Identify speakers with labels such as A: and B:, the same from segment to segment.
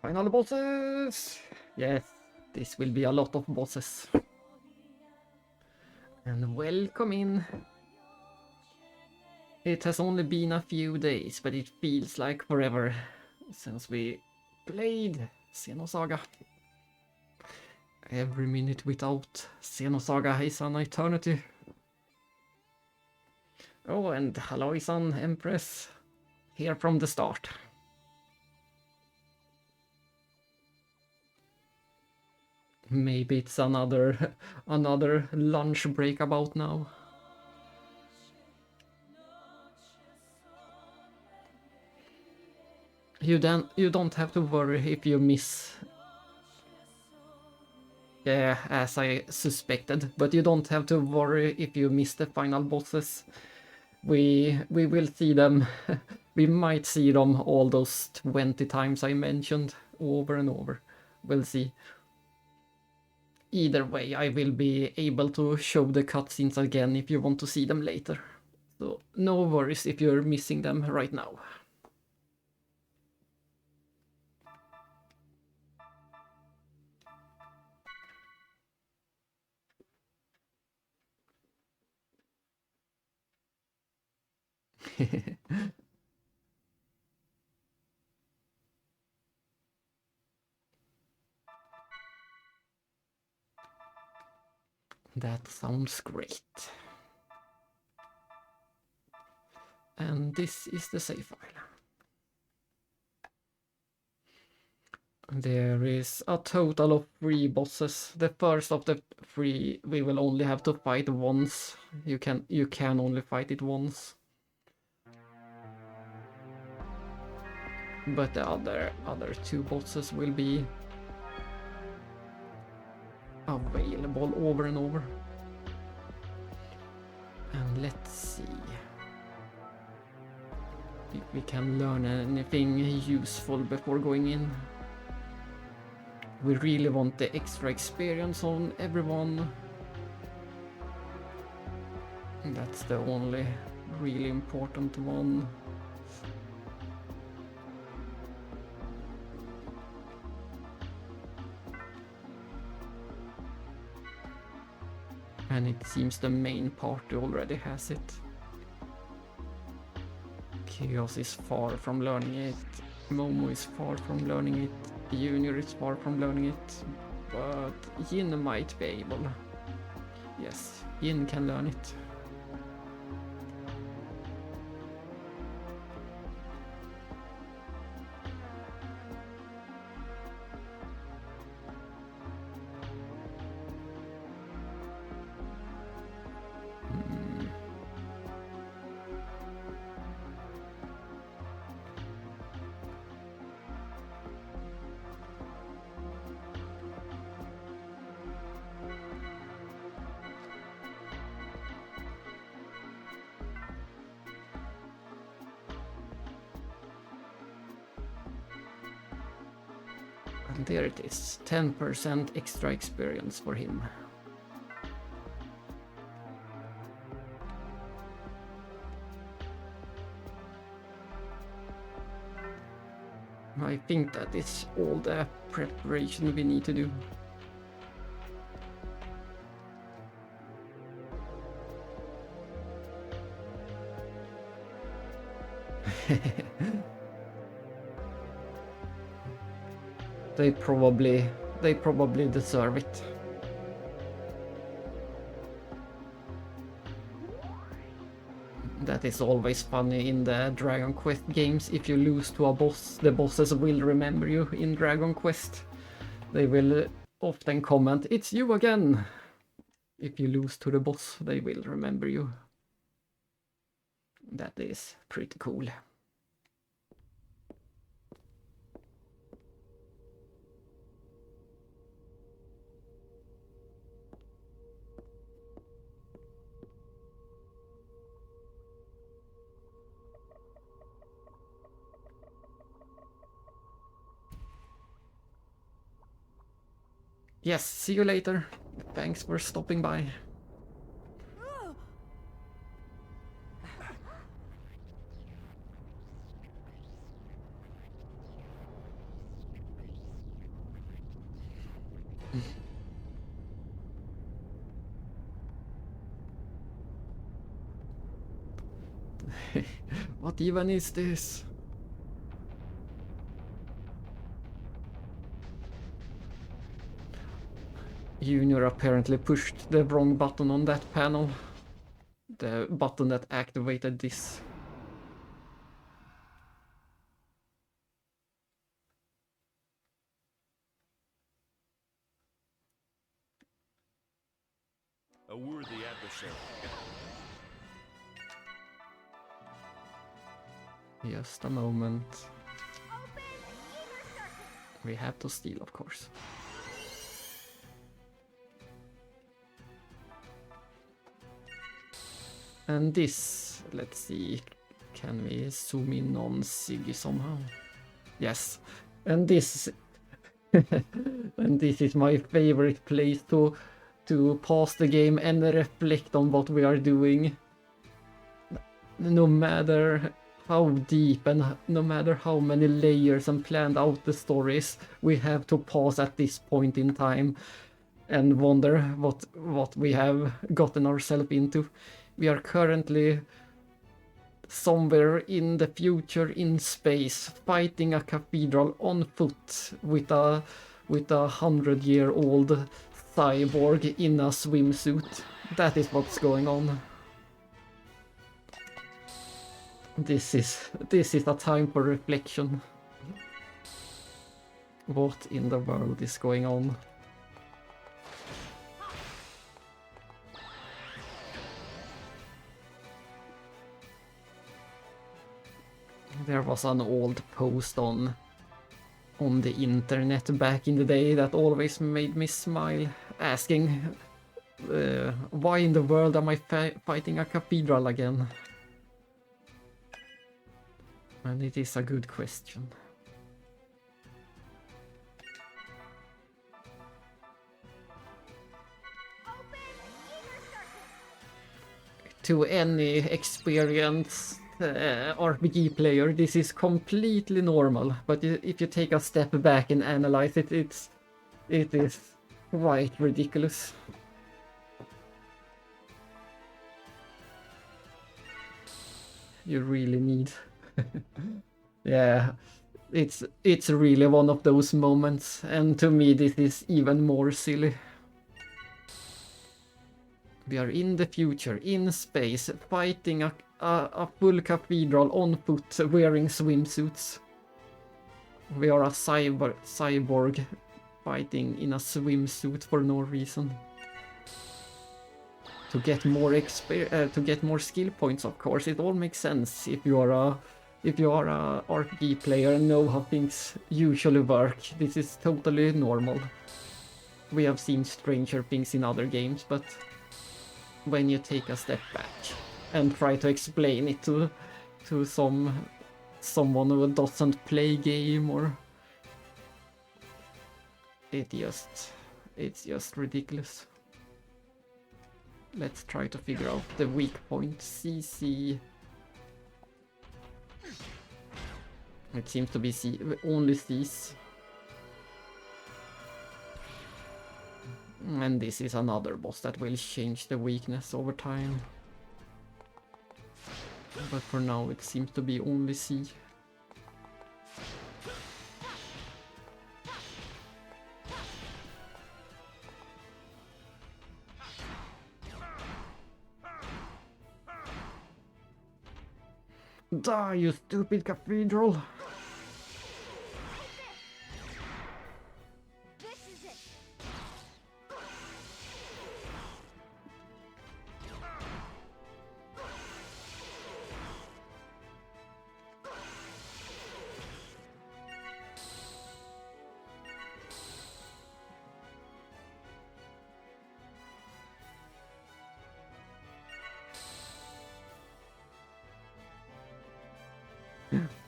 A: Final bosses! Yes, this will be a lot of bosses. And welcome in. It has only been a few days, but it feels like forever since we played Xenosaga. Every minute without Xenosaga is an eternity. Oh, and Aloy-san, Empress, here from the start. Maybe it's another lunch break about now. You don't have to worry if you miss. Yeah, as I suspected, but you don't have to worry if you miss the final bosses. We will see them. We might see them all those 20 times I mentioned over and over. We'll see. Either way, I will be able to show the cutscenes again if you want to see them later. So no worries if you're missing them right now. That sounds great. And this is the save file. There is a total of 3 bosses. The first of the 3 we will only have to fight once. You can only fight it once. But the other 2 bosses will be available over and over. And let's see if we can learn anything useful before going in. We really want the extra experience on everyone. That's the only really important one. And it seems the main party already has it. Chaos is far from learning it. Momo is far from learning it. Junior is far from learning it. But Jin might be able. Yes, Jin can learn it. And there it is, 10% extra experience for him. I think that is all the preparation we need to do. They probably deserve it. That is always funny in the Dragon Quest games. If you lose to a boss, the bosses will remember you in Dragon Quest. They will often comment, "It's you again!" If you lose to the boss, they will remember you. That is pretty cool. Yes, see you later. Thanks for stopping by. What even is this? Junior apparently pushed the wrong button on that panel. The button that activated this.
B: A worthy adversary.
A: Just a moment. We have to steal, of course. And this, let's see, can we zoom in on Siggy somehow? Yes, and this, and this is my favorite place to pause the game and reflect on what we are doing. No matter how deep and no matter how many layers and planned out the stories, we have to pause at this point in time and wonder what we have gotten ourselves into. We are currently somewhere in the future in space, fighting a cathedral on foot with a 100-year-old cyborg in a swimsuit. That is what's going on. This is a time for reflection. What in the world is going on? There was an old post on the internet back in the day that always made me smile, asking why in the world am I fighting a cathedral again? And it is a good question. To any experienced RPG player, this is completely normal, but if you take a step back and analyze it, it is quite ridiculous. You really need... Yeah, it's really one of those moments, and to me this is even more silly. We are in the future, in space, fighting a full cathedral on foot, wearing swimsuits. We are a cyborg fighting in a swimsuit for no reason. To get more skill points, of course. It all makes sense if you are a RPG player and know how things usually work. This is totally normal. We have seen stranger things in other games, but when you take a step back and try to explain it to someone who doesn't play game, or it's just ridiculous. Let's try to figure out the weak point. CC. It seems to be only C's. And this is another boss that will change the weakness over time. But for now it seems to be only C. Die, you stupid cathedral!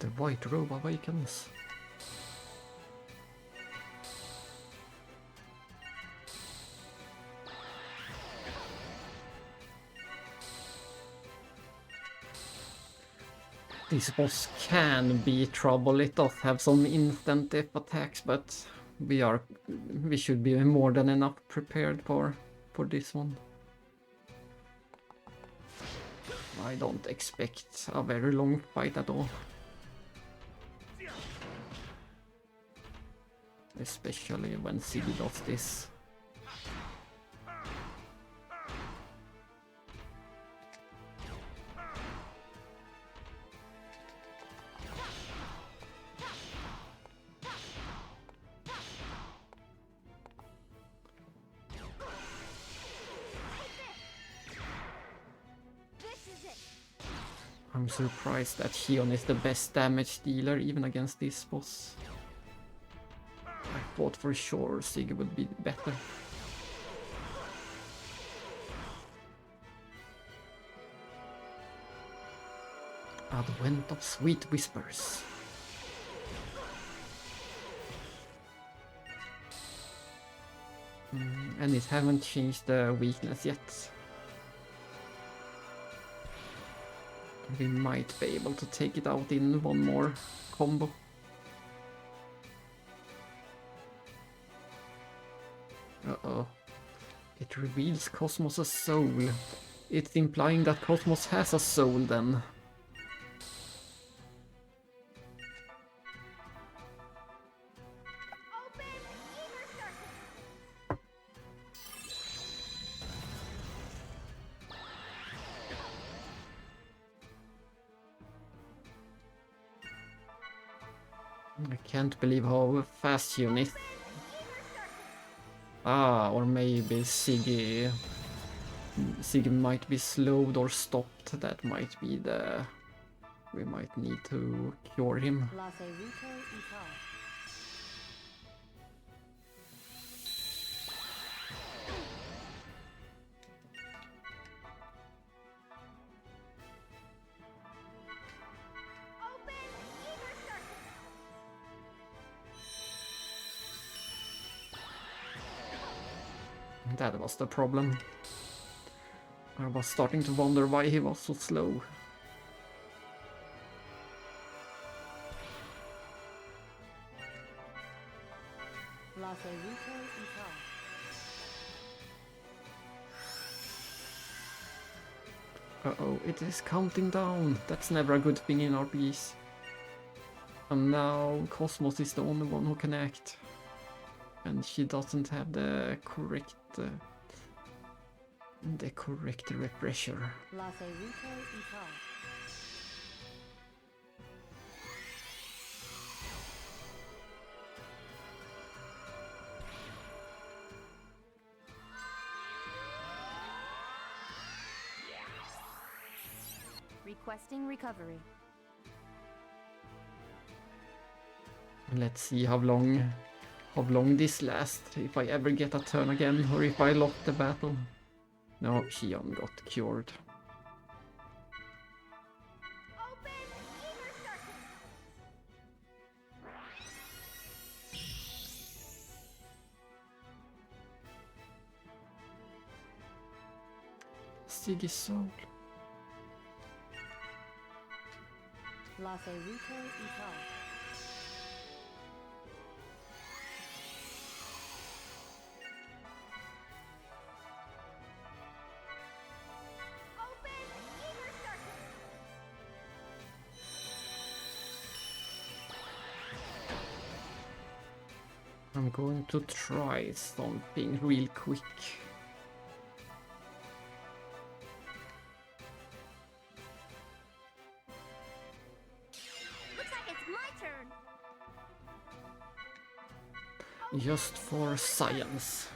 A: The white robe awakens. This boss can be trouble. It does have some instant death attacks, but we should be more than enough prepared for this one. I don't expect a very long fight at all. Especially when Siggy does this. I'm surprised that Hion is the best damage dealer even against this boss. I thought for sure Siggy would be better. Advent of Sweet Whispers. And it haven't changed the weakness yet. We might be able to take it out in one more combo. Uh-oh. It reveals Cosmos' soul. It's implying that Cosmos has a soul then. I can't believe how fast Hion is. Ah, or maybe Siggy might be slowed or stopped. That might be the... We might need to cure him. That was the problem. I was starting to wonder why he was so slow. Uh-oh, it is counting down. That's never a good thing in RPGs. And now Cosmos is the only one who can act. And she doesn't have the correct refresher.
C: Requesting recovery.
A: Let's see how long this lasts, if I ever get a turn again, or if I lost the battle. No, Hion got cured. Siggy's soul. I'm going to try something real quick.
C: Looks like it's my turn.
A: Just for science.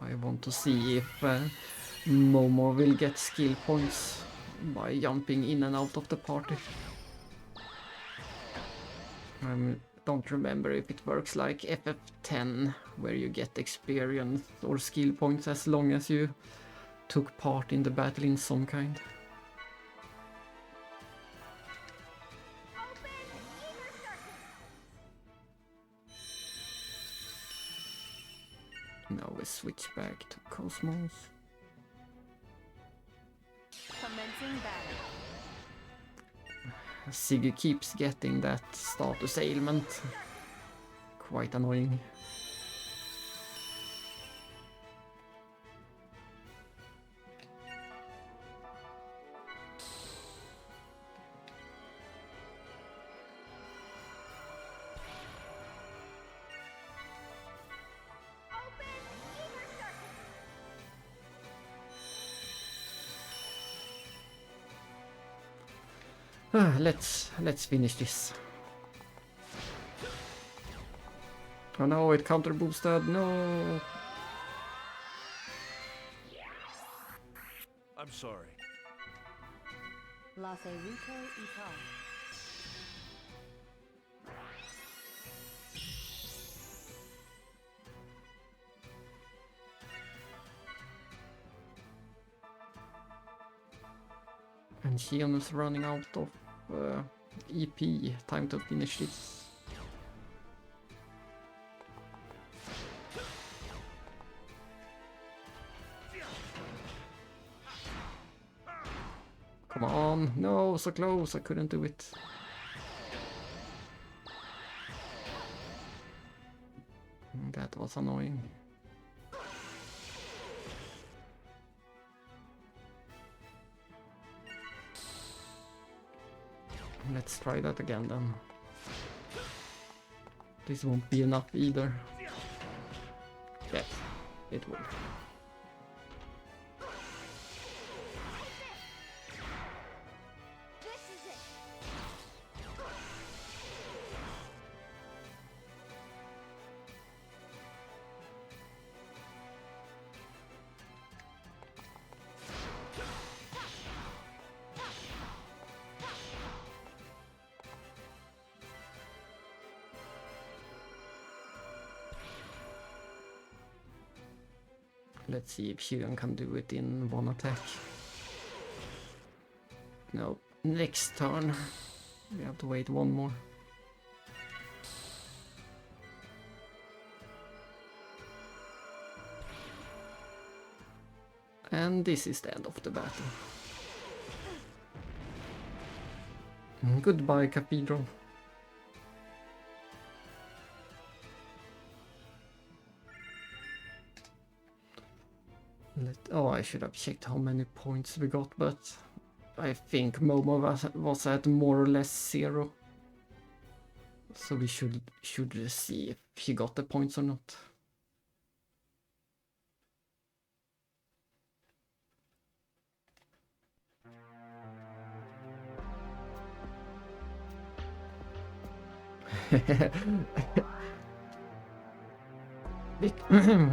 A: I want to see if Momo will get skill points by jumping in and out of the party. I don't remember if it works like FF10, where you get experience or skill points as long as you took part in the battle in some kind. Now we switch back to Cosmos.
C: Commencing battle.
A: Siggy keeps getting that status ailment. Quite annoying. Let's finish this. Oh no, it counter boosted. No.
B: I'm sorry.
C: La Ruto Ital.
A: And Xeno's running out of EP. Time to finish this. Come on. No, so close. I couldn't do it. That was annoying. Let's try that again then. This won't be enough either. Yes, it will.
C: This is it.
A: Let's see if Hyun can do it in one attack. No, next turn. We have to wait one more. And this is the end of the battle. Goodbye, Cathedral. Oh, I should have checked how many points we got, but I think Momo was at more or less 0. So we should see if he got the points or not.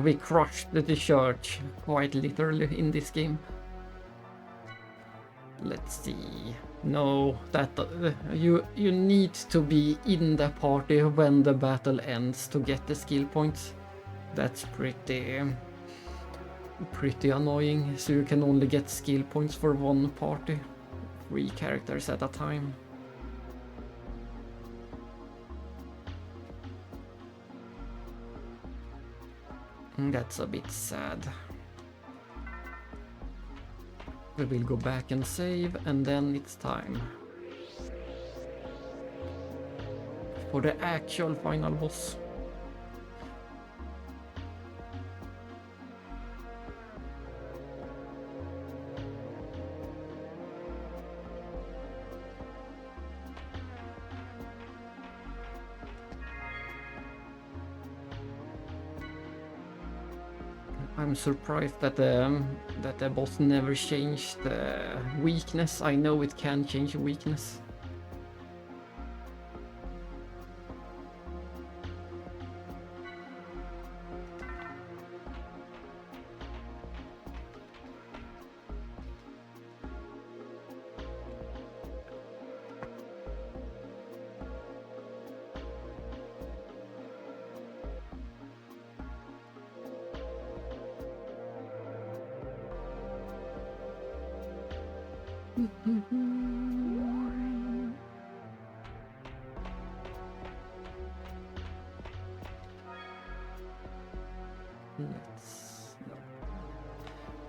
A: We crushed the church quite literally in this game. Let's see. No, that you need to be in the party when the battle ends to get the skill points. That's pretty annoying. So you can only get skill points for one party, 3 characters at a time. That's a bit sad. We will go back and save, and then it's time for the actual final boss. I'm surprised that the boss never changed the weakness. I know it can change weakness.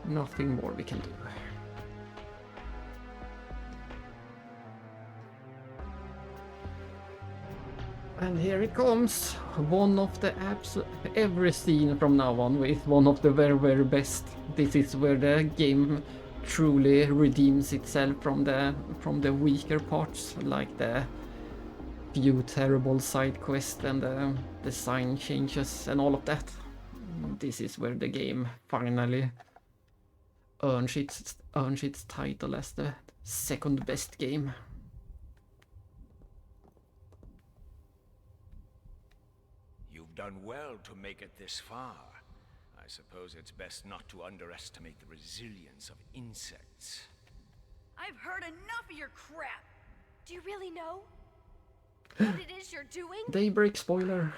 A: Nothing more we can do. And here it comes, one of the every scene from now on is one of the very best. This is where the game truly redeems itself from the weaker parts, like the few terrible side quests and the design changes and all of that. This is where the game finally earns its title as the second best game.
B: done well to make it this far. I suppose it's best not to underestimate the resilience of insects.
D: I've heard enough of your crap.
C: Do you really know what it is you're doing?
A: Daybreak spoiler.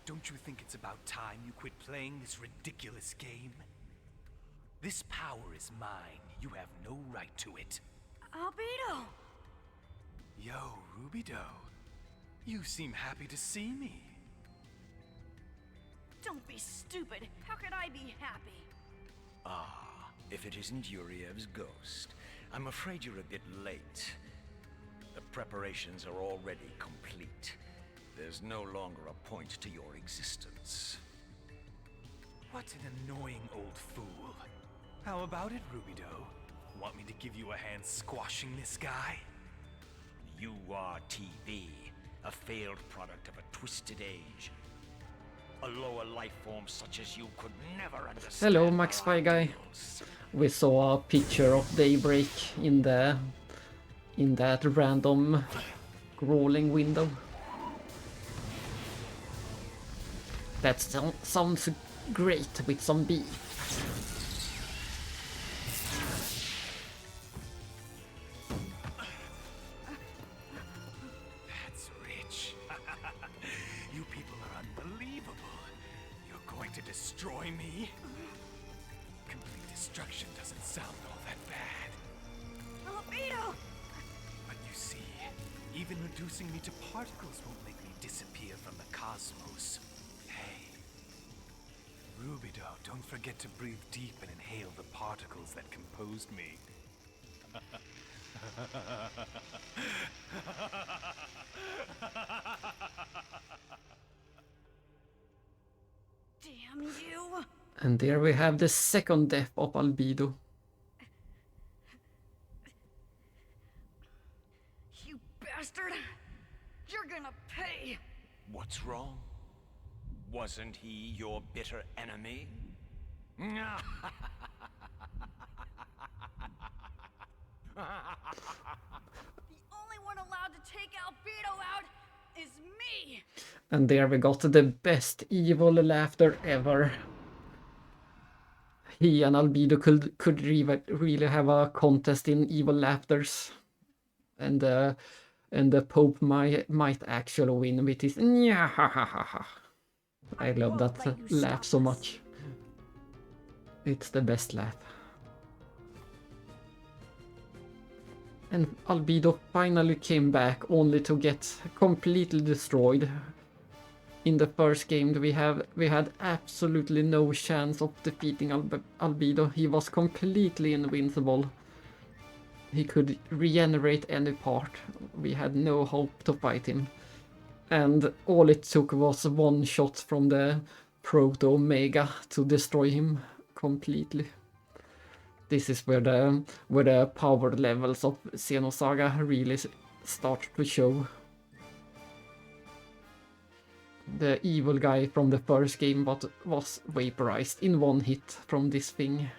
E: Don't you think it's about time you quit playing this ridiculous game? This power is mine. You have no right to it.
D: Albedo!
E: Yo, Rubido. You seem happy to see me.
D: Don't be stupid. How could I be happy?
B: Ah, if it isn't Yuriev's ghost. I'm afraid you're a bit late. The preparations are already complete. There's no longer a point to your existence.
E: What an annoying old fool. How about it, Rubido? Want me to give you a hand squashing this guy?
B: You are TV, a failed product of a twisted age. A lower life form such as you could never understand.
A: Hello, Max
B: our
A: Spy Guy.
B: ideals.
A: We saw a picture of Daybreak in that random crawling window. That sounds great with some beef.
E: That's rich. You people are unbelievable. You're going to destroy me? Complete destruction doesn't sound all that bad.
D: Albedo!
E: But you see, even reducing me to particles won't make me disappear from the cosmos. Hey, Rubido, don't forget to breathe deep and inhale the particles that composed me.
D: Damn you!
A: And there we have the second death of Albedo.
D: You bastard! You're gonna pay!
B: What's wrong? Wasn't he your bitter enemy?
D: The only one allowed to take Albedo out is me!
A: And there we got the best evil laughter ever. He and Albedo could really have a contest in evil laughters. And the Pope might actually win with his Nyahahaha. I love that laugh so much. It's the best laugh. And Albedo finally came back only to get completely destroyed. In the first game we had absolutely no chance of defeating Albedo. He was completely invincible. He could regenerate any part. We had no hope to fight him. And all it took was one shot from the Proto Omega to destroy him completely. This is where the power levels of Xenosaga really start to show. The evil guy from the first game was vaporized in one hit from this thing.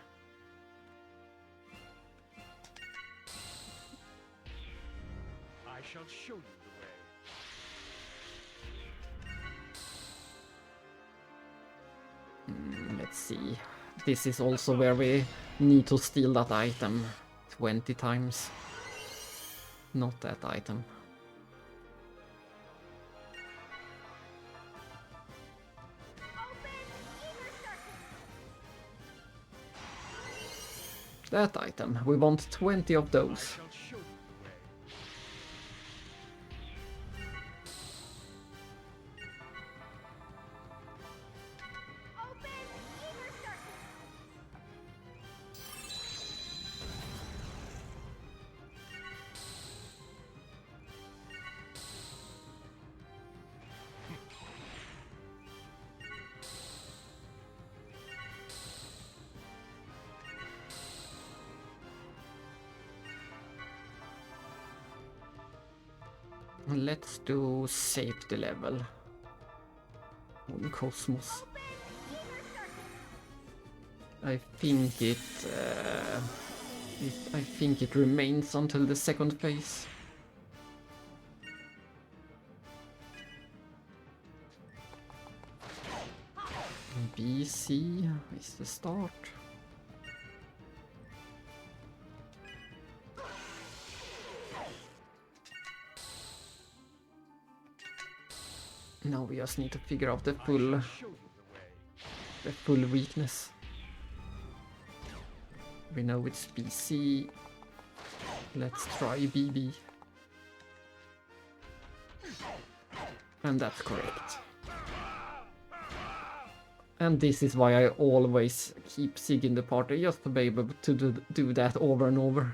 B: I shall show you the way.
A: Let's see. This is also where we need to steal that item 20 times. Not that item. That item. We want 20 of those.
B: Shall show you the way.
A: Let's do safety level on Cosmos. I think it remains until the second phase. BC is the start. Now we just need to figure out the full weakness. We know it's BC. Let's try BB. And that's correct. And this is why I always keep Sig in the party, just to be able to do that over and over.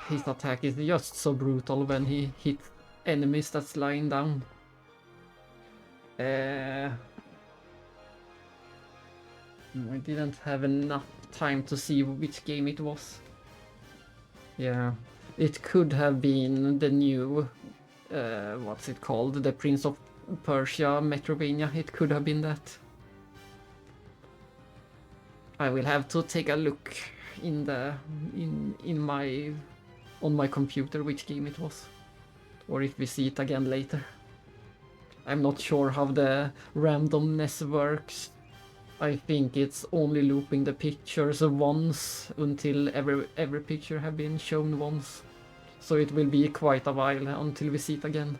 A: His attack is just so brutal when he hits enemies that's lying down. I didn't have enough time to see which game it was. Yeah, it could have been the new, what's it called? The Prince of Persia Metrovania. It could have been that. I will have to take a look on my computer which game it was, or if we see it again later. I'm not sure how the randomness works. I think it's only looping the pictures once until every picture have been shown once. So it will be quite a while until we see it again.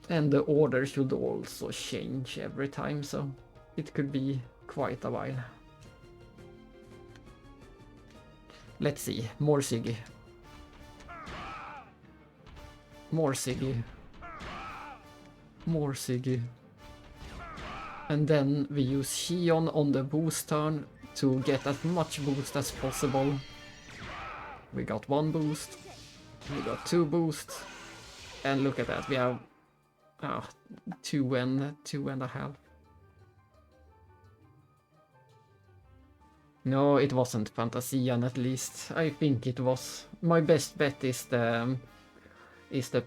A: And the order should also change every time, so it could be quite a while. Let's see, more Siggy. More Siggy. More Siggy. And then we use Xion on the boost turn to get as much boost as possible. We got 1 boost, we got 2 boosts, and look at that, we have 2.5. No, it wasn't Fantasian at least. I think it was. My best bet is the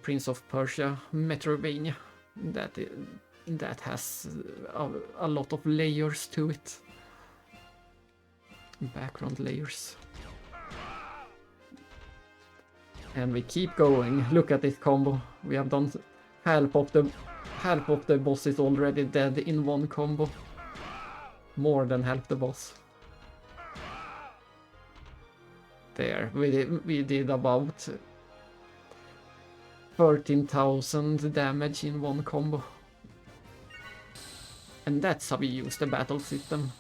A: Prince of Persia Metrovania. That has a lot of layers to it. Background layers. And we keep going. Look at this combo. We have done half of the boss is already dead in 1 combo. More than half the boss. There, we did about 13,000 damage in 1 combo. And that's how we use the battle system.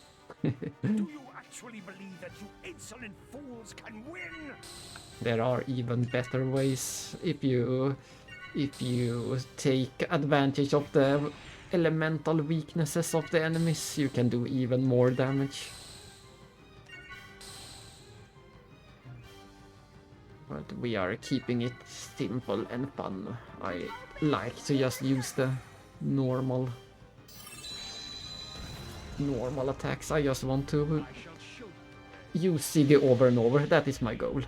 B: Do you actually believe that you insolent fools can win?
A: There are even better ways. If you take advantage of the elemental weaknesses of the enemies, you can do even more damage. But we are keeping it simple and fun. I like to just use the normal attacks. I just want to use Siggy over and over. That is my goal.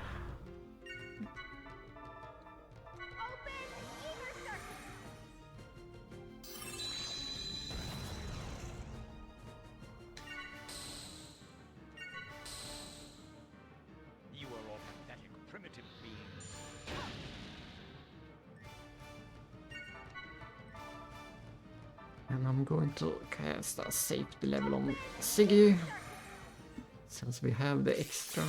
A: And I'm going to cast a safety level on Siggy, since we have the extra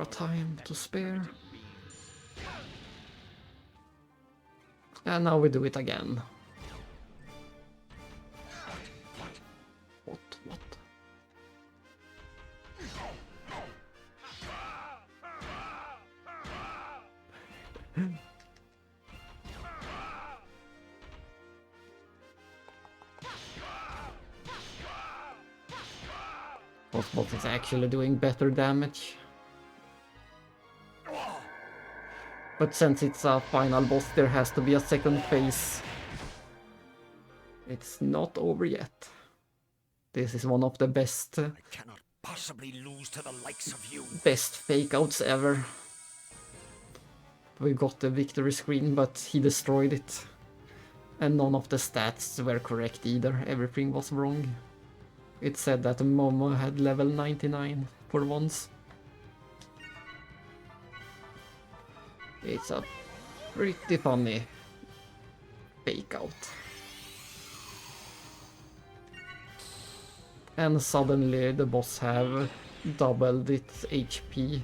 A: time to spare. And now we do it again. What? Cosmos is actually doing better damage. But since it's a final boss, there has to be a second phase. It's not over yet. This is one of the best
B: I cannot possibly lose to the likes of you.
A: best fake outs ever. We got the victory screen, but he destroyed it. And none of the stats were correct either. Everything was wrong. It said that Momo had level 99 for once. It's a pretty funny fake out. And suddenly the boss have doubled its HP.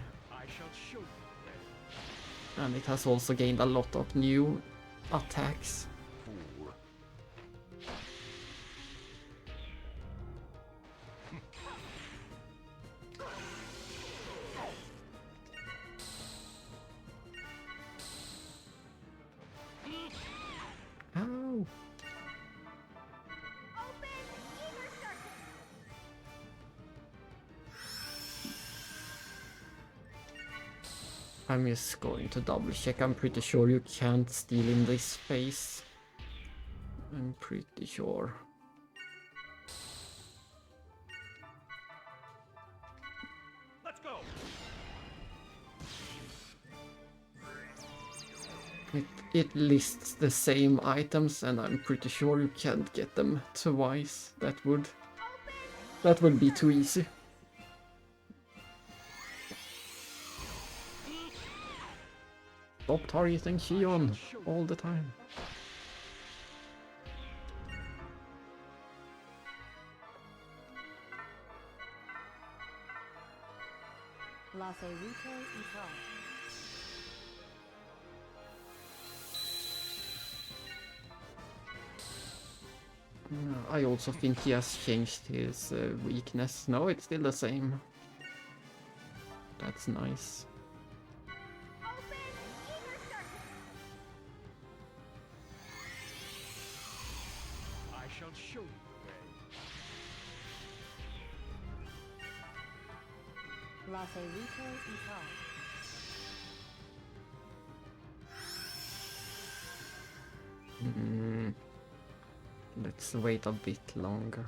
A: And it has also gained a lot of new attacks. Ow! I'm just going to double check. I'm pretty sure you can't steal in this phase. I'm pretty sure.
E: Let's go.
A: It lists the same items, and I'm pretty sure you can't get them twice. That would be too easy. Stop targeting Shion all the time. I also think he has changed his weakness. No, it's still the same. That's nice.
E: I shall show you the way.
A: Let's wait a bit longer.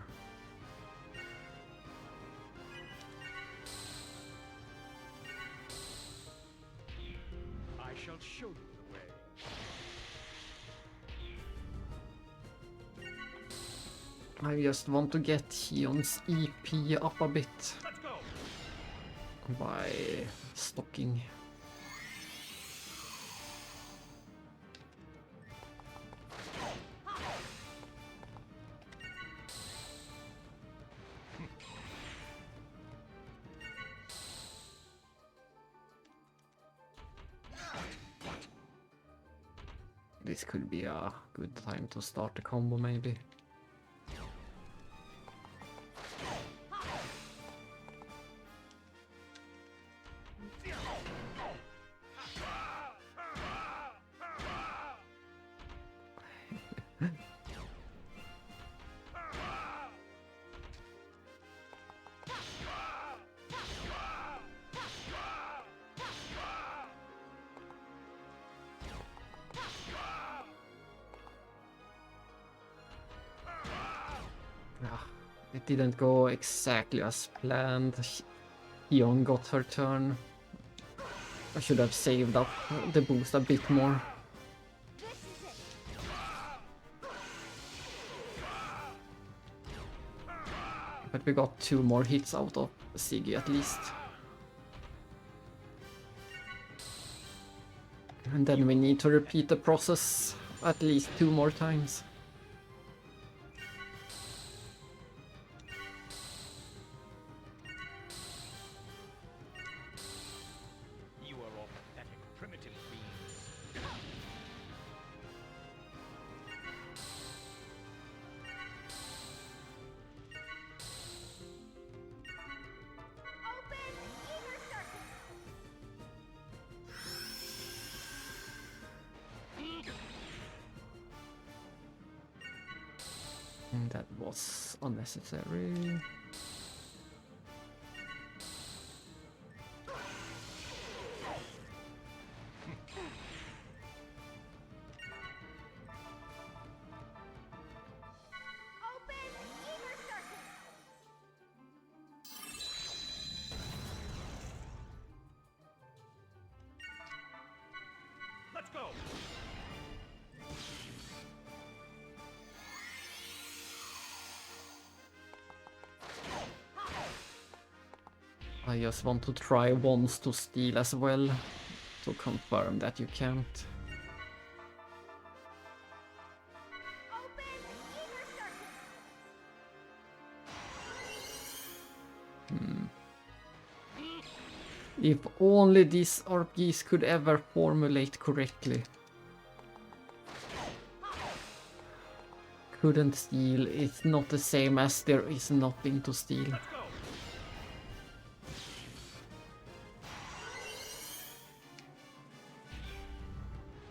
E: I shall show you the way.
A: I just want to get Hion's EP up a bit
E: Let's go.
A: by stocking. This could be a good time to start the combo, maybe. It didn't go exactly as planned. Hion got her turn. I should have saved up the boost a bit more. But we got 2 more hits out of Siggy at least. And then we need to repeat the process at least 2 more times.
E: You are all pathetic, primitive beings.
A: And that was unnecessary. I just want to try once to steal as well, to confirm that you can't. If only these RPGs could ever formulate correctly. Couldn't steal, it's not the same as there is nothing to steal.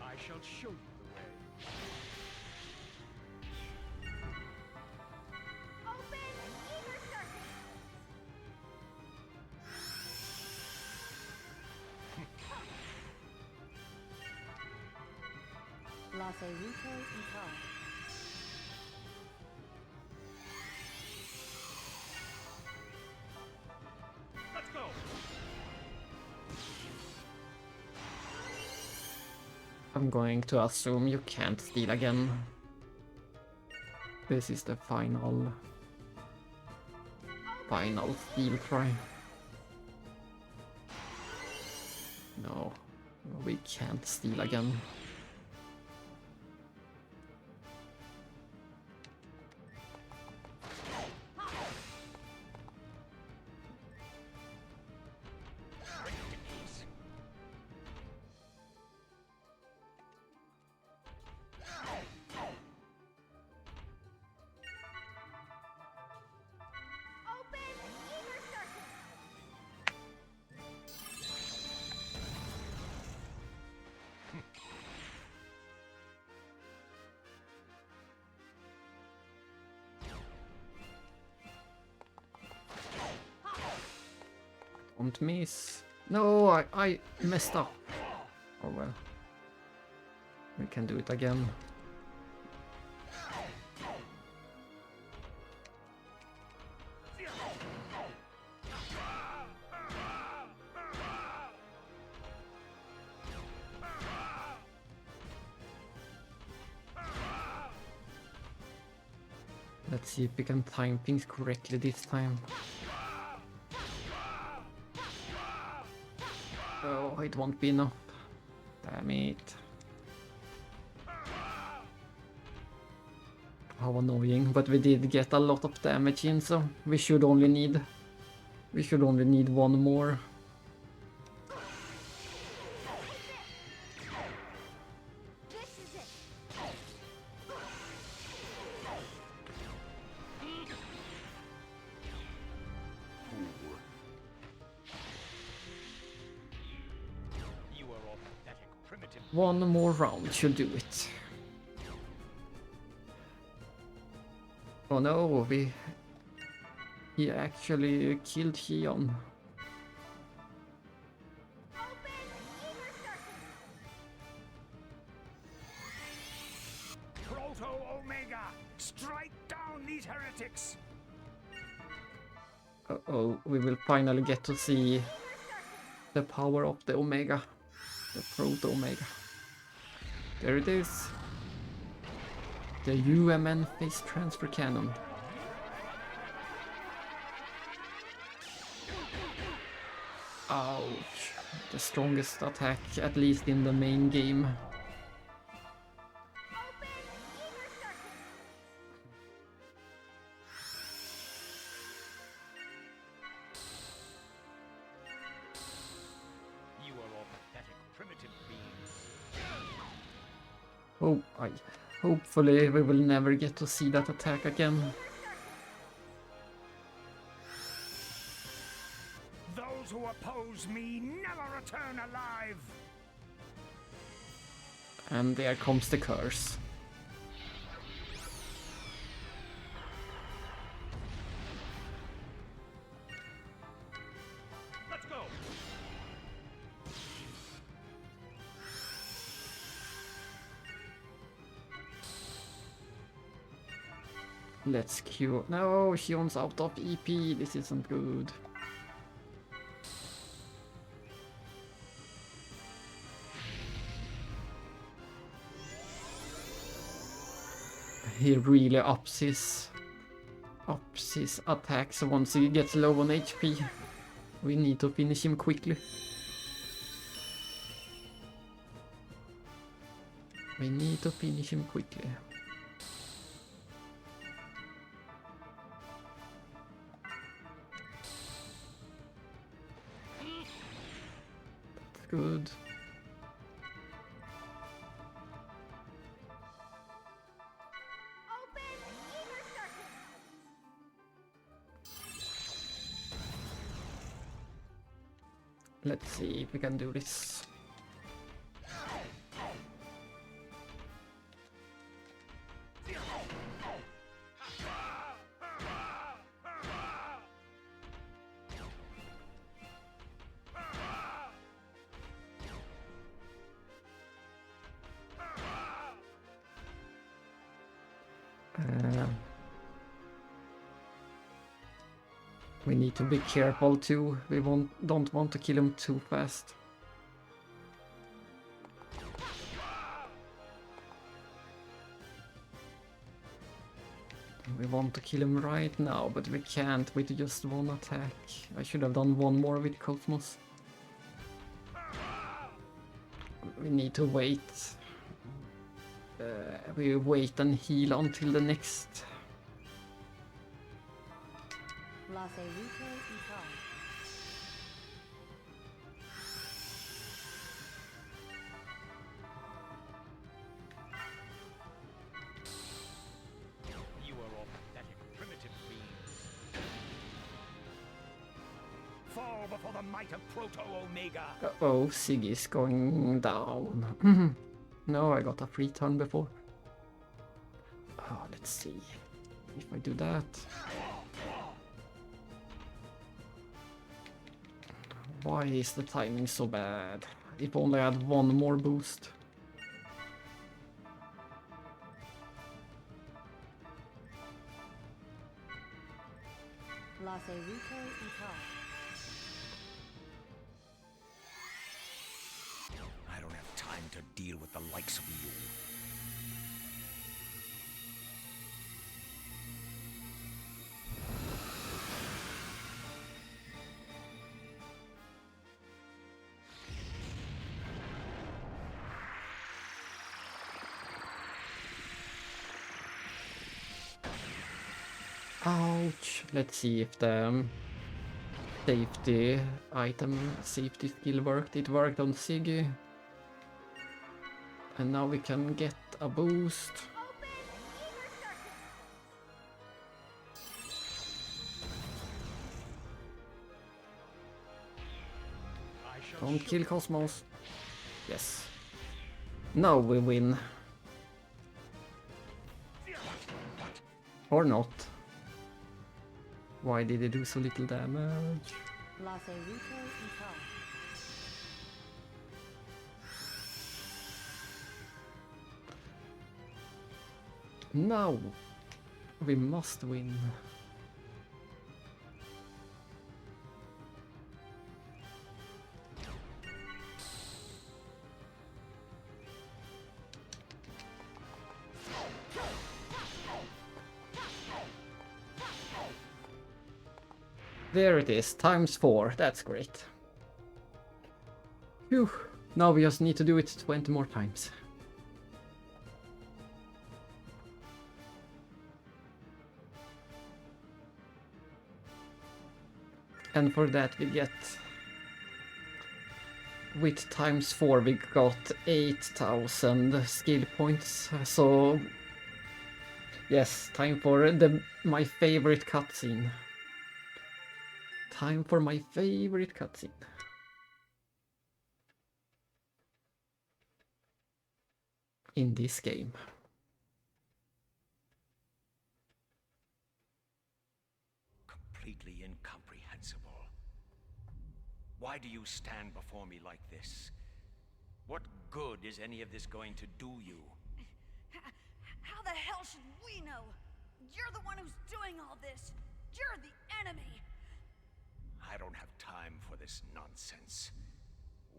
E: I shall show you the way. Let's go.
A: I'm going to assume you can't steal again. This is the final steal try. No, we can't steal again. Don't miss. No, I messed up. Oh well. We can do it again. Let's see if we can time things correctly this time. Oh, it won't be enough. Damn it. How annoying, but we did get a lot of damage in, so we should only need one more.
E: You are all pathetic, primitive.
A: One more round should do it. Oh no, he actually killed Hion.
E: Proto-Omega! Strike down these heretics!
A: Uh-oh, we will finally get to see the power of the Omega. The Proto-Omega. There it is. The UMN Phase Transfer Cannon. Ouch. The strongest attack, at least in the main game.
E: You are all pathetic, primitive beings.
A: Oh, hopefully we will never get to see that attack again.
E: Those who oppose me never return alive!
A: And there comes the curse.
E: Let's go!
A: Let's cure. No, Hion's out of EP. This isn't good. he really ups his attacks once he gets low on HP. We need to finish him quickly. We need to finish him quickly. That's good.
C: Open Eager Circuit!
A: Let's see if we can do this. We need to be careful too. We don't want to kill him too fast. We want to kill him right now, but we can't with just one attack. I should have done one more with Cosmos. We need to wait. We wait and heal until the next.
B: You are all pathetic, primitive beings. Fall before the might of Proto-Omega!
A: Uh-oh, Siggy's going down. No, I got a free turn before. Oh, let's see if I do that. Why is the timing so bad? If only I had one more boost.
B: I don't have time to deal with the likes of you.
A: Ouch. Let's see if the safety item, safety skill worked. It worked on Siggy. And now we can get a boost.
C: Open Eager Circuit!
A: Don't kill Cosmos. Yes. Now we win. Or not. Why did he do so little damage? Now we must win. There it is, ×4, that's great. Phew, now we just need to do it 20 more times. And for that we get, with ×4 we got 8,000 skill points, so yes, time for my favorite cutscene. Time for my favorite cutscene. In this game.
B: Completely incomprehensible. Why do you stand before me like this? What good is any of this going to do you?
D: How the hell should we know? You're the one who's doing all this. You're the enemy.
B: I don't have time for this nonsense.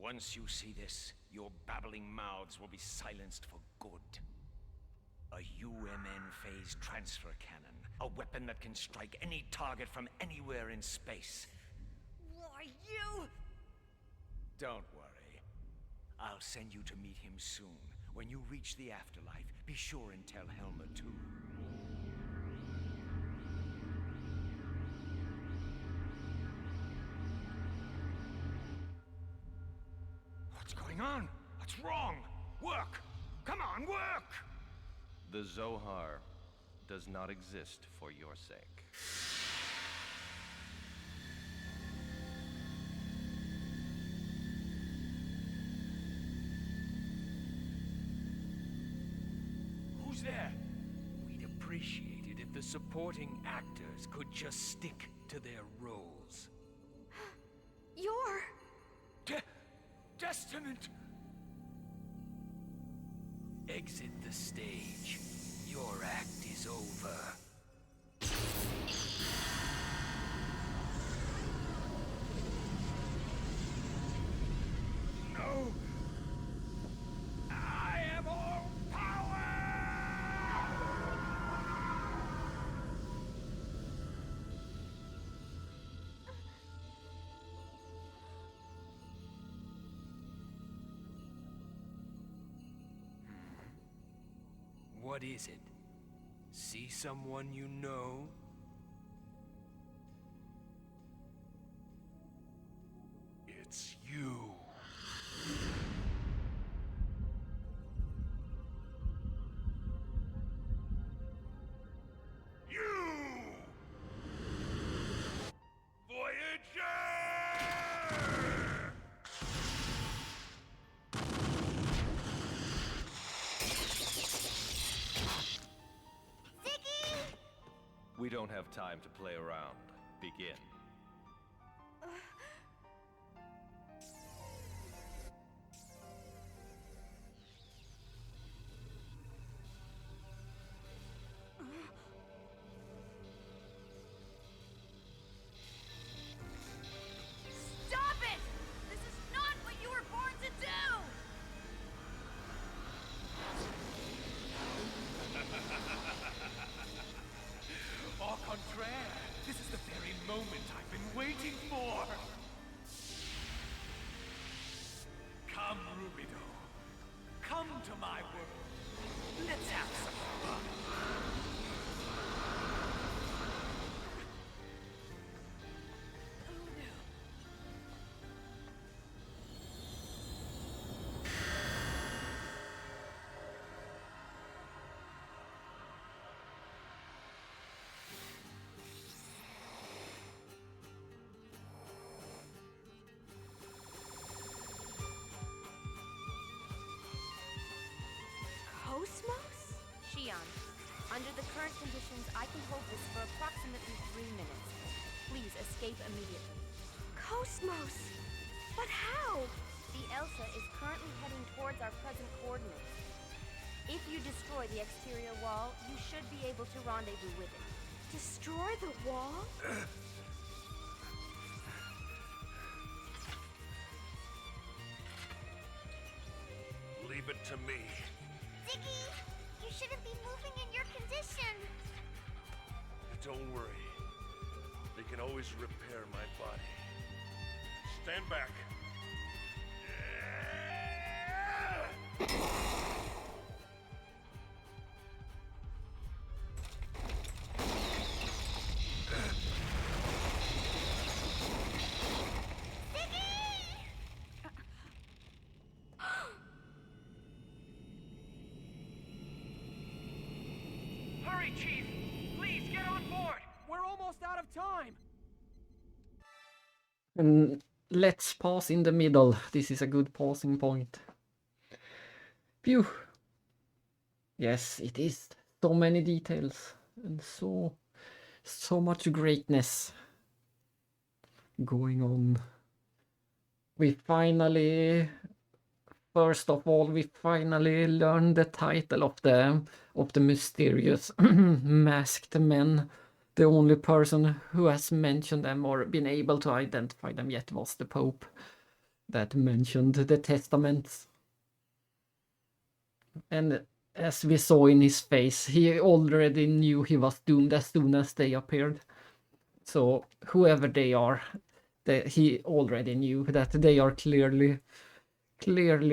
B: Once you see this, your babbling mouths will be silenced for good. A UMN phase transfer cannon. A weapon that can strike any target from anywhere in space.
D: Why, you...
B: Don't worry. I'll send you to meet him soon. When you reach the afterlife, be sure and tell Helmer too. What's going on? What's wrong? Work! Come on, work!
F: The Zohar does not exist for your sake.
B: Who's there?
G: We'd appreciate it if the supporting actors could just stick to their roles.
C: You're...
B: Testament!
G: Exit the stage. Your act is over.
B: No! I am all power!
G: What is it? See someone you know?
E: It's you.
F: We don't have time to play around. Begin.
D: Stop it! This is not what you were born to do!
E: Au contraire, this is the very moment I've been waiting for. Come, Rubido. Come to my world. Let's have some fun.
D: Oh no.
C: Cosmos?
H: Shion, under the current conditions, I can hold this for approximately 3 minutes. Please escape immediately.
C: Cosmos! But how?
H: The Elsa is currently heading towards our present coordinates. If you destroy the exterior wall, you should be able to rendezvous with it.
C: Destroy the wall?
E: Leave it to me.
C: Ziggy! You shouldn't be moving in your condition!
I: Don't worry. They can always repair my body. Stand back.
G: Hurry, Chief! Please get on board! We're almost out of time!
A: And let's pause in the middle. This is a good pausing point. Phew. Yes, it is. So many details and so much greatness going on. We finally, first of all, we finally learned the title of the mysterious masked men. The only person who has mentioned them or been able to identify them yet was the Pope that mentioned the testaments. And as we saw in his face, he already knew he was doomed as soon as they appeared. So whoever they are, he already knew that they are clearly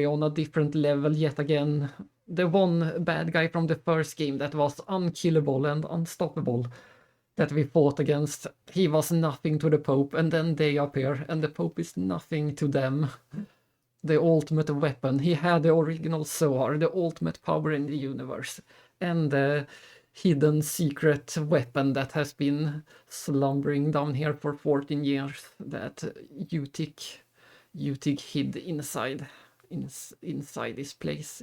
A: on a different level yet again. The one bad guy from the first game that was unkillable and unstoppable that we fought against, he was nothing to the Pope, and then they appear, and the Pope is nothing to them. The ultimate weapon. He had the original Zohar, the ultimate power in the universe, and the hidden secret weapon that has been slumbering down here for 14 years that Utik hid inside this place.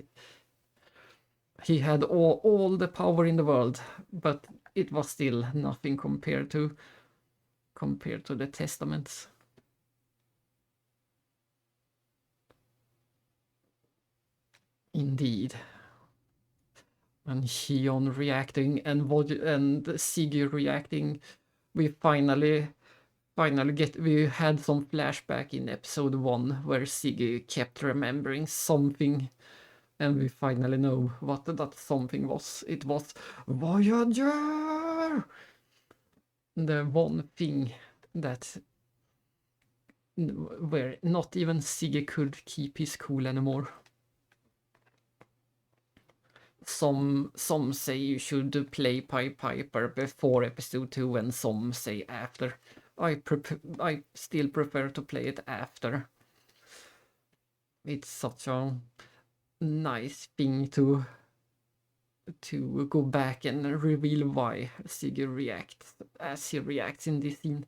A: He had all the power in the world, but it was still nothing compared to the testaments. Indeed. And Xion reacting and Siggy reacting, we finally we had some flashback in episode 1 where Siggy kept remembering something, and we finally know what that something was. It was Voyager! The one thing that where not even Siggy could keep his cool anymore. Some say you should play Pied Piper before episode 2, and some say after. I still prefer to play it after. It's such a nice thing to go back and reveal why Siggy reacts as he reacts in this scene.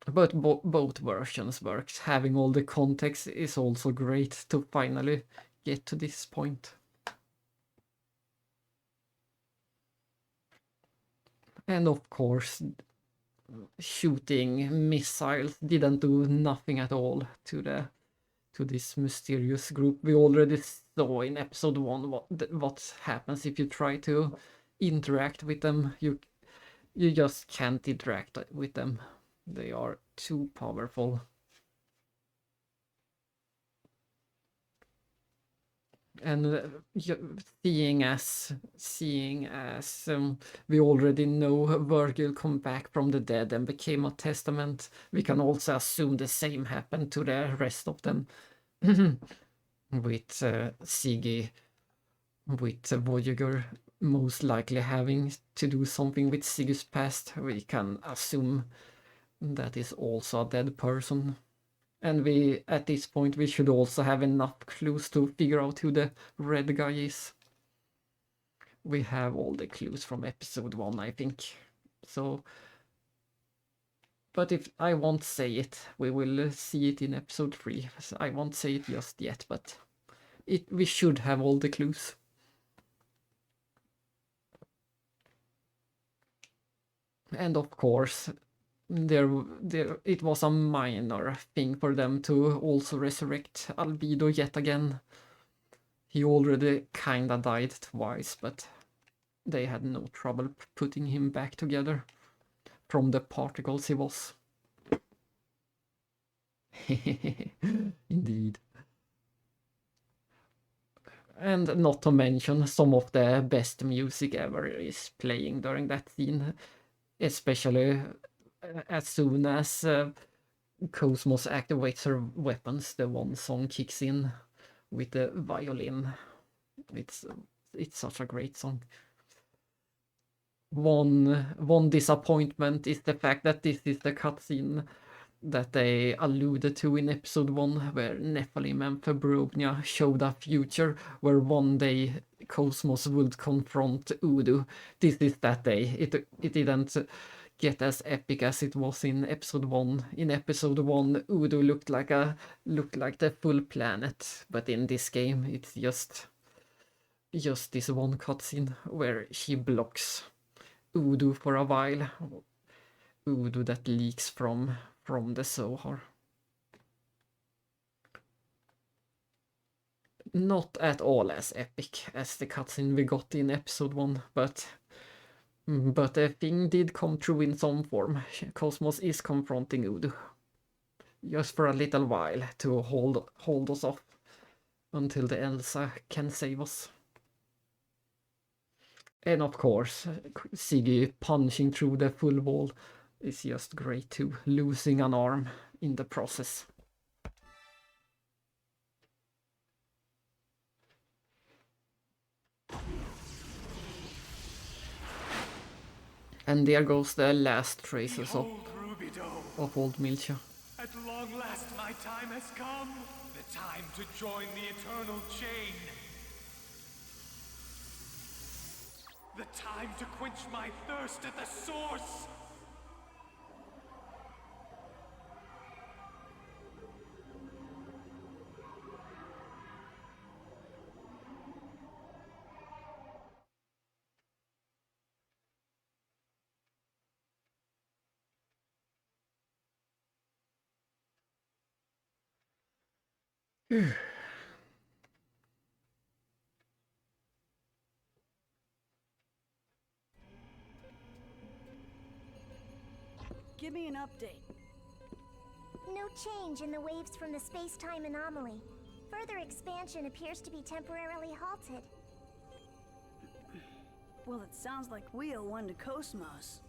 A: But both versions works. Having all the context is also great to finally get to this point. And of course, shooting missiles didn't do nothing at all to this mysterious group. We already saw in episode 1 what happens if you try to interact with them. You just can't interact with them. They are too powerful. And seeing as we already know Virgil come back from the dead and became a testament, we can also assume the same happened to the rest of them. With Siggy, with Voyager most likely having to do something with Siggy's past, we can assume that is also a dead person. And we, at this point, we should also have enough clues to figure out who the red guy is. We have all the clues from episode 1, I think. So, but if I won't say it, we will see it in episode 3. I won't say it just yet, but we should have all the clues. And of course, it was a minor thing for them to also resurrect Albedo yet again. He already kinda died twice, but they had no trouble putting him back together from the particles he was. Indeed. And not to mention, some of the best music ever is playing during that scene, especially as soon as Cosmos activates her weapons. The one song kicks in with the violin. It's such a great song. One disappointment is the fact that this is the cutscene that they alluded to in episode 1, where Nephilim and Febrobnia showed a future where one day Cosmos would confront Udo. This is that day. It didn't get as epic as it was in episode 1. In episode 1, Udo looked like the full planet, but in this game it's just this one cutscene where she blocks Udo for a while. Udo that leaks from the Zohar. Not at all as epic as the cutscene we got in episode 1, but the thing did come true in some form. Cosmos is confronting Udo. Just for a little while to hold us off. until the Elsa can save us. And of course, Siggy punching through the full wall is just great too, losing an arm in the process. And there goes the last traces of old Milcha.
E: At long last my time has come. The time to join the eternal chain. The time to quench my thirst at the source.
D: Give me an update.
J: No change in the waves from the space-time anomaly. Further expansion appears to be temporarily halted.
D: Well, it sounds like we owe one to Cosmos.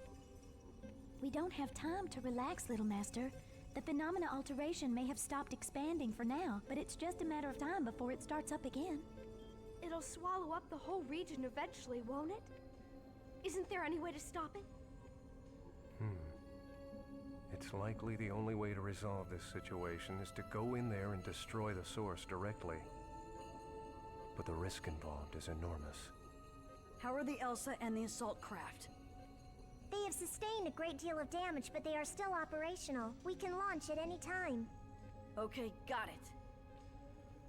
K: We don't have time to relax, little master. The phenomena alteration may have stopped expanding for now, but it's just a matter of time before it starts up again.
C: It'll swallow up the whole region eventually, won't it? Isn't there any way to stop it?
L: It's likely the only way to resolve this situation is to go in there and destroy the source directly. But the risk involved is enormous.
D: How are the Elsa and the assault craft?
J: They have sustained a great deal of damage, but they are still operational. We can launch at any time.
D: Okay, got it.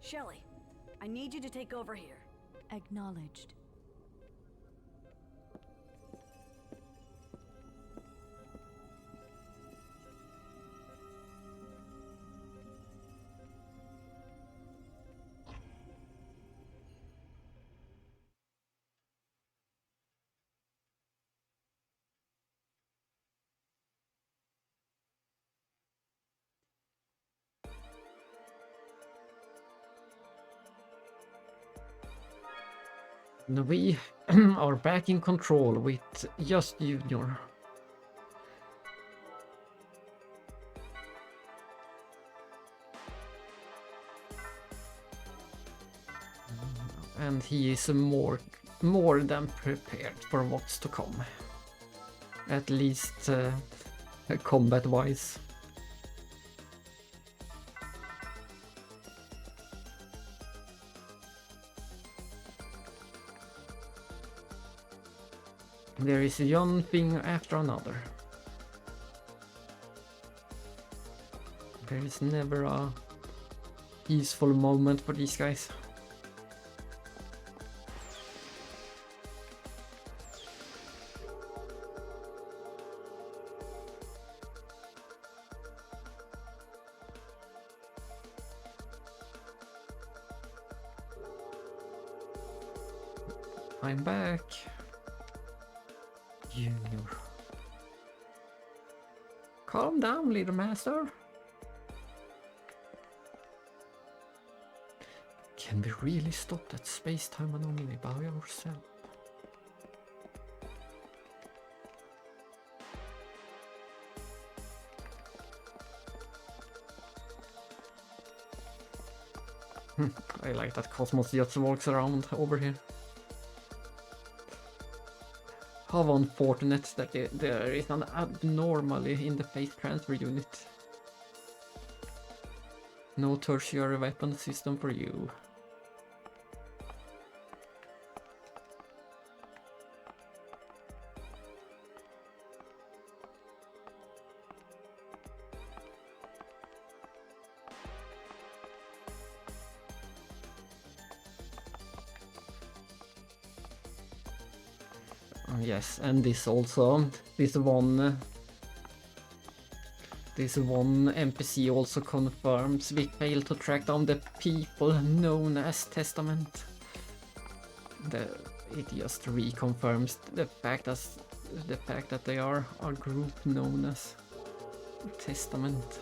D: Shelly, I need you to take over here.
K: Acknowledged.
A: We are back in control with just Junior. And he is more than prepared for what's to come. At least combat-wise. There is one thing after another. There is never a peaceful moment for these guys. I'm back. Junior. Calm down, little master. Can we really stop that space-time anomaly by ourselves? I like that Cosmos just walks around over here. How unfortunate that there is an abnormality in the phase transfer unit. No tertiary weapon system for you. Yes, and this also, this one NPC also confirms we failed to track down the people known as Testament. It just reconfirms the fact that they are a group known as Testament.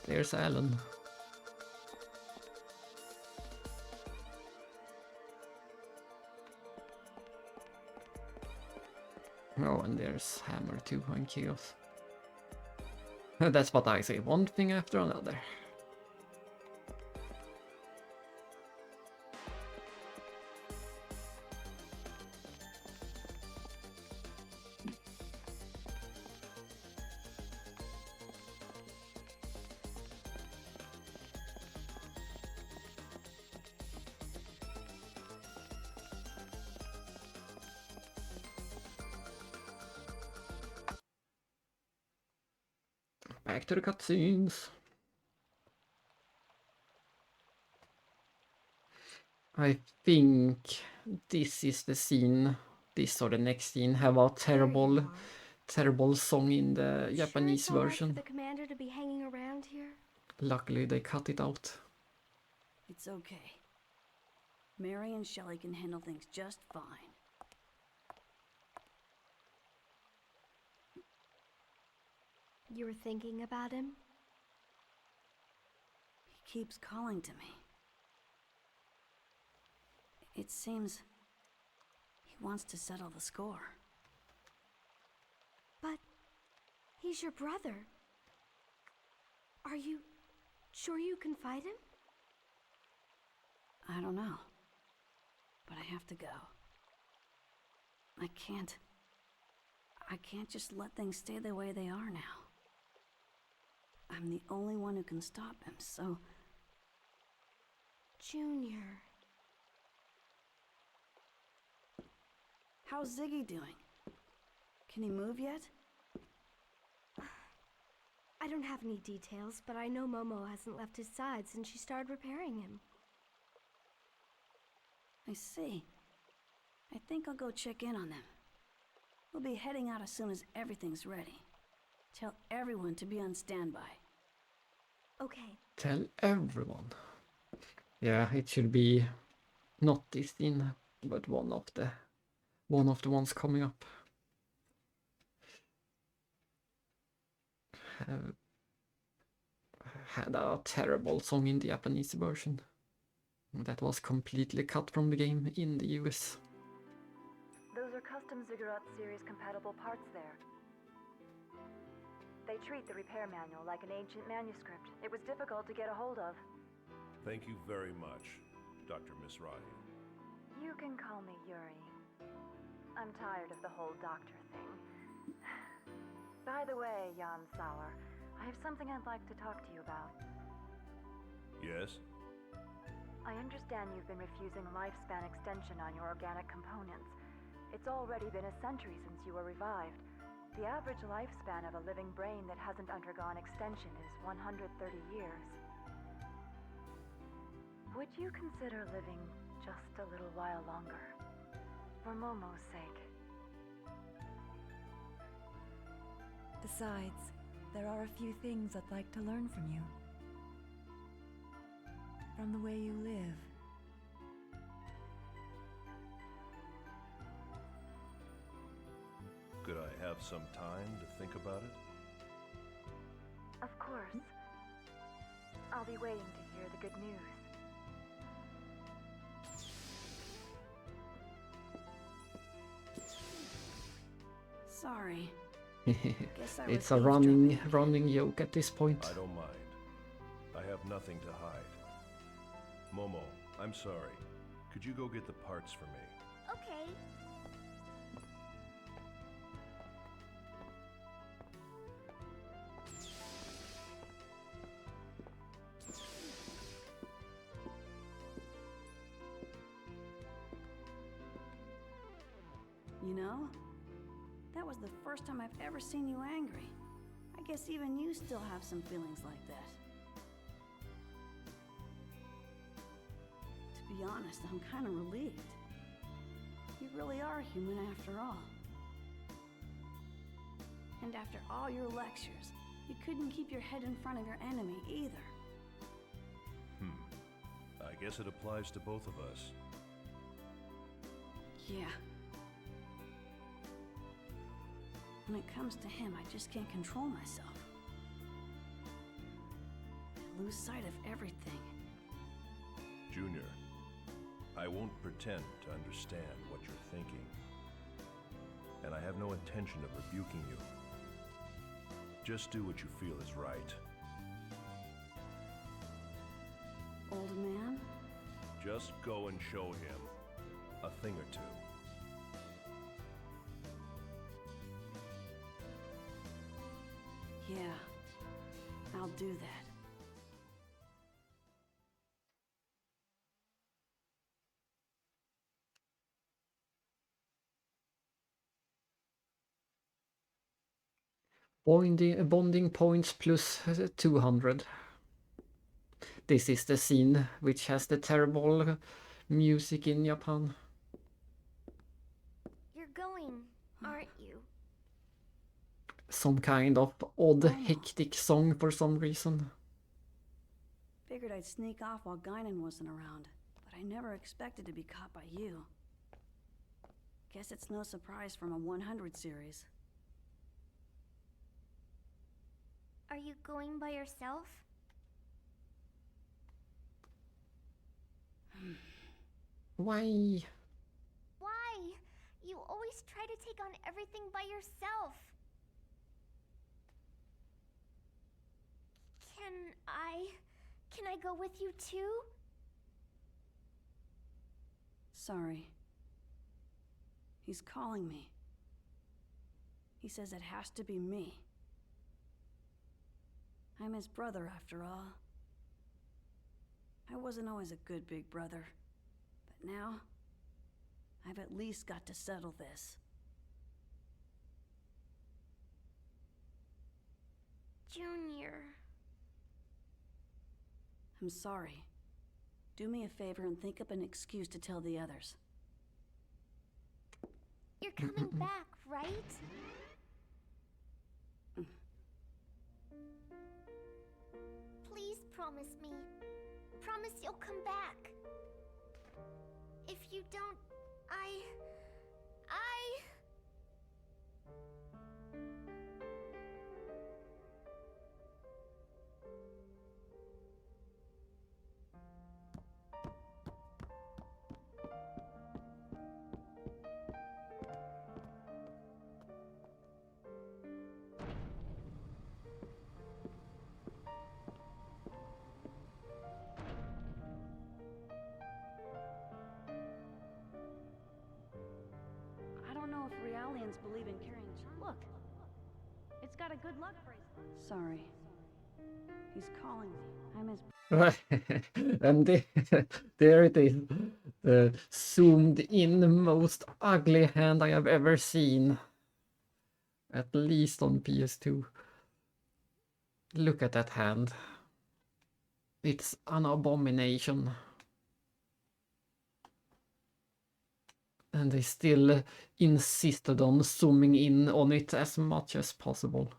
A: There's Alan. Oh, and there's Hammer too, and Chaos. That's what I say, one thing after another. Back to the cutscenes. I think this is the scene, this or the next scene, have a terrible song in the Japanese version.
C: For the commander to be hanging around here?
A: Luckily they cut it out.
D: It's okay. Mary and Shelley can handle things just fine.
C: You were thinking about him?
D: He keeps calling to me. It seems he wants to settle the score.
C: But he's your brother. Are you sure you can fight him?
D: I don't know. But I have to go. I can't just let things stay the way they are now. I'm the only one who can stop him, so...
C: Junior.
D: How's Ziggy doing? Can he move yet?
C: I don't have any details, but I know Momo hasn't left his side since she started repairing him.
D: I see. I think I'll go check in on them. We'll be heading out as soon as everything's ready. Tell everyone to be on standby.
C: Okay.
A: Tell everyone. Yeah, it should be not this scene, but one of the ones coming up. Had a terrible song in the Japanese version. That was completely cut from the game in the US.
M: Those are custom Ziggurat series compatible parts there. They treat the repair manual like an ancient manuscript. It was difficult to get a hold of.
I: Thank you very much, Dr. Misrahi.
M: You can call me Yuri. I'm tired of the whole doctor thing. By the way, Jan Sauer, I have something I'd like to talk to you about.
I: Yes?
M: I understand you've been refusing lifespan extension on your organic components. It's already been a century since you were revived. The average lifespan of a living brain that hasn't undergone extension is 130 years. Would you consider living just a little while longer? For Momo's sake.
N: Besides, there are a few things I'd like to learn from you. From the way you live.
I: Could I have some time to think about it?
M: Of course. I'll be waiting to hear the good news.
D: Sorry.
A: It's a running joke at this point.
I: I don't mind. I have nothing to hide. Momo, I'm sorry. Could you go get the parts for me?
J: Okay.
D: You know, that was the first time I've ever seen you angry. I guess even you still have some feelings like that. To be honest, I'm kind of relieved. You really are human after all. And after all your lectures, you couldn't keep your head in front of your enemy either.
I: I guess it applies to both of us.
D: Yeah. When it comes to him, I just can't control myself. I lose sight of everything.
I: Junior, I won't pretend to understand what you're thinking. And I have no intention of rebuking you. Just do what you feel is right.
D: Old man?
I: Just go and show him a thing or two.
D: Yeah, I'll do that.
A: Bonding points plus 200. This is the scene which has the terrible music in Japan.
C: You're going, aren't you?
A: Some kind of odd, hectic song for some reason.
D: Figured I'd sneak off while Guinan wasn't around, but I never expected to be caught by you. Guess it's no surprise from a 100 series.
C: Are you going by yourself?
A: Why?
C: Why? You always try to take on everything by yourself. Can I go with you too?
D: Sorry. He's calling me. He says it has to be me. I'm his brother, after all. I wasn't always a good big brother, but now, I've at least got to settle this.
C: Junior.
D: I'm sorry. Do me a favor and think up an excuse to tell the others.
C: You're coming back, right? Please promise me. Promise you'll come back. If you don't, I...
D: I don't know if Realians believe in carrying... Look! It's got a good luck bracelet. Sorry. He's calling me. I'm his...
A: And there it is. The zoomed in most ugly hand I have ever seen. At least on PS2. Look at that hand. It's an abomination. And they still insisted on zooming in on it as much as possible.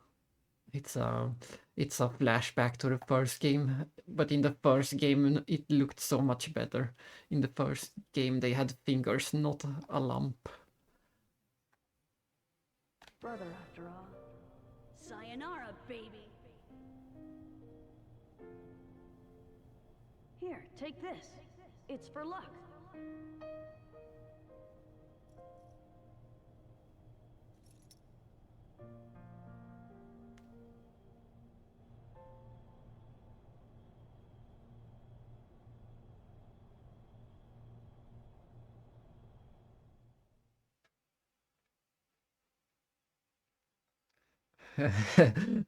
A: It's a flashback to the first game, but in the first game it looked so much better. In the first game they had fingers, not a lump.
D: Brother, after all.
O: Sayonara, baby.
D: Here, take this. It's for luck.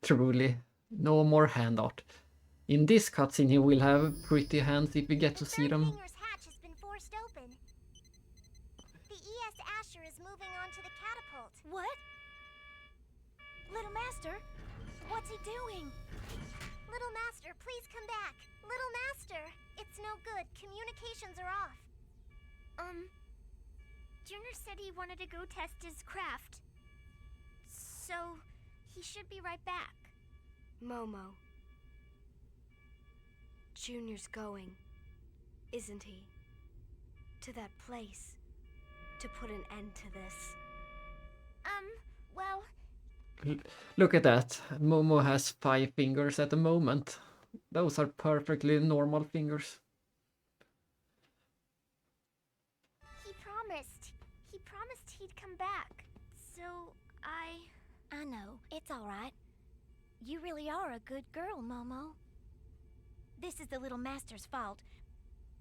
A: Truly, no more hand art. In this cutscene he will have pretty hands if we get to see them.
J: Hangar's hatch has been forced open. The ES Asher is moving on to the catapult.
C: What?
J: Little Master, what's he doing? Little Master, please come back. Little Master, it's no good. Communications are off.
C: Junior said he wanted to go test his craft. So, he should be right back.
H: Momo. Junior's going, isn't he? To that place. To put an end to this.
C: Well...
A: Look at that. Momo has 5 fingers at the moment. Those are perfectly normal fingers.
C: He promised he'd come back. So,
K: I know, it's alright. You really are a good girl, Momo. This is the Little Master's fault,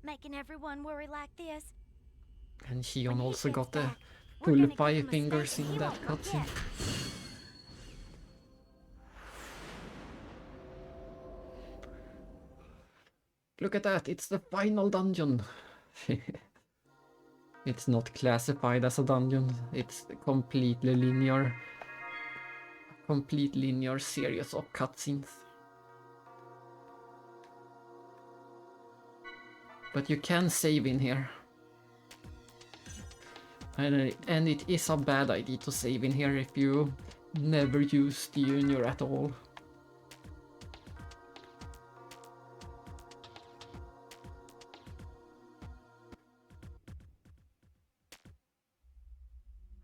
K: making everyone worry like this.
A: And Shion also got the
K: back,
A: full 5 fingers in that cutscene. Look at that, it's the final dungeon. It's not classified as a dungeon, it's a complete linear series of cutscenes. But you can save in here. And it is a bad idea to save in here if you never use the Junior at all.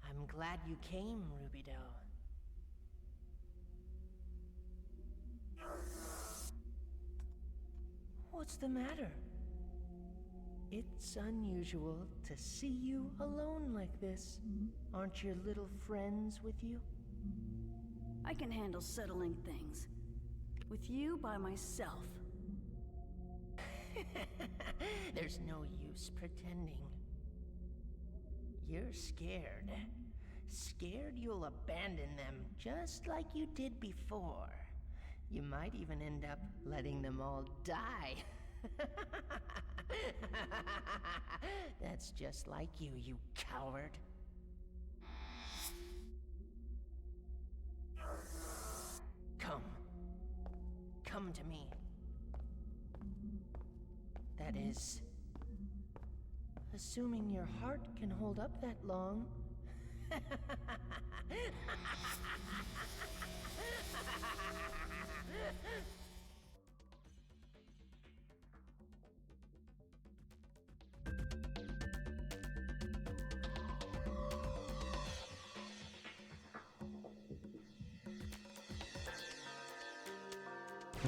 P: I'm glad you came, Rubido. What's the matter? It's unusual to see you alone like this. Aren't your little friends with you?
D: I can handle settling things. With you by myself.
P: There's no use pretending. You're scared. Scared you'll abandon them just like you did before. You might even end up letting them all die. That's just like you coward. Come to me. That is, assuming your heart can hold up that long.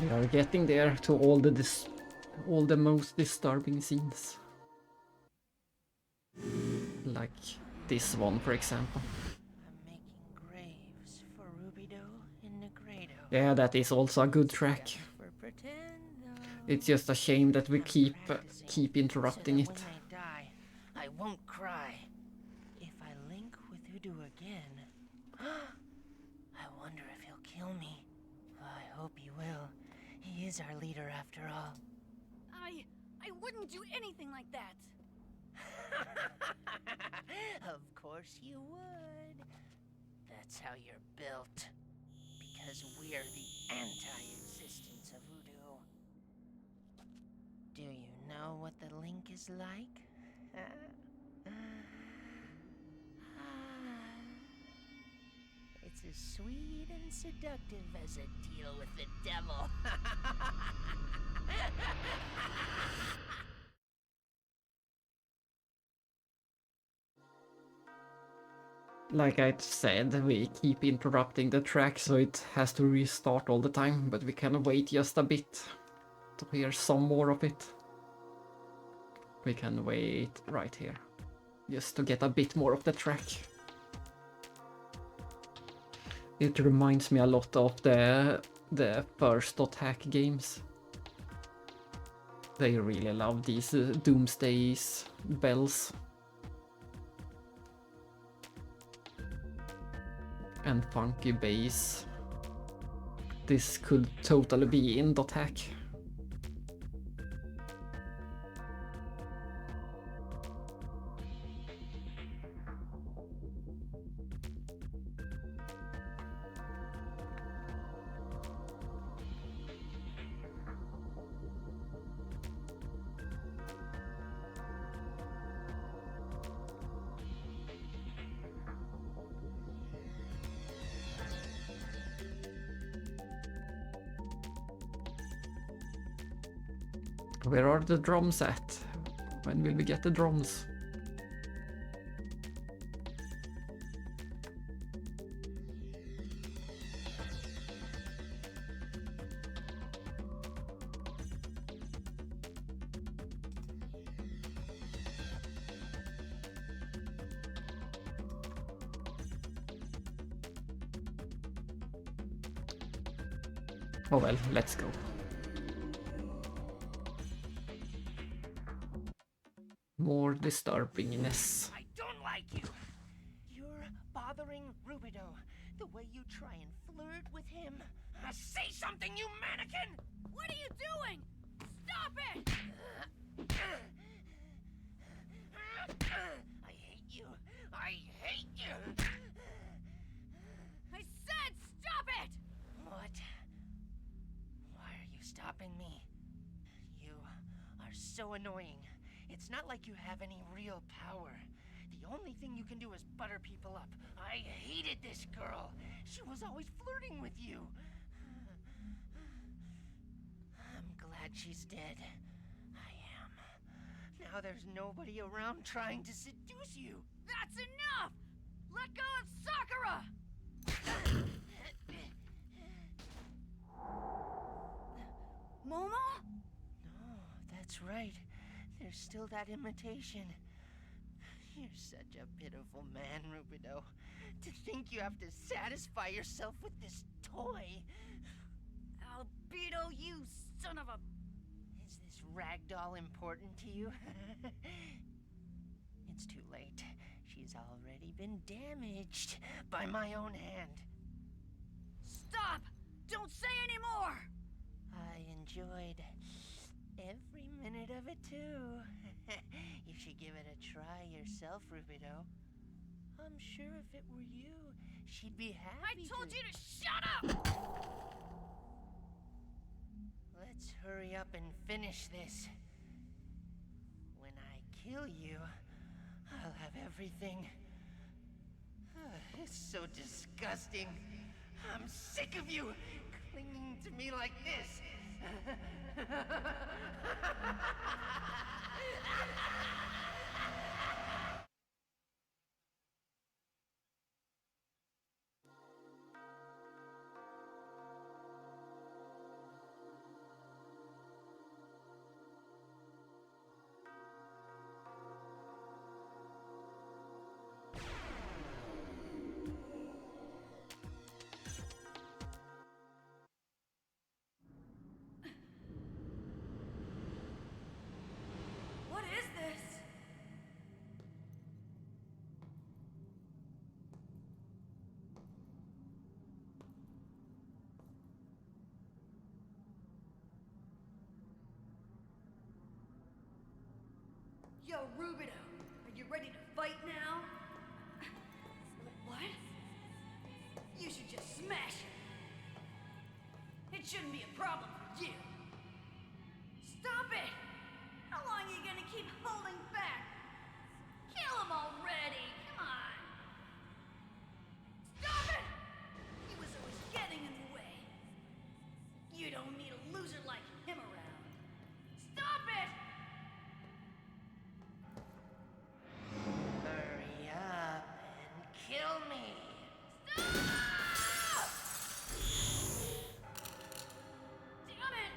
A: We are getting there to all the most disturbing scenes. Like this one, for example.
P: I'm making graves for Rubido and Negredo.
A: Yeah, that is also a good track. It's just a shame that we keep interrupting it.
P: When I die, I won't cry. If I link with Udo again, I wonder if he'll kill me. I hope he will. He is our leader after all.
D: I wouldn't do anything like that.
P: Of course you would. That's how you're built. Because we're the anti-existence of Voodoo. Do you know what the link is like? It's as sweet and seductive as a deal with the devil.
A: Like I said, we keep interrupting the track, so it has to restart all the time, but we can wait just a bit to hear some more of it. We can wait right here, just to get a bit more of the track. It reminds me a lot of the first Attack games. They really love these Doomsday's bells. And funky bass. This could totally be in Attack. where are the drums at? When will we get the drums? Oh well, let's go. More disturbingness.
P: I don't like you. You're bothering Rubido the way you try and flirt with him. Say something, you mannequin!
O: What are you doing? Stop it!
P: I hate you. I hate you.
O: I said stop it!
P: What? Why are you stopping me? You are so annoying. It's not like you have any real power. The only thing you can do is butter people up. I hated this girl. She was always flirting with you. I'm glad she's dead. I am. Now there's nobody around trying to seduce you.
O: That's enough! Let go of Sakura! Momo?
P: No, that's right. There's still that imitation. You're such a pitiful man, Rubido. To think you have to satisfy yourself with this toy.
O: Albedo, you son of a...
P: Is this ragdoll important to you? It's too late. She's already been damaged by my own hand.
O: Stop! Don't say any more!
P: I enjoyed every minute of it too. You should give it a try yourself, Rubido. I'm sure if it were you, she'd be happy.
O: I told you to shut up!
P: Let's hurry up and finish this. When I kill you, I'll have everything. It's so disgusting. I'm sick of you clinging to me like this.
O: What is this? Yo, Rubido, are you ready to fight now? What? You should just smash it. It shouldn't be a problem for you. Stop it! How long are you gonna keep holding back? Kill him already! Come on! Stop it! He was always getting in the way. You don't need a loser like him around. Stop it!
P: Hurry up and kill me.
O: Stop! Damn it!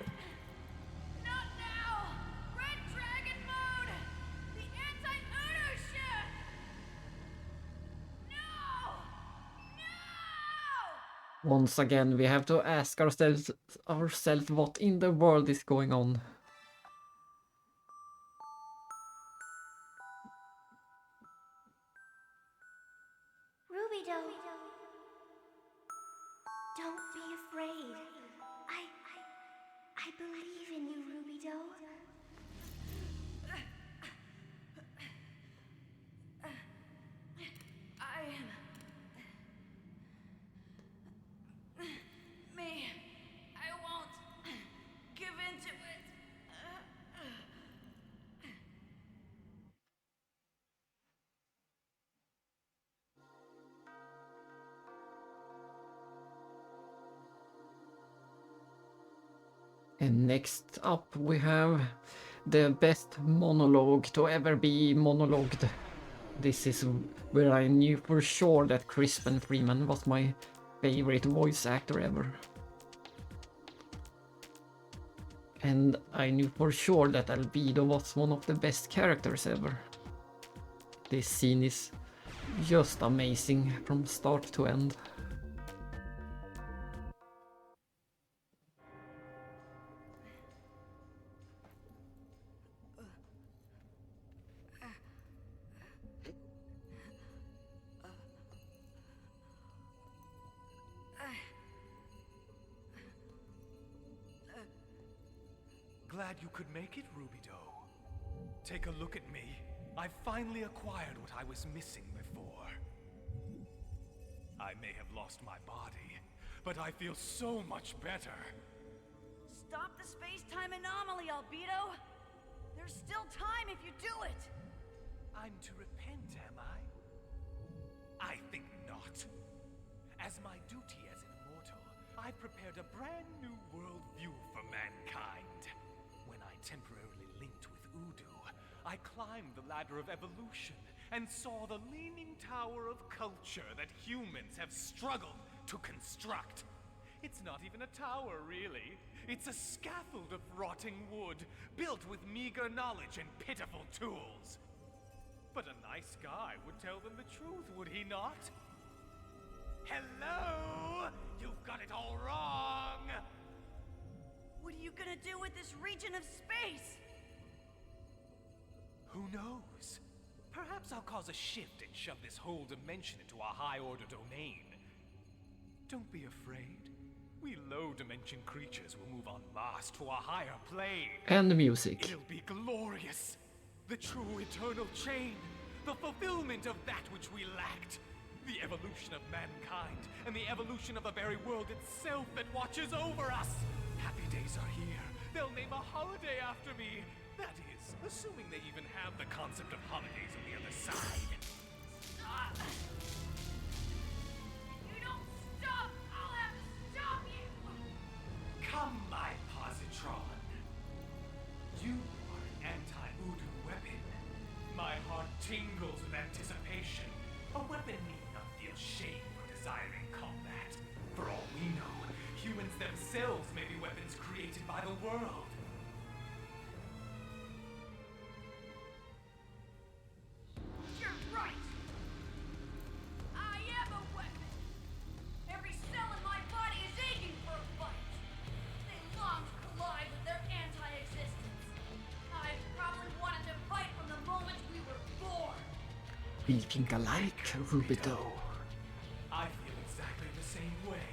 O: Not now! Red Dragon mode! The anti-Uno ship! No! No!
A: Once again, we have to ask ourselves what in the world is going on.
J: Rubido. Don't be afraid. I believe in you, Rubido.
O: I am... Me. I won't give in to it.
A: And next up we have the best monologue to ever be monologued. This is where I knew for sure that Crispin Freeman was my favorite voice actor ever. And I knew for sure that Albedo was one of the best characters ever. This scene is just amazing from start to end.
E: Glad you could make it, Rubido. Take a look at me. I've finally acquired what I was missing before. I may have lost my body, but I feel so much better.
O: Stop the space-time anomaly, Albedo! There's still time if you do it!
E: I'm to repent, am I? I think not. As my duty as an immortal, I prepared a brand new worldview for mankind. When I temporarily linked with Udu, I climbed the ladder of evolution and saw the leaning tower of culture that humans have struggled to construct. It's not even a tower, really. It's a scaffold of rotting wood, built with meager knowledge and pitiful tools. But a nice guy would tell them the truth, would he not? Hello? You've got it all wrong!
O: What are you gonna do with this region of space?
E: Who knows? Perhaps I'll cause a shift and shove this whole dimension into a high-order domain. Don't be afraid. We low-dimension creatures will move en masse to a higher plane.
A: And the music.
E: It'll be glorious. The true eternal chain. The fulfillment of that which we lacked. The evolution of mankind and the evolution of the very world itself that watches over us. Happy days are here. They'll name a holiday after me. That is, assuming they even have the concept of holidays on the other side.
O: If you don't stop, I'll have to stop you!
E: Come, my positron. You are an anti-Udu weapon. My heart tingles with anticipation. A weapon need not feel shame for desiring combat. For all we know, humans themselves may be weapons created by the world.
O: You're right! I am a weapon! Every cell in my body is aching for a fight! They long to collide with their anti-existence. I've probably wanted to fight from the moment we were born!
A: We think alike, Rubido.
E: I feel exactly the same way.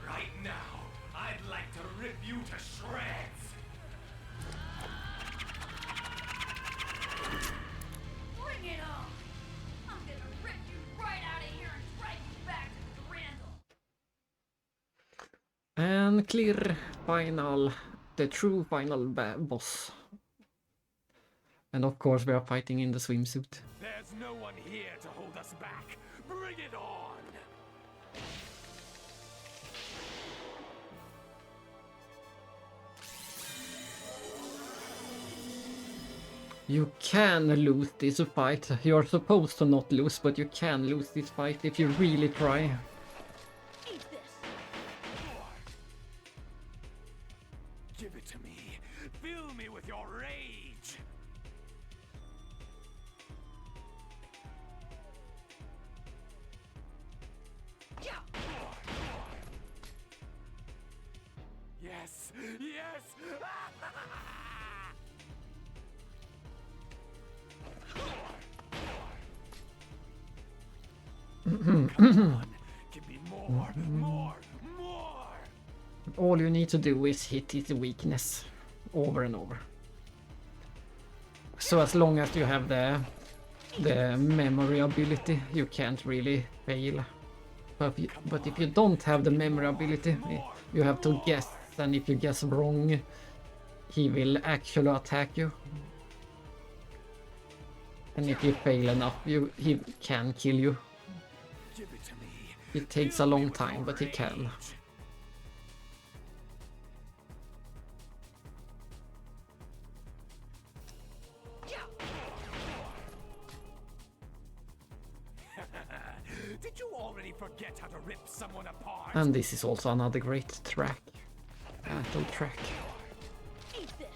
E: Right now, I'd like to rip you to shreds!
O: Bring it on! I'm gonna rip you right out of here and drag you back to the Grandel!
A: And clear final, the true final boss. And of course we are fighting in the swimsuit.
E: There's no one here to hold us back. Bring it on!
A: You can lose this fight. You're supposed to not lose, but you can lose this fight if you really try.
O: Eat this!
E: Give it to me. Fill me with your rage. Yes! Yes! Come on. Give me more, more, more!
A: All you need to do is hit his weakness over and over. So as long as you have the memory ability, you can't really fail. But if you don't have the memory ability, you have to guess, and if you guess wrong, he will actually attack you. And if you fail enough, he can kill you. It takes a long time, but he can.
E: Did you already forget how to rip someone apart?
A: And this is also another great track. Battle track.
O: Eat this.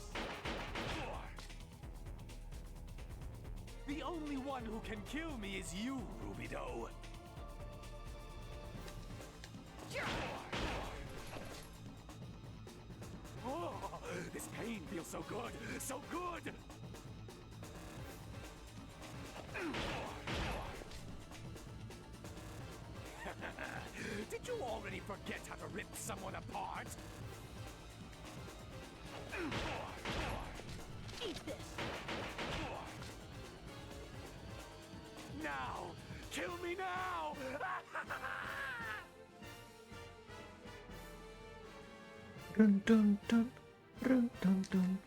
E: The only one who can kill me is you, Rubido. Oh, this pain feels so good, so good. Did you already forget how to rip someone apart?
O: Eat this.
E: Now! Kill me now!
A: Dun dun dun dun dun dun.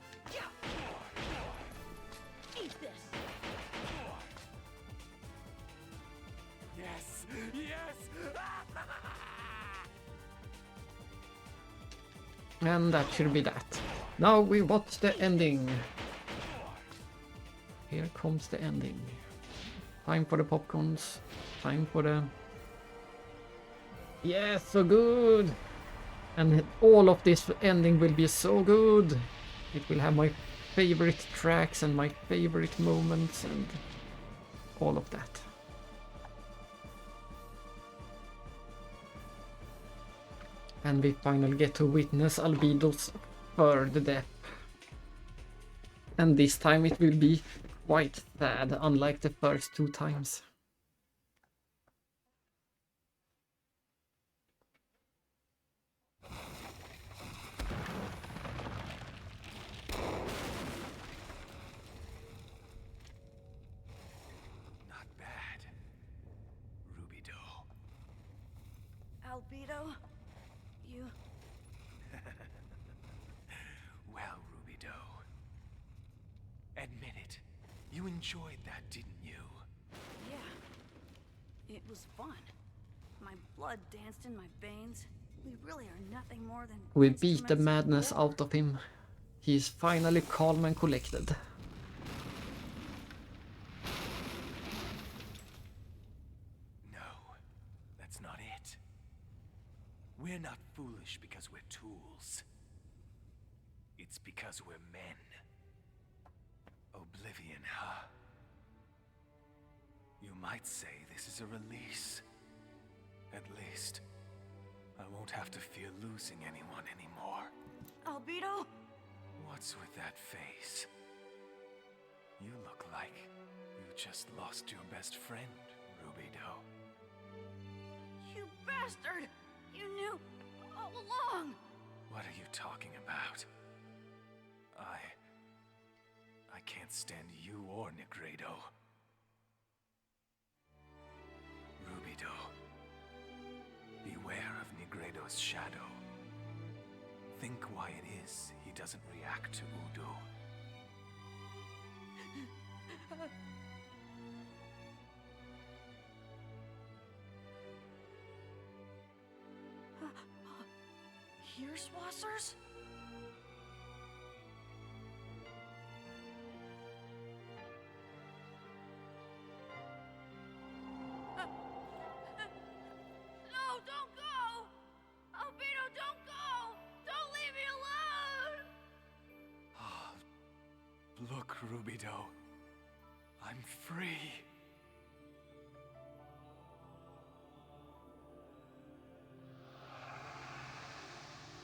O: Eat this.
E: Yes! Yes!
A: And that should be that. Now we watch the ending. Here comes the ending. Time for the popcorns. Time for the... Yes, so good! And all of this ending will be so good. It will have my favorite tracks and my favorite moments and all of that. And we finally get to witness Albedo's third death. And this time it will be quite sad, unlike the first two times.
E: Not bad. Rubido.
D: Albedo, you...
E: Well, Rubido. Admit it. You enjoyed that, didn't you?
D: Yeah. It was fun. My blood danced in my veins. We really are nothing more than...
A: We beat the
D: instruments of
A: madness
D: war.
A: out of him. He is finally calm and collected.
E: No, that's not it. We're not foolish because we're tools. It's because we're men. Oblivion, huh? You might say this is a release. At least, I won't have to fear losing anyone anymore.
D: Albedo?
E: What's with that face? You look like you just lost your best friend, Rubido.
D: You bastard! You knew all along!
E: What are you talking about? I can't stand you or Negredo. Rubido. Beware of Negredo's shadow. Think why it is he doesn't react to Udo.
D: Here, Swassers?
O: No, don't go! Albedo, don't go! Don't leave me alone!
E: Look, Rubido. I'm free.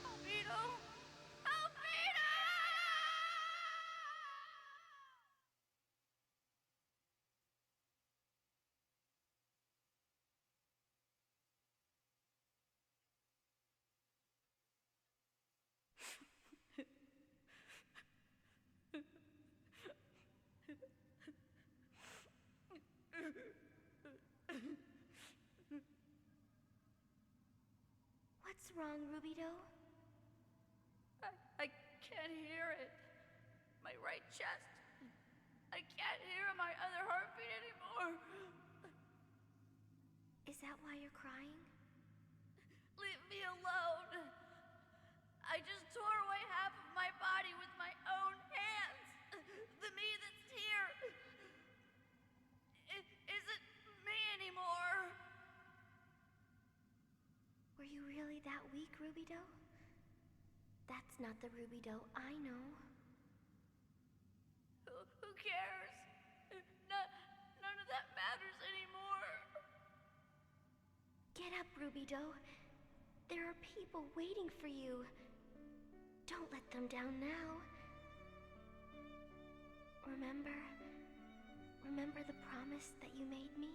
O: Albedo! Albedo!
C: What's wrong, Rubido?
O: I can't hear it. My right chest. I can't hear my other heartbeat anymore.
C: Is that why you're crying?
O: Leave me alone. I just tore away half of my body with my own hands. The me that's here isn't me anymore.
C: Rubido? That's not the Rubido I know.
D: Who cares? None of that matters anymore.
C: Get up, Rubido. There are people waiting for you. Don't let them down now. Remember the promise that you made me?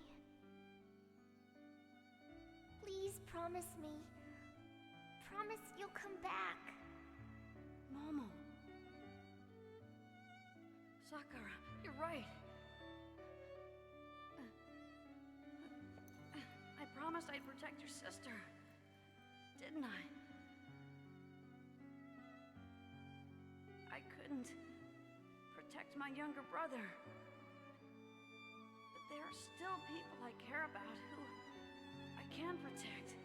J: Please promise me. Promise you'll come back.
D: Momo. Sakura, you're right. I promised I'd protect your sister. Didn't I? I couldn't protect my younger brother. But there are still people I care about who I can protect.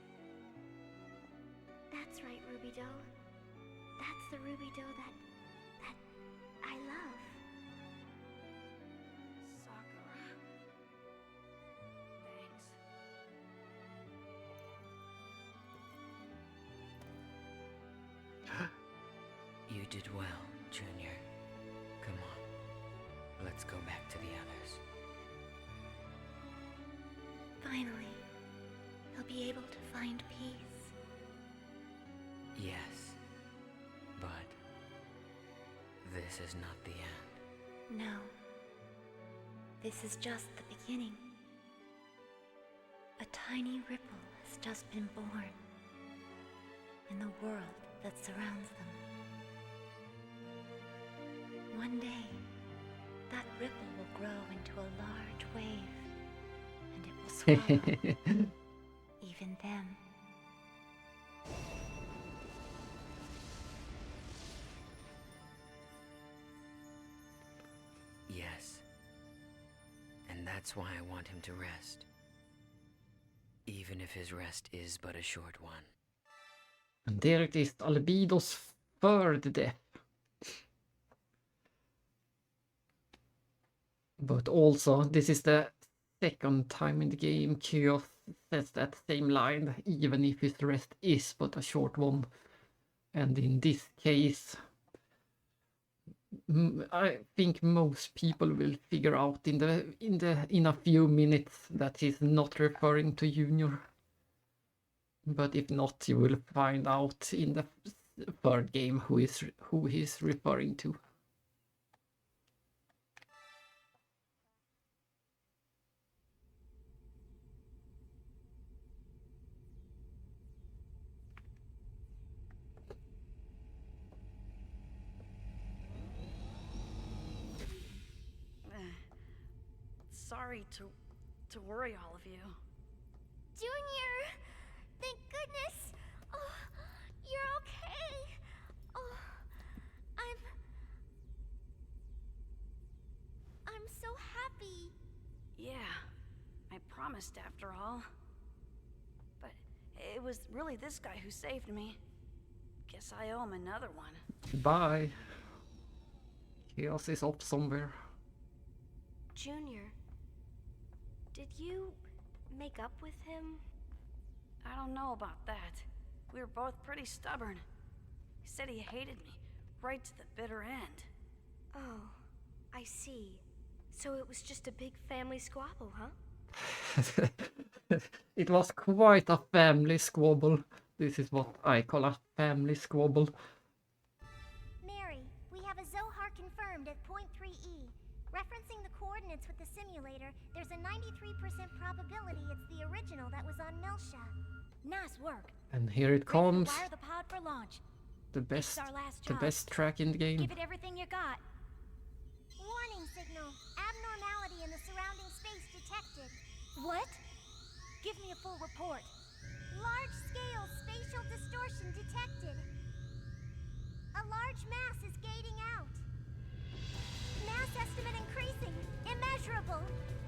C: That's right, Rubido. That's the Rubido that I love.
D: Sakura. Thanks.
Q: You did well, Junior. Come on. Let's go back to the others.
C: Finally, he'll be able to find peace.
Q: Yes. But this is not the end.
C: No. This is just the beginning. A tiny ripple has just been born in the world that surrounds them. One day, that ripple will grow into a large wave, and it will swallow even them.
Q: Yes. And that's why I want him to rest. Even if his rest is but a short one.
A: And there it is, Albedo's third death. But also, this is the second time in the game Chaos says that same line, even if his rest is but a short one. And in this case, I think most people will figure out in a few minutes that he's not referring to Junior. But if not, you will find out in the third game who he's referring to.
D: Sorry to worry all of you.
J: Junior! Thank goodness! Oh, you're okay! Oh, I'm so happy.
D: Yeah, I promised after all. But it was really this guy who saved me. Guess I owe him another one.
A: Bye. Chaos is off somewhere.
C: Junior, did you make up with him?
D: I don't know about that. We were both pretty stubborn. He said he hated me, right to the bitter end.
C: Oh, I see. So it was just a big family squabble, huh?
A: It was quite a family squabble. This is what I call a family squabble.
J: Mary, we have a Zohar confirmed at point 3E. Referencing the coordinates with the simulator, there's a 93% probability it's the original that was on Melsha.
K: Nice work.
A: And here it comes.
K: Wire the pod for launch.
A: The best track in the game.
K: Give it everything you got.
J: Warning signal. Abnormality in the surrounding space detected.
K: What? Give me a full report.
J: Large-scale spatial distortion detected. A large mass is gating out. Mass estimate increasing. Immeasurable.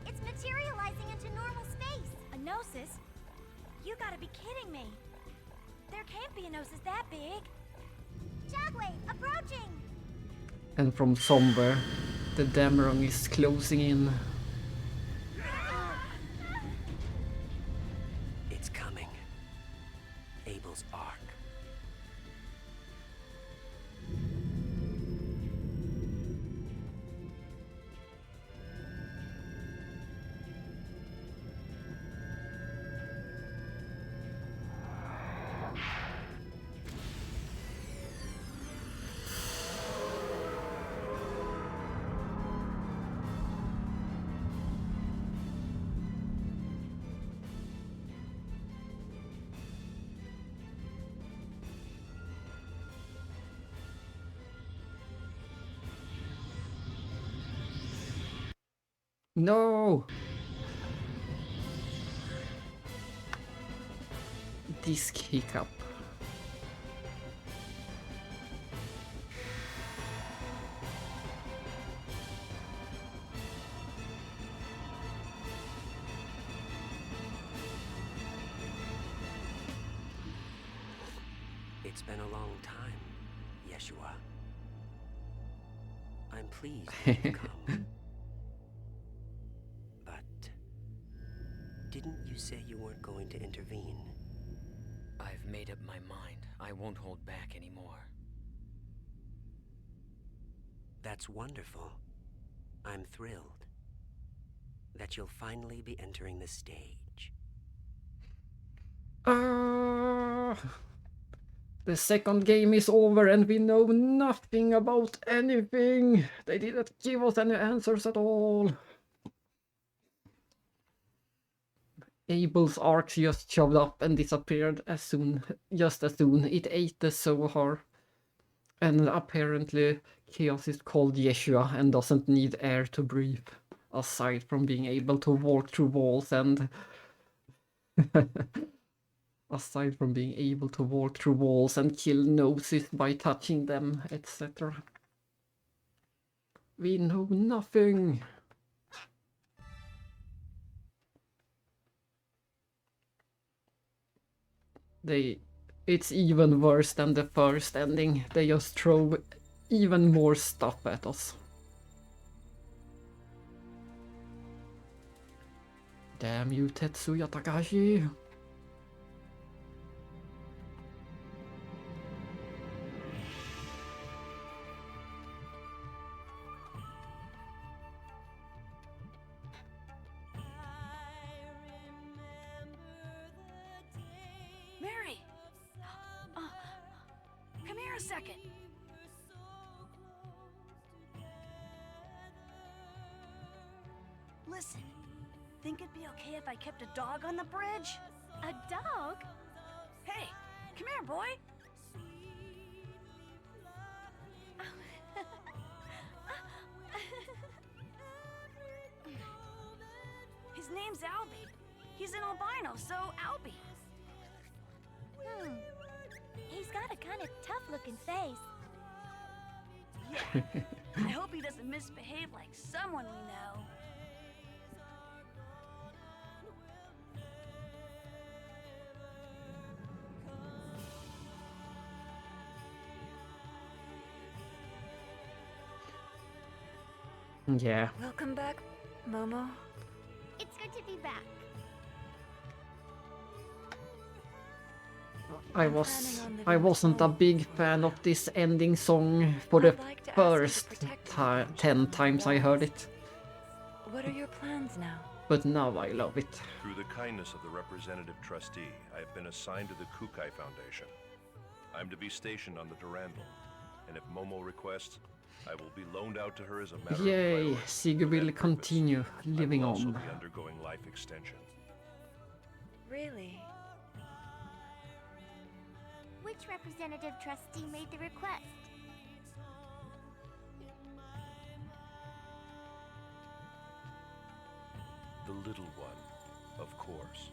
J: It's materializing into normal space.
K: A gnosis? You gotta be kidding me. There can't be a gnosis that big.
J: Jagway, approaching!
A: And from somewhere, the Dameron is closing in.
Q: It's coming. Abel's Ark.
A: No! Disc hiccup.
R: It's been a long time, Yeshua. I'm pleased you've come. But didn't you say you weren't going to intervene?
Q: I've made up my mind. I won't hold back anymore.
R: That's wonderful. I'm thrilled that you'll finally be entering the stage.
A: The second game is over and we know nothing about anything. They didn't give us any answers at all. Abel's arc just shoved up and disappeared just as soon. It ate the Zohar. And apparently Chaos is called Yeshua and doesn't need air to breathe. Aside from being able to walk through walls and... aside from being able to walk through walls and kill noses by touching them, etc. We know nothing. It's even worse than the first ending. They just throw even more stuff at us. Damn you, Tetsuya Takahashi.
D: Mary! Come here a second. Listen, think it'd be okay if I kept a dog on the bridge?
K: A dog?
D: Hey, come here, boy. His name's Albie. He's an albino, so Albie.
K: He's got a kind of tough-looking face.
D: Yeah. I hope he doesn't misbehave like someone we know.
A: Yeah.
M: Welcome back, Momo.
J: It's good to be back.
A: I wasn't a big fan of this ending song for the first 10 times I heard it.
M: What are your plans now?
A: But now I love it.
I: Through the kindness of the representative trustee, I have been assigned to the Kukai Foundation. I'm to be stationed on the Durandal, and if Momo requests, I will be loaned out to her as a matter
A: Yay,
I: of priority.
A: Sigurd will continue living
I: I will also
A: on.
I: be undergoing life extension.
M: Really?
J: Which representative trustee made the request?
I: The little one, of course.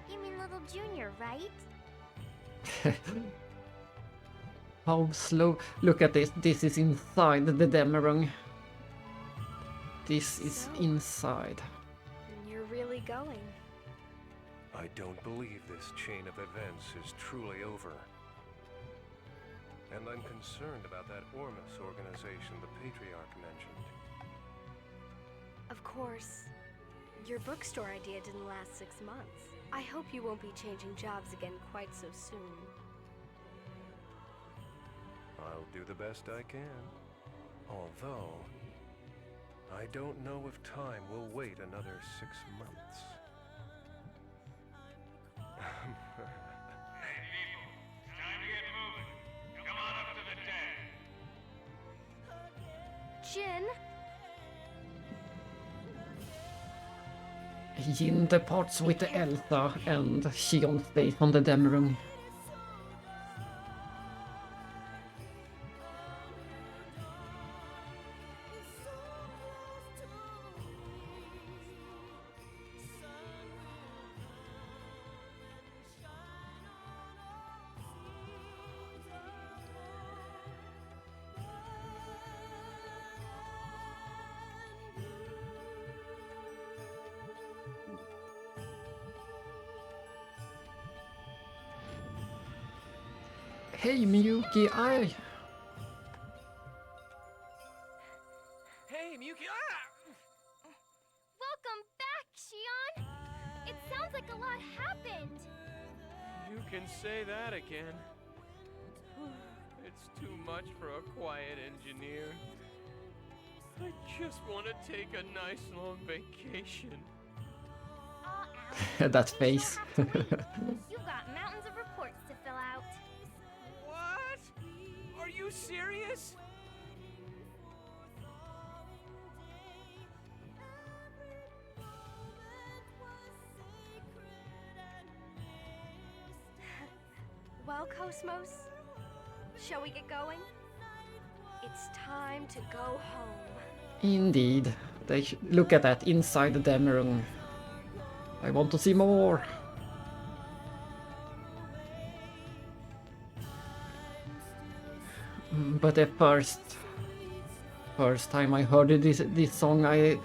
J: You mean little Junior, right?
A: How slow. Look at this. This is inside the Demerung. This is inside.
H: You're really going.
L: I don't believe this chain of events is truly over. And I'm concerned about that Ormus organization the Patriarch mentioned.
H: Of course, your bookstore idea didn't last 6 months. I hope you won't be changing jobs again quite so soon.
L: I'll do the best I can. Although, I don't know if time will wait another 6 months.
H: Jin?
A: Jin departs with Elsa and Shion stays on the Demerung. Hey Miyuki,
G: Hey, Miyuki! Ah!
H: Welcome back, Shion! It sounds like a lot happened.
G: You can say that again. It's too much for a quiet engineer. I just want to take a nice long vacation.
A: that face.
H: You've got mountains of reports to fill out.
G: What? Are you serious?
H: Well, Cosmos, shall we get going? It's time to go home.
A: Indeed. Look at that, inside the Demerung. I want to see more. But the first time I heard this song, I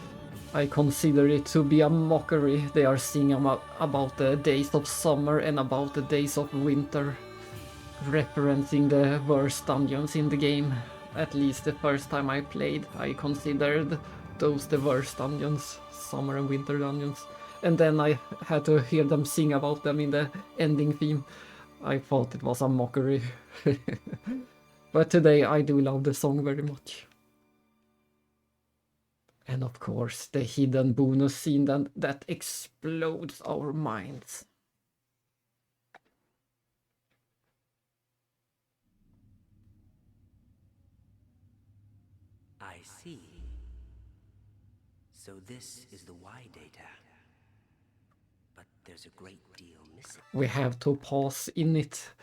A: consider it to be a mockery. They are singing about the days of summer and about the days of winter, referencing the worst dungeons in the game. At least the first time I played, I considered those the worst dungeons, summer and winter dungeons. And then I had to hear them sing about them in the ending theme. I thought it was a mockery. But today I do love the song very much. And of course, the hidden bonus scene that explodes our minds.
R: I see. So this is the Y data. But there's a great deal missing.
A: We have to pause in it.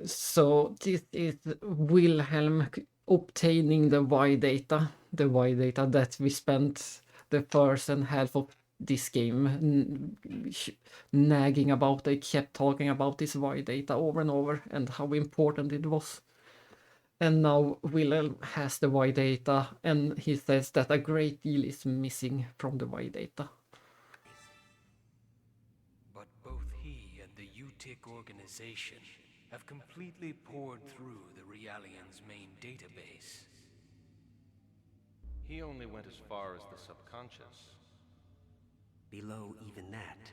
A: So this is Wilhelm obtaining the Y data that we spent the first and half of this game nagging about. They kept talking about this Y data over and over and how important it was. And now Wilhelm has the Y data, and he says that a great deal is missing from the Y data.
G: But both he and the UTIC organization have completely poured through the Realian's main database.
F: He only went as far as the subconscious.
R: Below even that,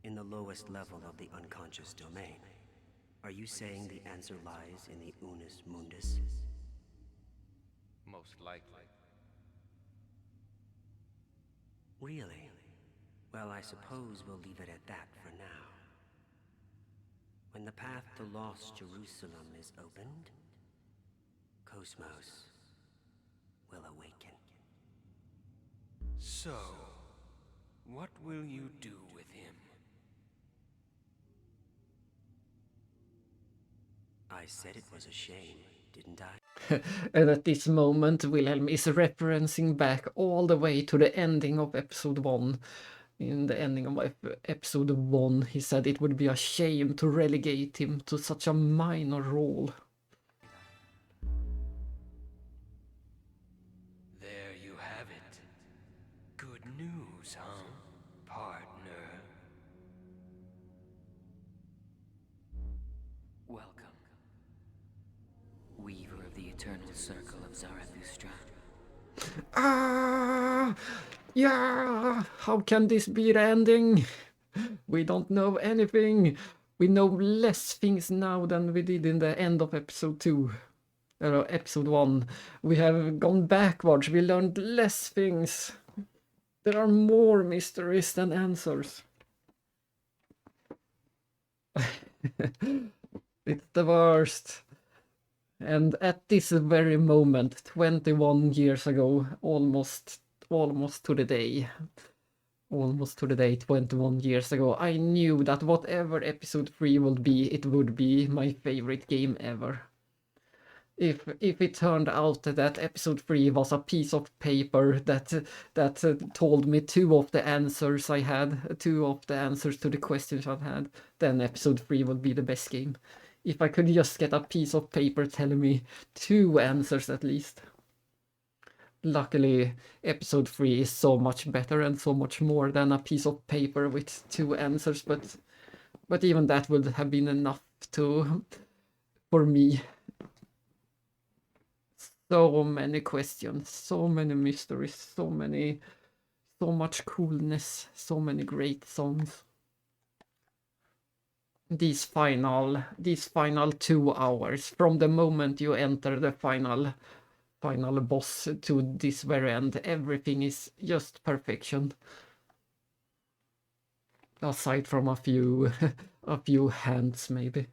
R: in the lowest level of the unconscious domain, are you saying the answer lies in the Unus Mundus?
F: Most likely.
R: Really? Well, I suppose we'll leave it at that for now. When the path to lost Jerusalem is opened, Cosmos will awaken.
G: So, what will you do with him?
R: I said it was a shame, didn't I?
A: And at this moment, Wilhelm is referencing back all the way to the ending of episode 1. In the ending of episode 1, he said it would be a shame to relegate him to such a minor role.
G: There you have it. Good news, huh, partner?
Q: Welcome, Weaver of the Eternal Circle of Zarathustra.
A: Ah! Yeah! How can this be the ending? We don't know anything. We know less things now than we did in the end of episode 2. Episode 1. We have gone backwards. We learned less things. There are more mysteries than answers. It's the worst. And at this very moment, 21 years ago, almost to the day, 21 years ago, I knew that whatever episode 3 would be, it would be my favorite game ever. If it turned out that episode 3 was a piece of paper that told me two of the answers to the questions I had, then episode 3 would be the best game. If I could just get a piece of paper telling me two answers at least. Luckily, episode 3 is so much better and so much more than a piece of paper with two answers, but even that would have been enough for me. So many questions, so many mysteries, so much coolness, so many great songs. These final 2 hours, from the moment you enter the final boss to this very end, everything is just perfection. Aside from a few a few hands maybe.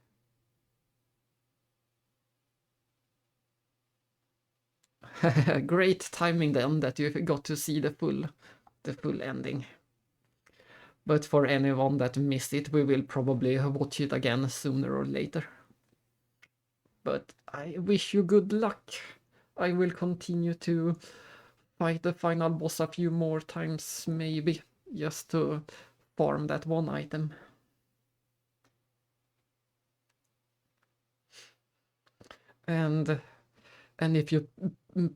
A: Great timing then that you got to see the full ending. But for anyone that missed it, we will probably watch it again sooner or later. But I wish you good luck. I will continue to fight the final boss a few more times maybe, just to farm that one item. And if you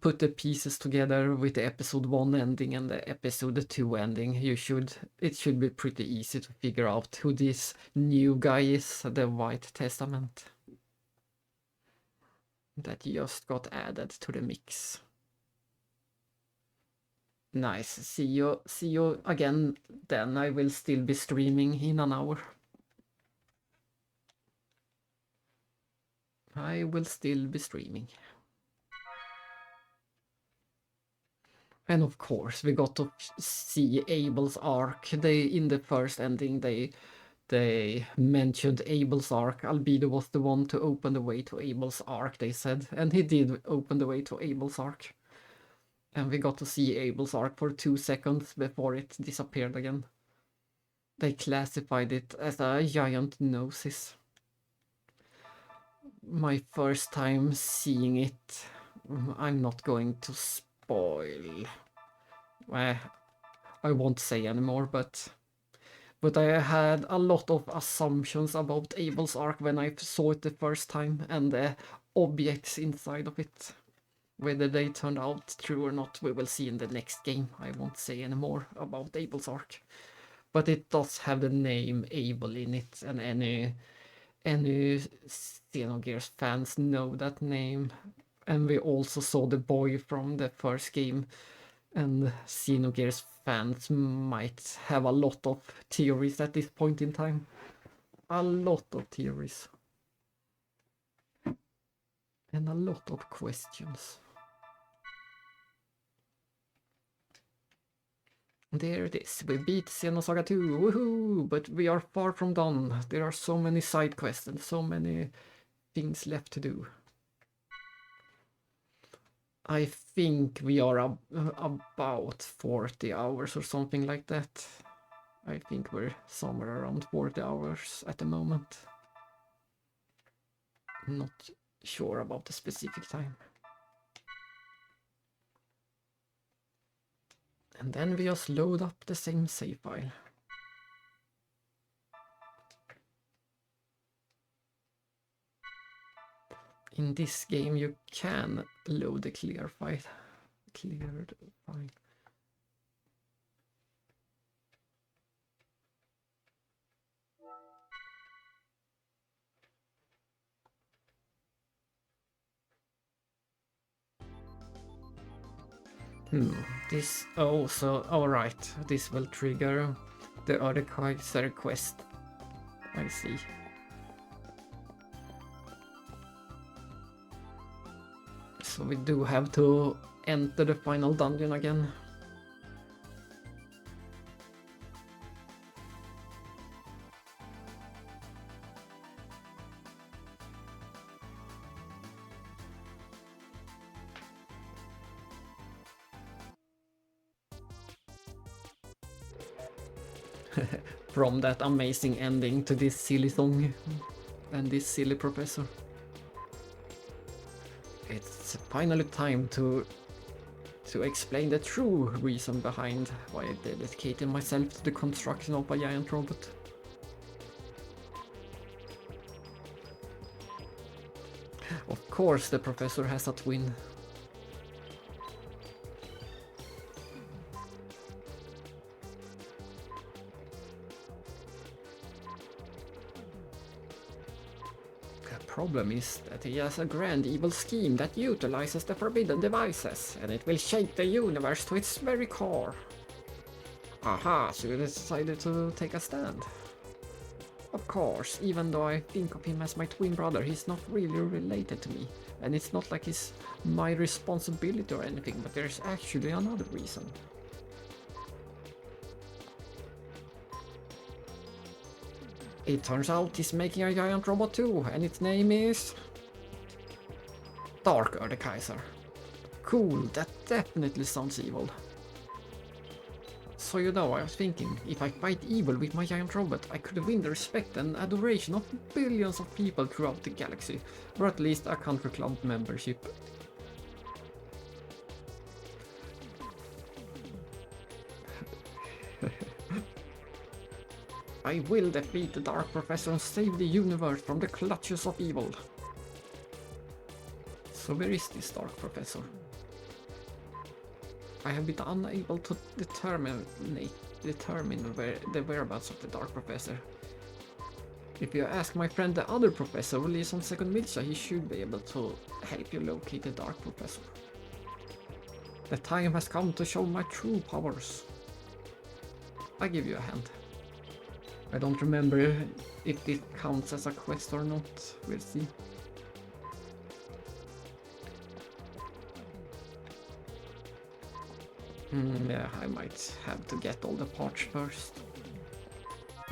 A: put the pieces together with the episode 1 ending and the episode 2 ending, it should be pretty easy to figure out who this new guy is, the White Testament, that just got added to the mix. Nice. See you again then. I will still be streaming in an hour. I will still be streaming. And of course, we got to see Abel's arc. In the first ending, they mentioned Abel's arc. Albedo was the one to open the way to Abel's arc, they said. And he did open the way to Abel's arc. And we got to see Abel's arc for 2 seconds before it disappeared again. They classified it as a giant gnosis. My first time seeing it, I'm not going to spoil. I won't say anymore, but I had a lot of assumptions about Abel's arc when I saw it the first time, and the objects inside of it. Whether they turned out true or not, we will see in the next game. I won't say any more about Abel's arc. But it does have the name Abel in it, and any Xenogears fans know that name. And we also saw the boy from the first game, and Xenogears fans might have a lot of theories at this point in time. A lot of theories. And a lot of questions. There it is, we beat Xenosaga 2, woohoo! But we are far from done. There are so many side quests and so many things left to do. I think we are about 40 hours or something like that. I think we're somewhere around 40 hours at the moment. Not sure about the specific time. And then we just load up the same save file. In this game you can load the cleared file. Alright, this will trigger the other Kaiser quest. I see. So we do have to enter the final dungeon again. From that amazing ending to this silly song and this silly professor. It's finally time to explain the true reason behind why I dedicated myself to the construction of a giant robot. Of course the professor has a twin. problem is that he has a grand evil scheme that utilizes the forbidden devices, and it will shake the universe to its very core. Aha, so you decided to take a stand. Of course, even though I think of him as my twin brother, he's not really related to me. And it's not like it's my responsibility or anything, but there's actually another reason. It turns out he's making a giant robot too, and its name is... Darker the Kaiser. Cool, that definitely sounds evil. So you know, I was thinking, if I fight evil with my giant robot, I could win the respect and adoration of billions of people throughout the galaxy, or at least a country club membership. I will defeat the Dark Professor and save the universe from the clutches of evil. So where is this Dark Professor? I have been unable to determine the whereabouts of the Dark Professor. If you ask my friend the other professor who lives on Second Milsa, he should be able to help you locate the Dark Professor. The time has come to show my true powers. I give you a hand. I don't remember if it counts as a quest or not. We'll see. Yeah, I might have to get all the parts first.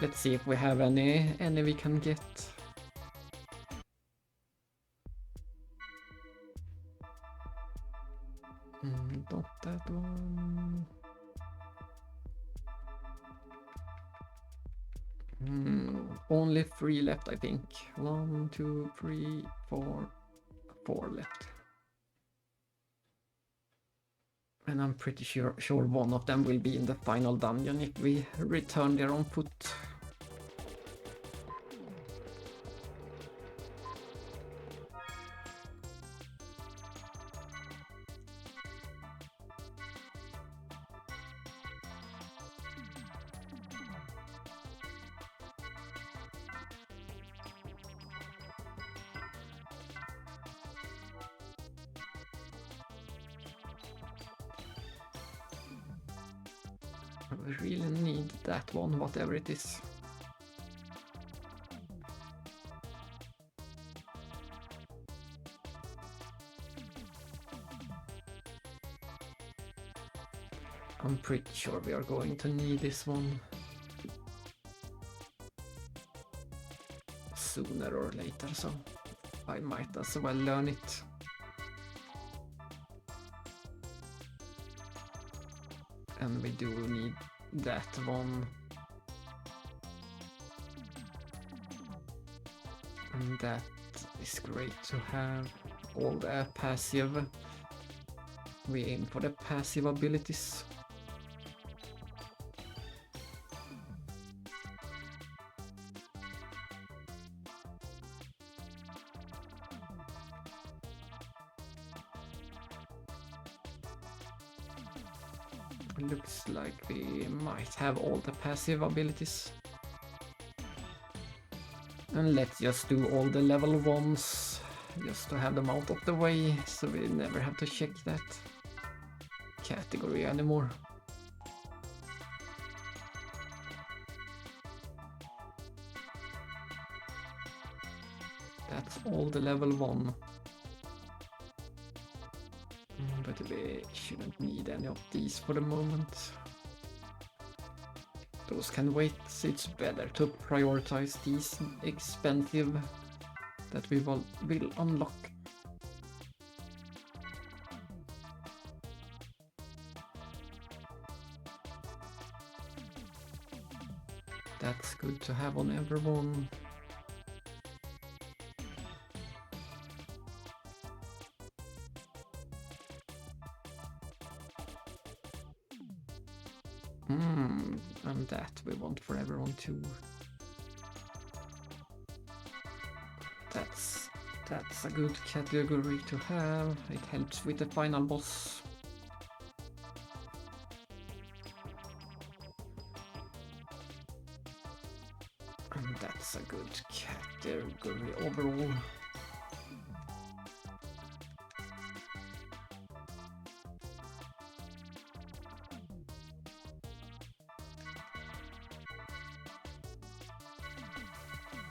A: Let's see if we have any we can get. Not that one. Only 3 left, I think. 1, 2, 3, 4, 4 left. And I'm pretty sure one of them will be in the final dungeon if we return there on foot. We really need that one, whatever it is. I'm pretty sure we are going to need this one sooner or later, so I might as well learn it. And we do need that one. And that is great to have. All the passive. We aim for the passive abilities. Looks like we might have all the passive abilities. And let's just do all the level 1s, just to have them out of the way, so we never have to check that category anymore. That's all the level 1. But we shouldn't need any of these for the moment. Those can wait, it's better to prioritize these expensive that we will unlock. That's good to have on everyone. And that we want for everyone too. That's a good category to have. It helps with the final boss. And that's a good category overall.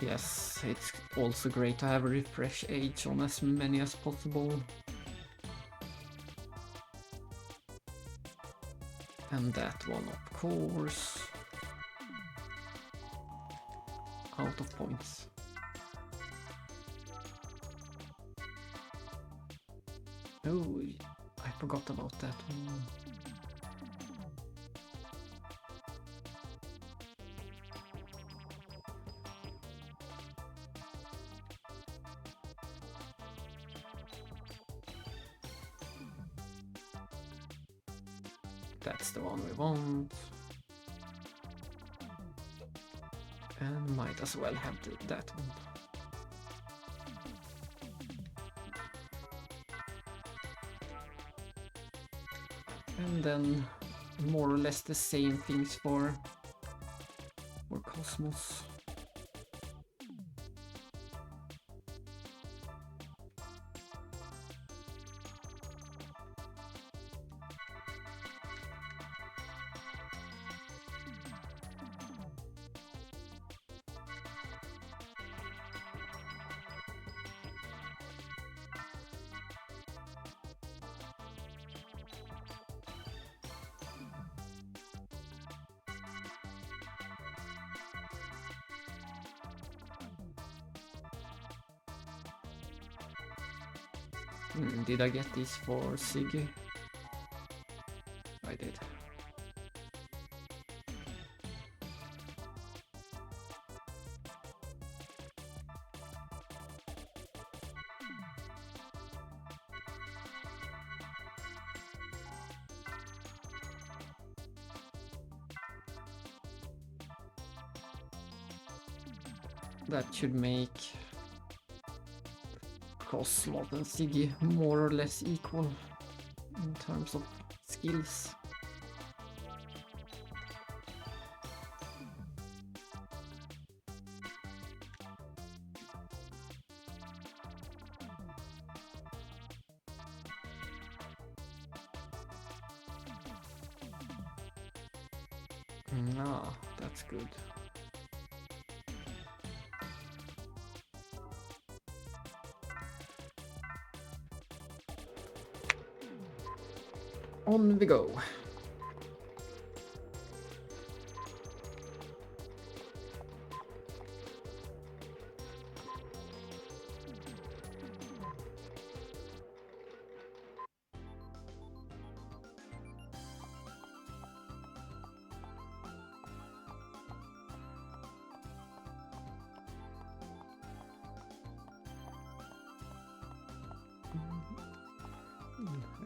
A: Yes, it's also great to have a refresh age on as many as possible. And that one, of course. Out of points. Oh, I forgot about that one. That's the one we want. And might as well have that one. And then more or less the same things for Cosmos. Did I get this for Siggy? I did. That should make Cosmos and Siggy more or less equal in terms of skills. Ah, that's good. On we go.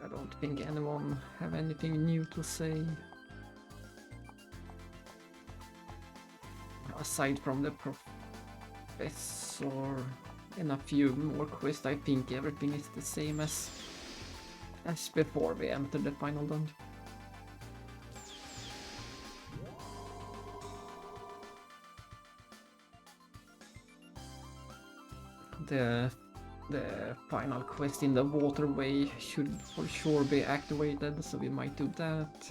A: I don't think anyone have anything new to say. Aside from the professor and a few more quests, I think everything is the same as before we enter the final dungeon. The final quest in the waterway should for sure be activated, so we might do that.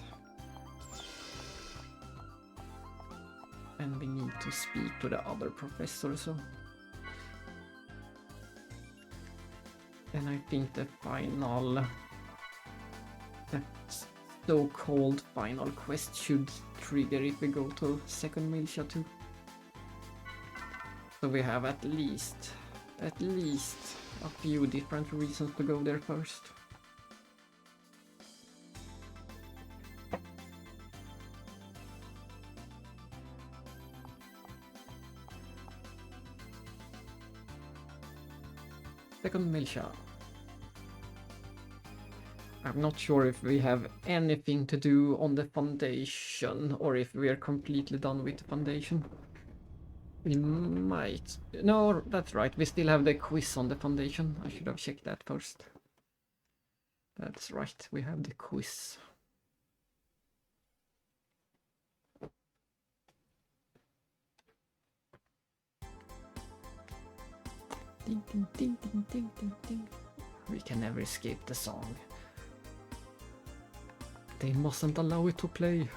A: And we need to speak to the other professor, so. And I think the so-called final quest should trigger if we go to second Militia too. So we have at least a few different reasons to go there first. Second Militia. I'm not sure if we have anything to do on the foundation or if we are completely done with the foundation. We might. No, that's right. We still have the quiz on the foundation. I should have checked that first. That's right. We have the quiz. Ding, ding, ding, ding, ding, ding, ding. We can never escape the song. They mustn't allow it to play.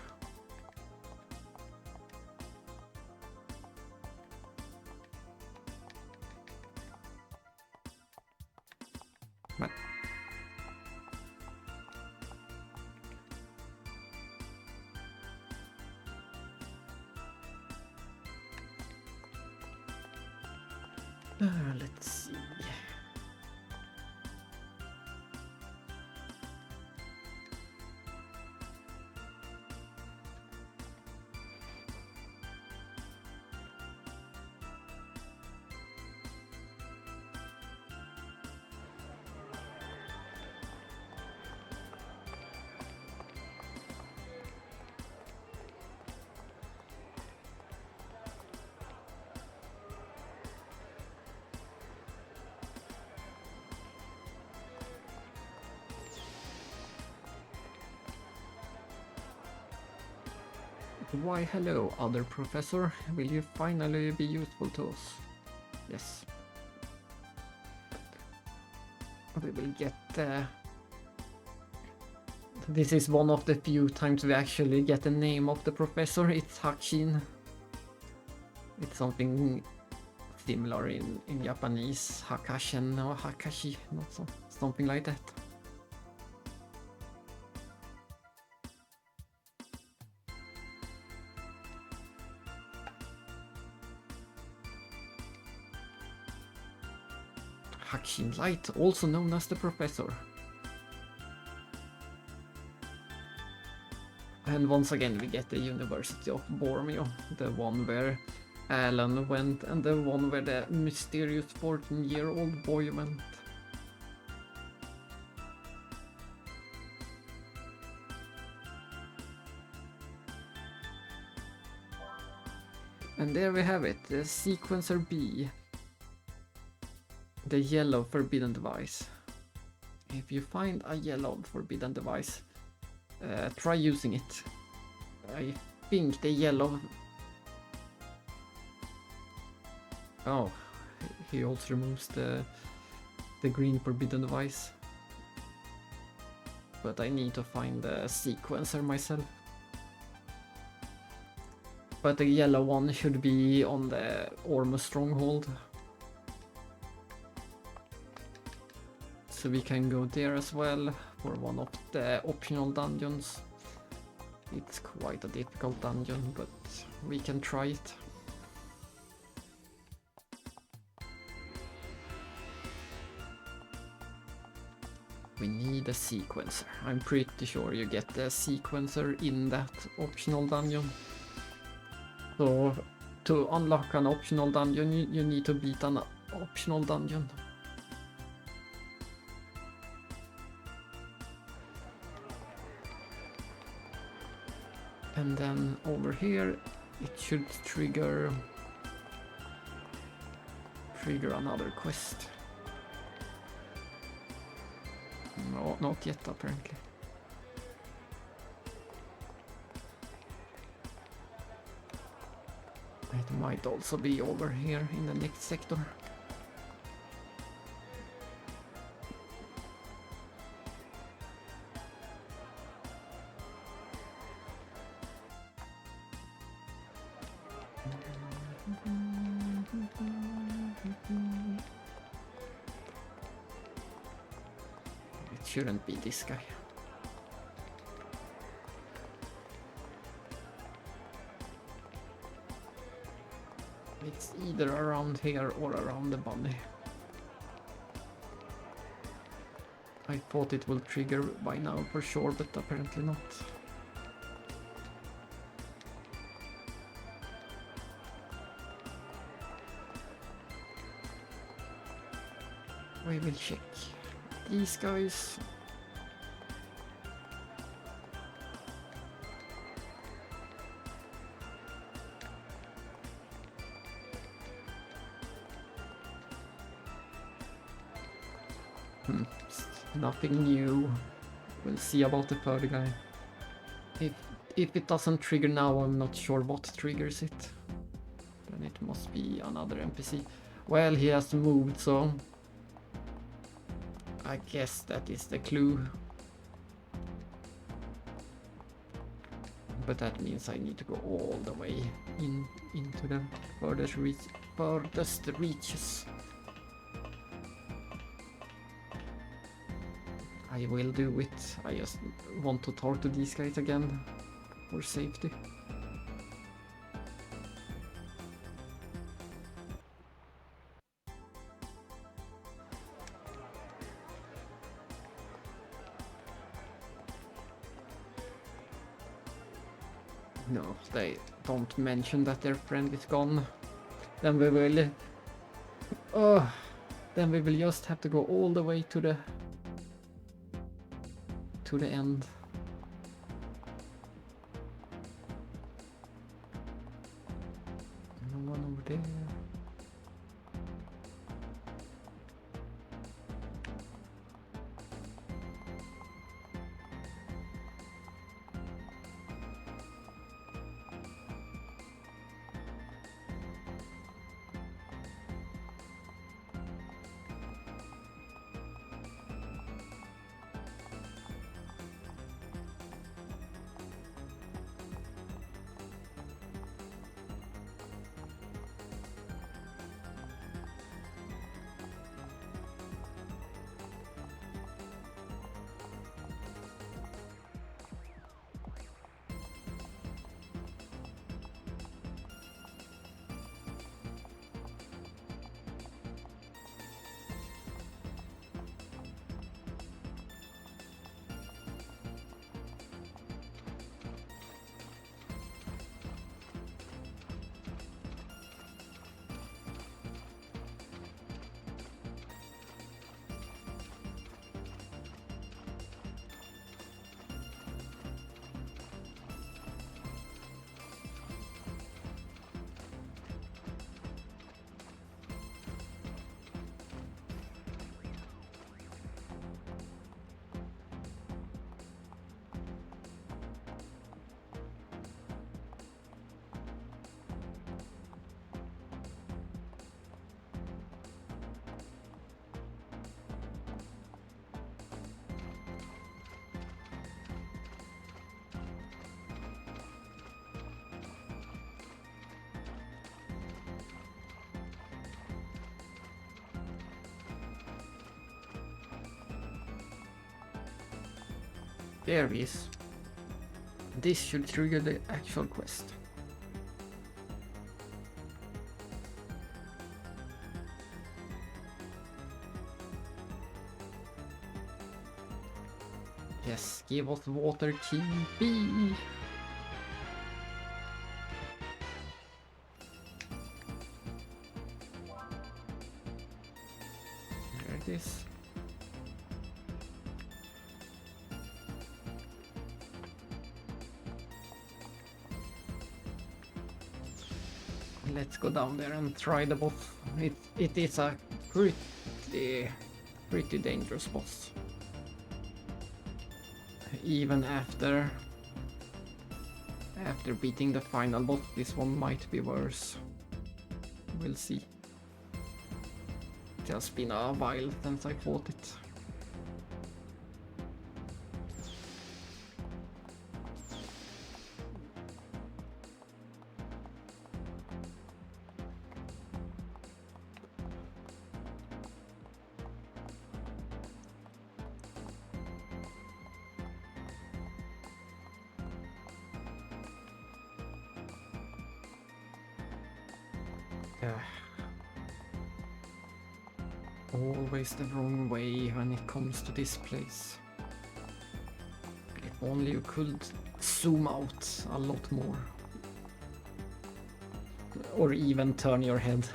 A: Man. Let's see. Why hello, other professor. Will you finally be useful to us? Yes. We will get... This is one of the few times we actually get the name of the professor. It's Hakshin. It's something similar in Japanese. Hakashen or Hakashi, not so, something like that. Hakshin Light, also known as the Professor. And once again we get the University of Bormio, the one where Alan went and the one where the mysterious 14-year-old boy went. And there we have it, the Sequencer B. The yellow forbidden device. If you find a yellow forbidden device, try using it. I think the yellow... Oh, he also removes the green forbidden device. But I need to find the sequencer myself. But the yellow one should be on the Ormus stronghold. So we can go there as well for one of the optional dungeons. It's quite a difficult dungeon, but we can try it. We need a sequencer. I'm pretty sure you get the sequencer in that optional dungeon. So to unlock an optional dungeon, you need to beat an optional dungeon. And then over here it should trigger another quest. No, not yet apparently. It might also be over here in the next sector. It shouldn't be this guy. It's either around here or around the bunny. I thought it will trigger by now for sure, but apparently not. We will check these guys. Nothing new. We'll see about the third guy. If it doesn't trigger now, I'm not sure what triggers it. Then it must be another NPC. Well, he has moved, so I guess that is the clue. But that means I need to go all the way into the furthest reaches. I will do it. I just want to talk to these guys again for safety. No, they don't mention that their friend is gone. Then we will... then we will just have to go all the way to the end. No one over there. There he is. This should trigger the actual quest. Yes, give us water TP. There it is. Let's go down there and try the boss. It is a pretty dangerous boss. Even after beating the final boss, this one might be worse. We'll see. It has been a while since I fought it. Always the wrong way when it comes to this place. If only you could zoom out a lot more. Or even turn your head.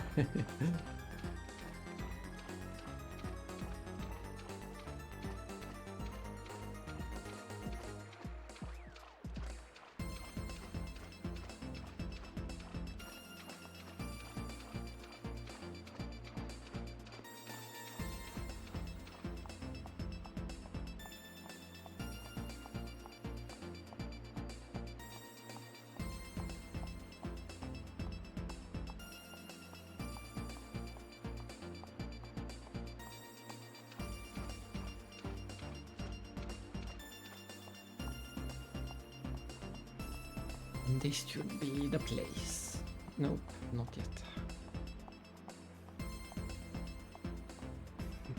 A: This should be the place. Nope, not yet.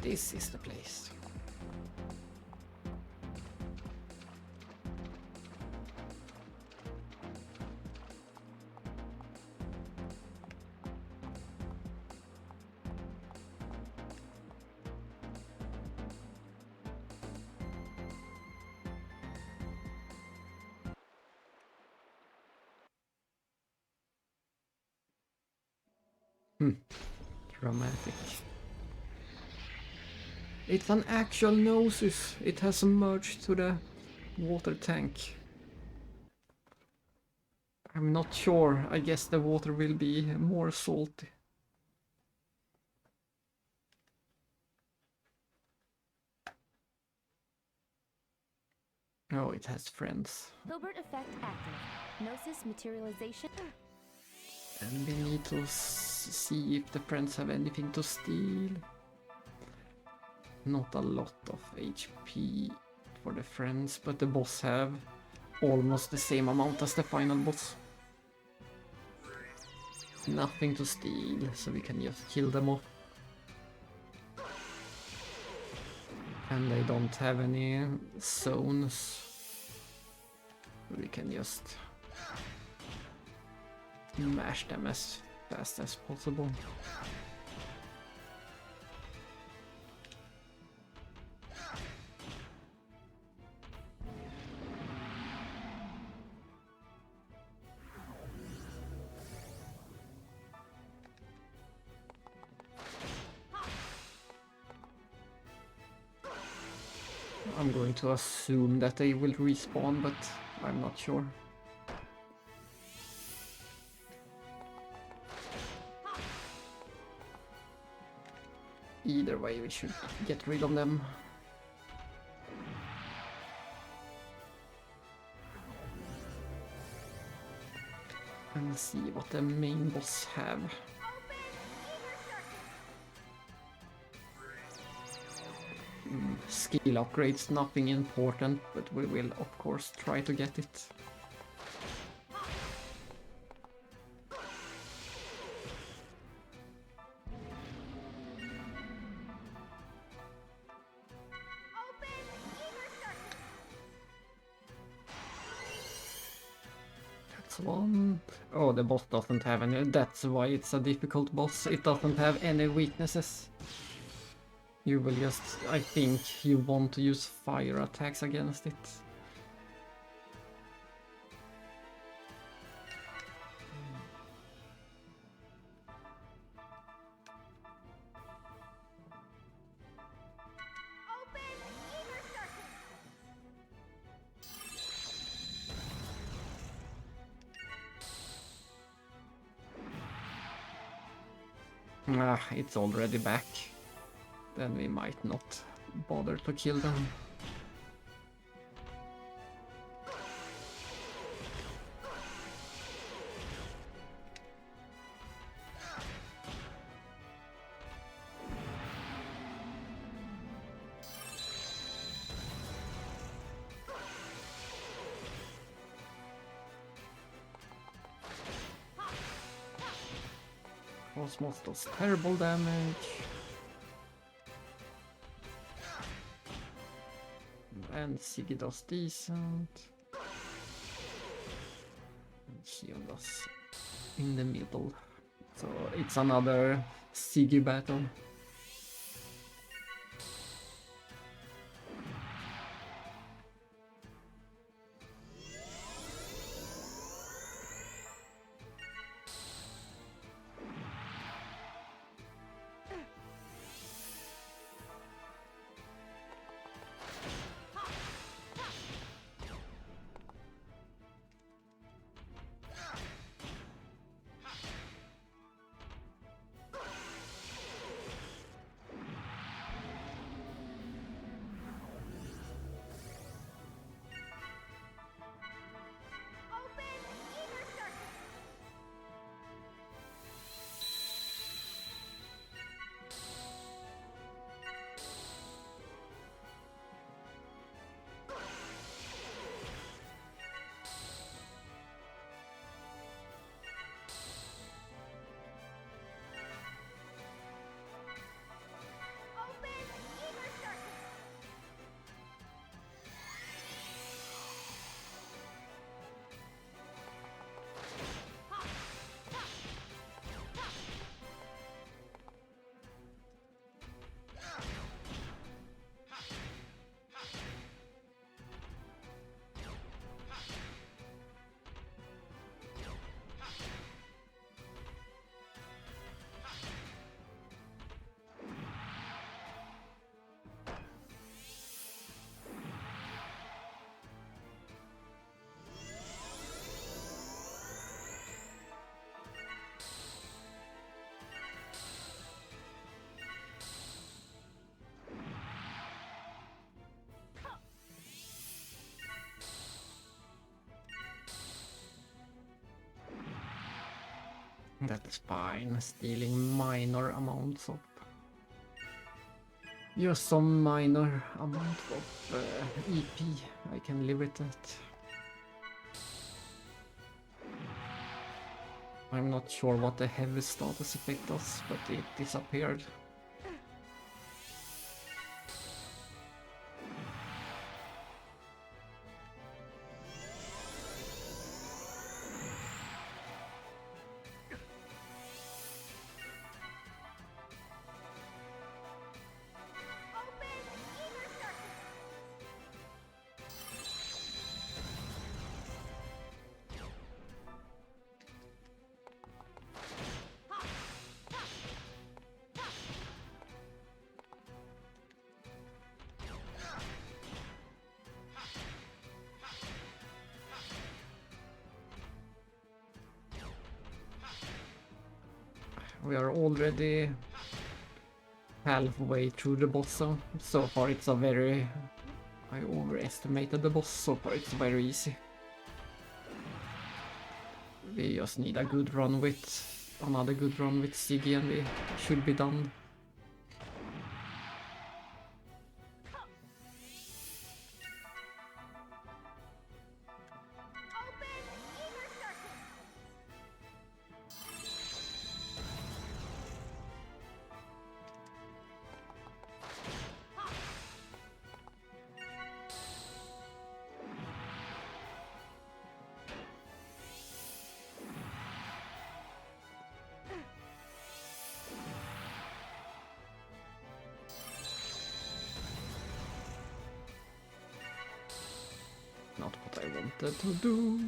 A: This is the place. Dramatic. It's an actual Gnosis. It has merged to the water tank. I'm not sure. I guess the water will be more salty. Oh, it has friends.
H: Hilbert effect active. Gnosis materialization.
A: And we need to see if the friends have anything to steal. Not a lot of HP for the friends, but the boss have almost the same amount as the final boss. Nothing to steal, so we can just kill them off. And they don't have any zones. We can just mash them as fast as possible. I'm going to assume that they will respawn, but I'm not sure. Either way, we should get rid of them. And see what the main boss have. Skill upgrades, nothing important, but we will of course try to get it. That's one. Oh, the boss doesn't have any. That's why it's a difficult boss. It doesn't have any weaknesses. You will just, I think you want to use fire attacks against it. Ah, it's already back. Then we might not bother to kill them. Cosmos does terrible damage. And Siggy does decent. And Shion does in the middle. So it's another Siggy battle. That's fine, stealing minor amounts of... Just some minor amount of EP, I can live with that. I'm not sure what the heavy status effect does, but it disappeared. We are already halfway through the boss zone. So far it's a very... I overestimated the boss, so far it's very easy. We just need a good run with... another good run with Siggy and we should be done. Not what I wanted to do.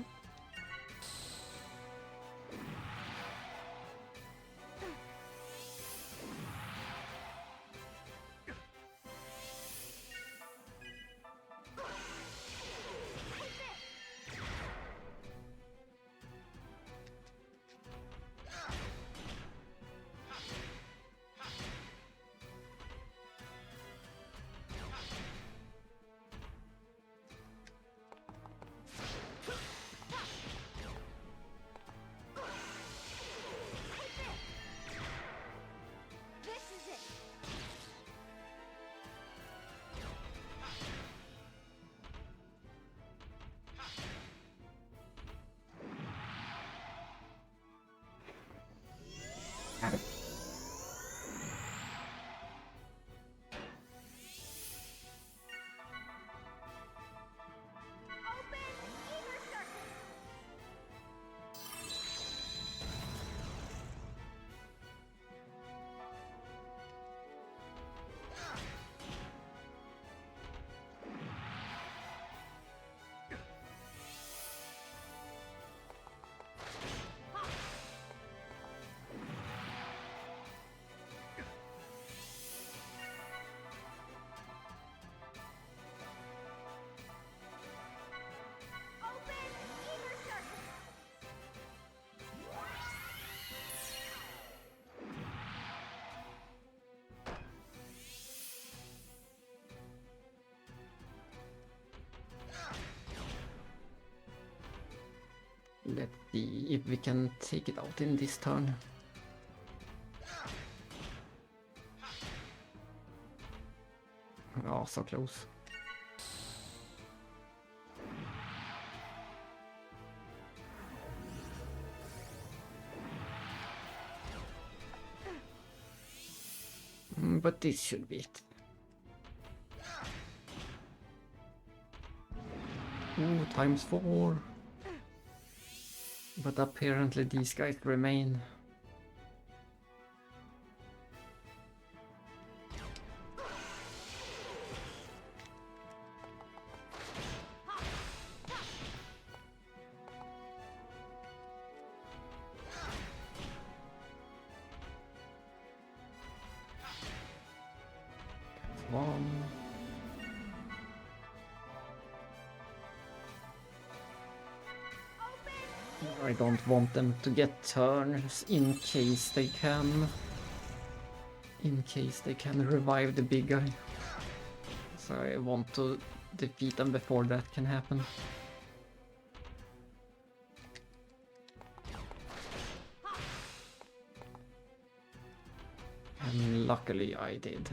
A: Let's see if we can take it out in this turn. Oh, so close. But this should be it. Ooh, ×4. But apparently these guys remain. One. I don't want them to get turns in case they can. In case they can revive the big guy. So I want to defeat them before that can happen. And luckily I did.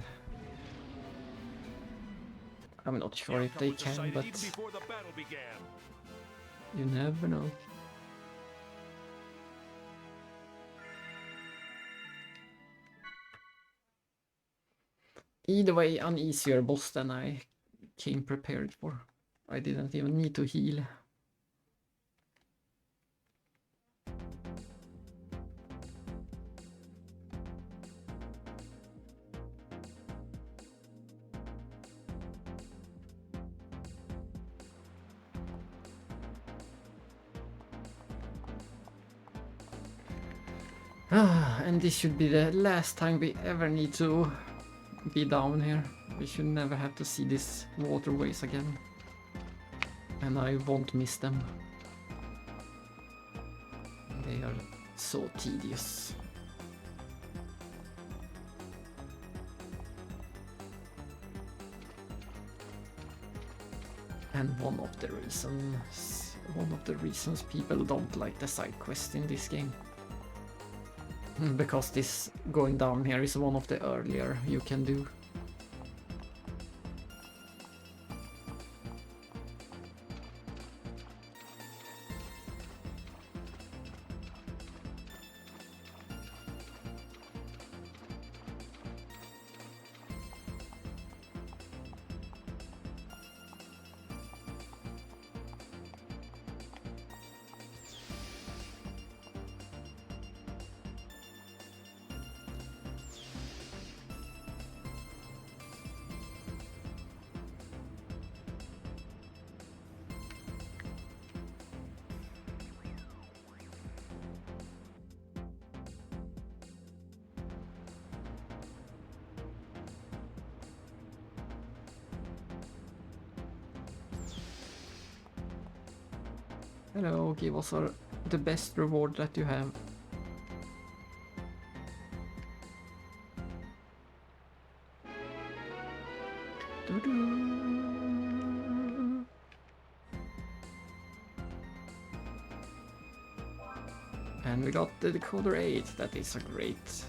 A: I'm not sure if they can, but you never know. Either way, an easier boss than I came prepared for. I didn't even need to heal. And this should be the last time we ever need to be down here. We should never have to see these waterways again. And I won't miss them. They are so tedious. And one of the reasons people don't like the side quest in this game. Because this going down here is one of the earlier you can do. Hello, give us the best reward that you have. And we got the decoder 8. That is a great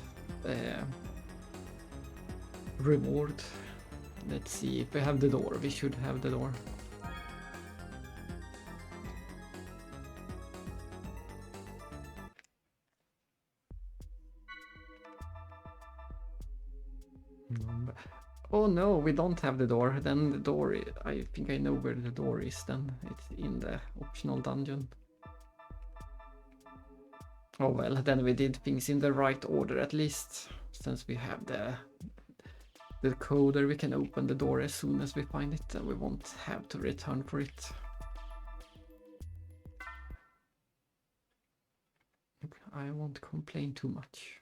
A: reward. Let's see if we have the door. We should have the door. Oh no, we don't have the door. Then the door, I think I know where the door is then. It's in the optional dungeon. Oh well, then we did things in the right order at least. Since we have the decoder, we can open the door as soon as we find it and we won't have to return for it. I won't complain too much.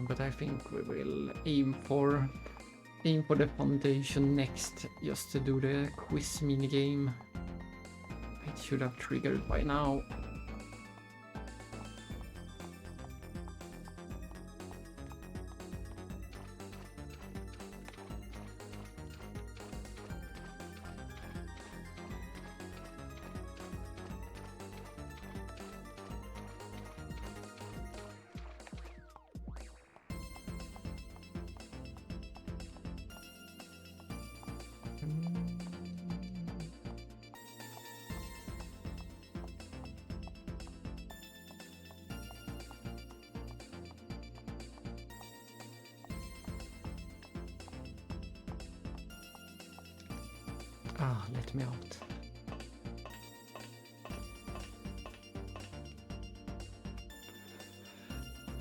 A: But I think we will aim for the foundation next, just to do the quiz minigame. It should have triggered by now. Ah, let me out.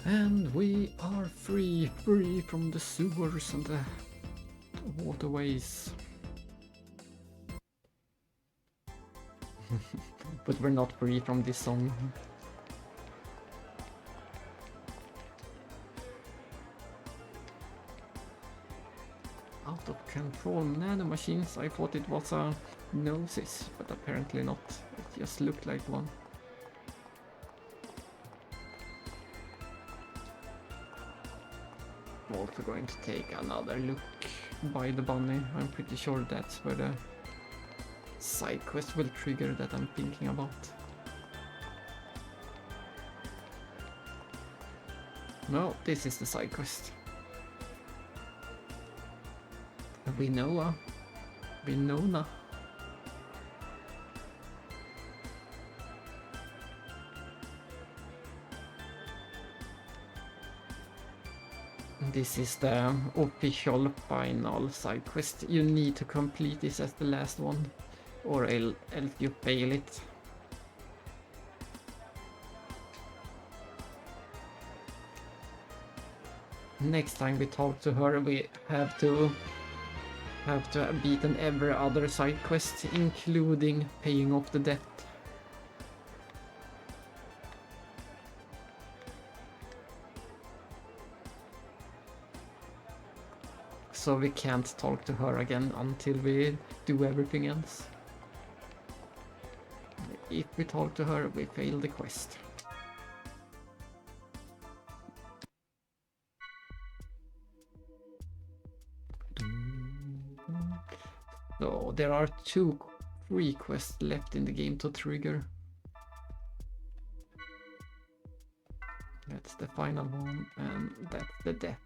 A: And we are free from the sewers and the waterways. But we're not free from this song. Out of control nanomachines. I thought it was a Gnosis, but apparently not. It just looked like one. I'm also going to take another look by the bunny. I'm pretty sure that's where the side quest will trigger that I'm thinking about. No, this is the side quest. Winona. This is the official final side quest. You need to complete this as the last one, or else you fail it. Next time we talk to her, we have to have beaten every other side quest, including paying off the debt. So we can't talk to her again until we do everything else. If we talk to her, we fail the quest. So there are 2 free quests left in the game to trigger. That's the final one, and that's the debt.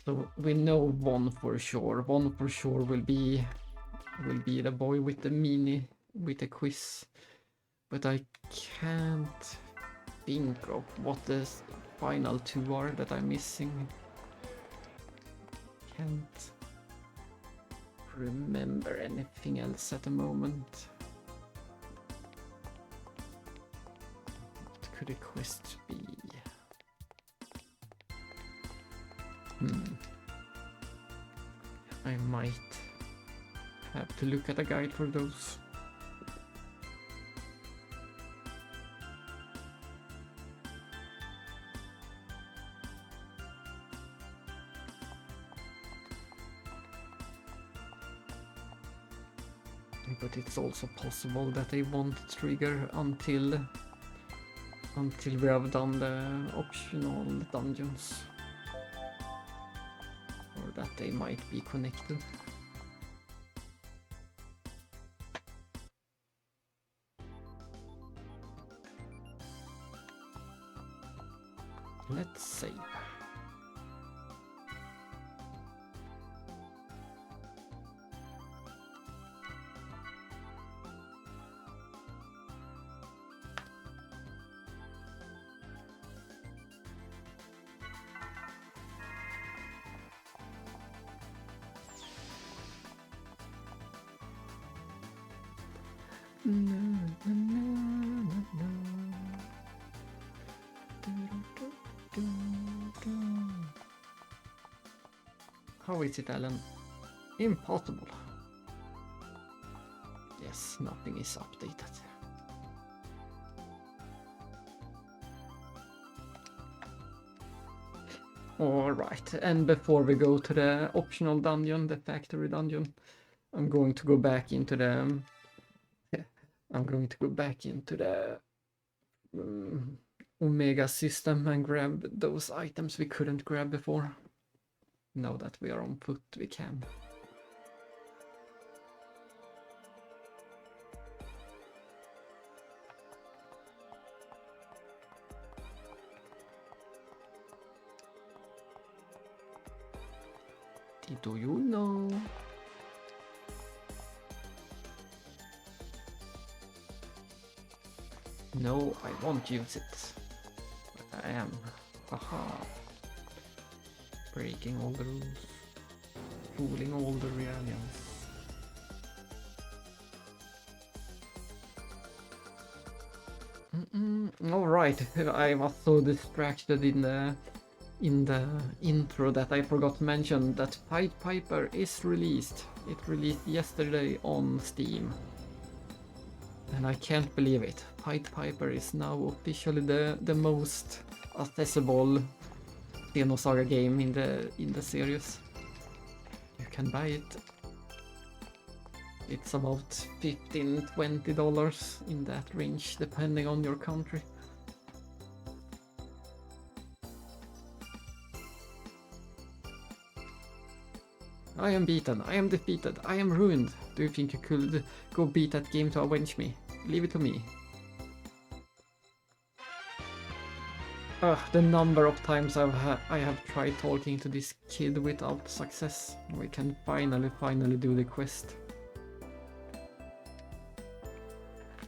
A: So we know one for sure. One for sure will be the boy with the quiz. But I can't think of what the final 2 are that I'm missing. Can't remember anything else at the moment. What could a quest be? I might have to look at a guide for those. But it's also possible that they won't trigger until we have done the optional dungeons. Or that they might be connected. Let's save. How is it, Alan? Impossible. Yes, nothing is updated. Alright, and before we go to the optional dungeon, the factory dungeon, I'm going to go back into the Omega system and grab those items we couldn't grab before. Now that we are on foot, we can. Do you know? No, I won't use it. But I am. Haha. Breaking all the rules. Fooling all the realians. Alright, I was so distracted in the intro that I forgot to mention that Pied Piper is released. It released yesterday on Steam. And I can't believe it. Pied Piper is now officially the most accessible Xenosaga game in the series. You can buy it. It's about $15–20 in that range, depending on your country. I am beaten. I am defeated. I am ruined. Do you think you could go beat that game to avenge me? Leave it to me. The number of times I have tried talking to this kid without success. We can finally do the quest.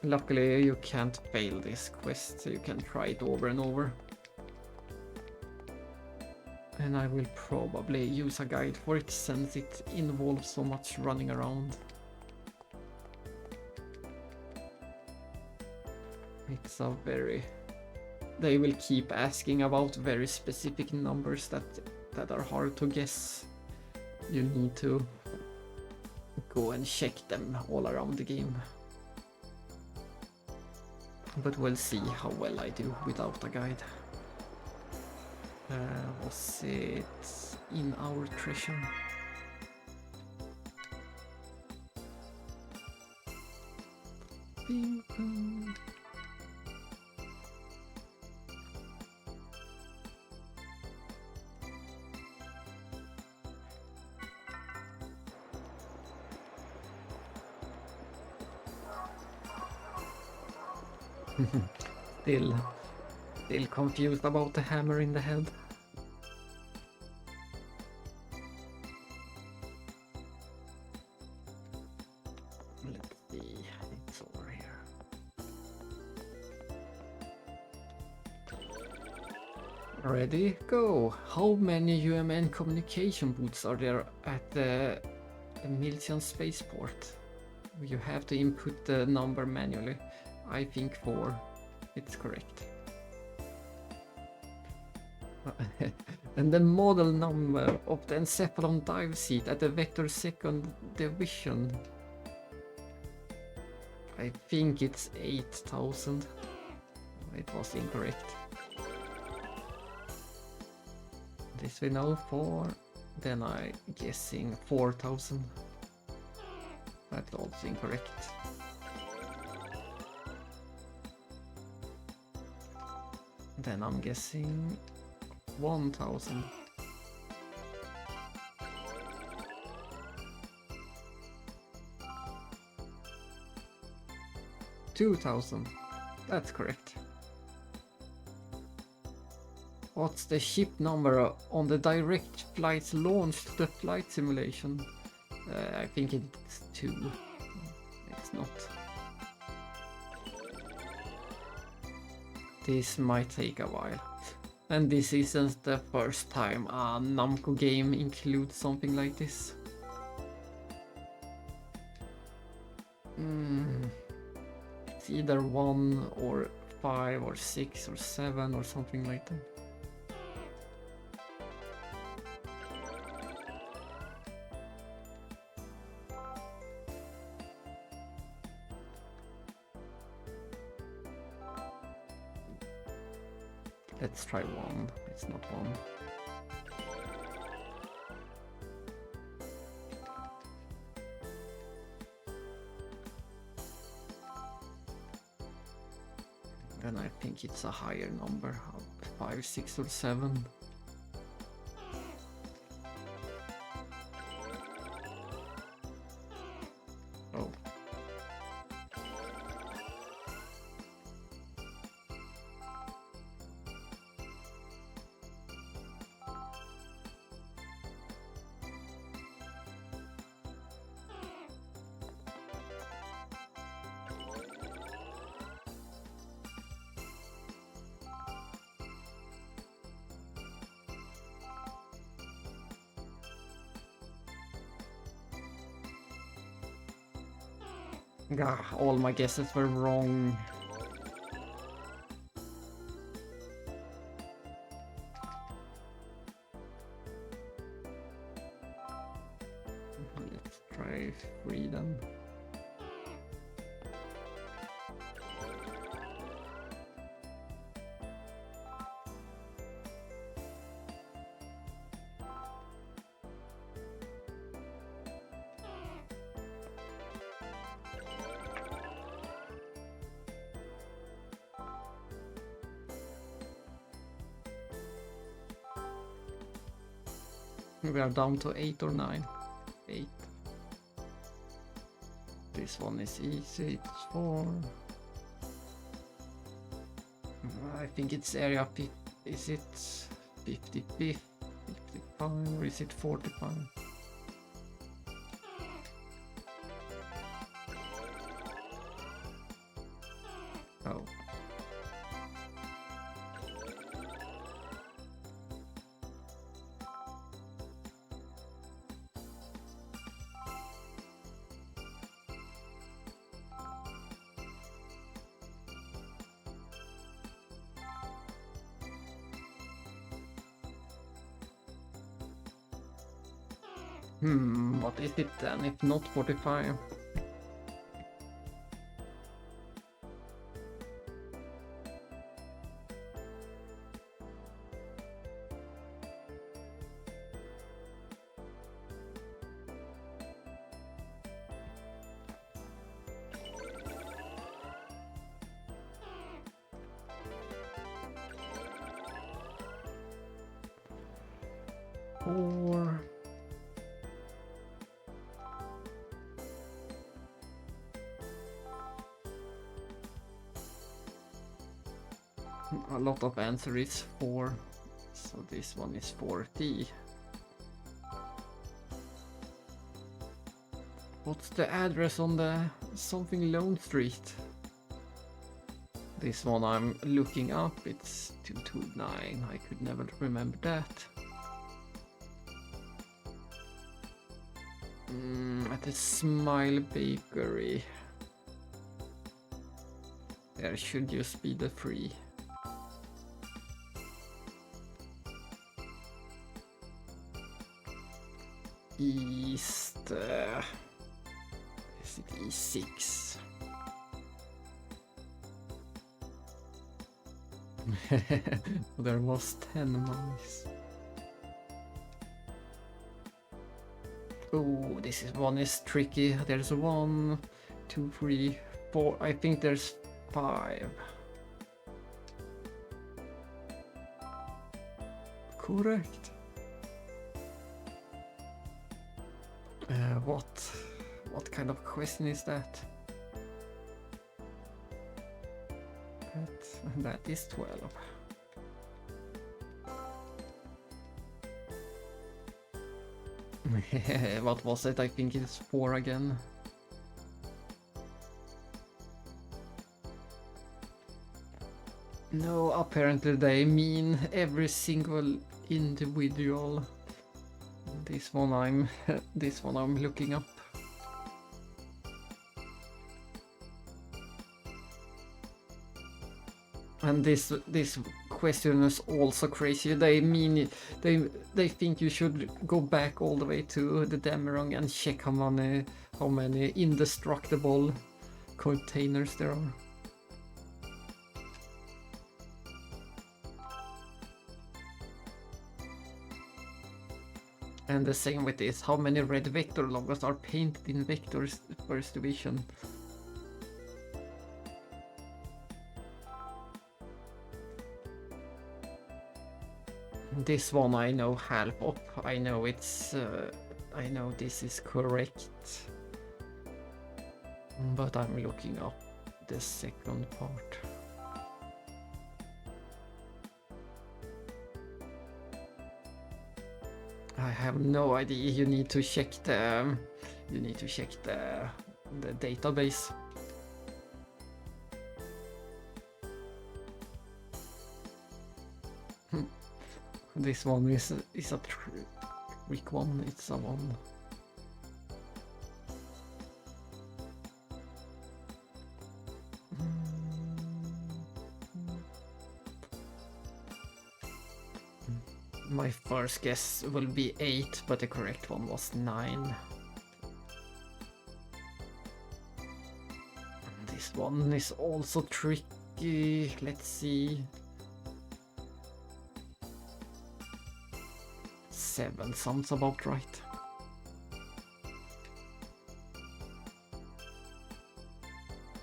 A: Luckily you can't fail this quest, so you can try it over and over. And I will probably use a guide for it since it involves so much running around. It's a very... They will keep asking about very specific numbers that are hard to guess. You need to go and check them all around the game. But we'll see how well I do without a guide. Was it in our treasure? Still confused about the hammer in the head. Let's see, it's over here. Ready, go! How many UMN communication booths are there at the Milton spaceport? You have to input the number manually. I think 4. It's correct. And the model number of the Encephalon dive seat at the Vector 2nd Division. I think it's 8,000. It was incorrect. This we know for. Then I'm guessing 4,000. That's also incorrect. Then I'm guessing 1,000. $2,000. That's correct. What's the ship number on the direct flights launched to the flight simulation? I think it's 2. It's not. This might take a while. And this isn't the first time a Namco game includes something like this. It's either 1 or 5 or 6 or 7 or something like that. Let's try 1. It's not 1. Then I think it's a higher number, 5, 6 or 7. Oh. All my guesses were wrong. Let's try 3 then. We are down to 8 or 9. This one is easy, it's 4. I think it's area 50. Is it 55, 55, or is it 45? Oh. What is it then, if not 45? Or a lot of answer is 4, so this one is 40. What's the address on the something Lone Street? This one I'm looking up, it's 229, I could never remember that. At the Smile Bakery. There should just be the 3. East... is it E6? There was 10 mice. Oh, this one is tricky. There's 1, 2, 3, 4. I think there's 5. Correct. What kind of question is that? That is 12. What was it? I think it's 4 again. No, apparently they mean every single individual. This one I'm looking up. And this question is also crazy. They mean they think you should go back all the way to the Demerong and check how many indestructible containers there are. And the same with this, how many red vector logos are painted in Vector's first division? This one I know half of. I know it's I know this is correct, but I'm looking up the second part. I have no idea. You need to check the database. This one is a trick one. It's a 1. My first guess will be 8, but the correct one was 9. This one is also tricky. Let's see. 7 sounds about right.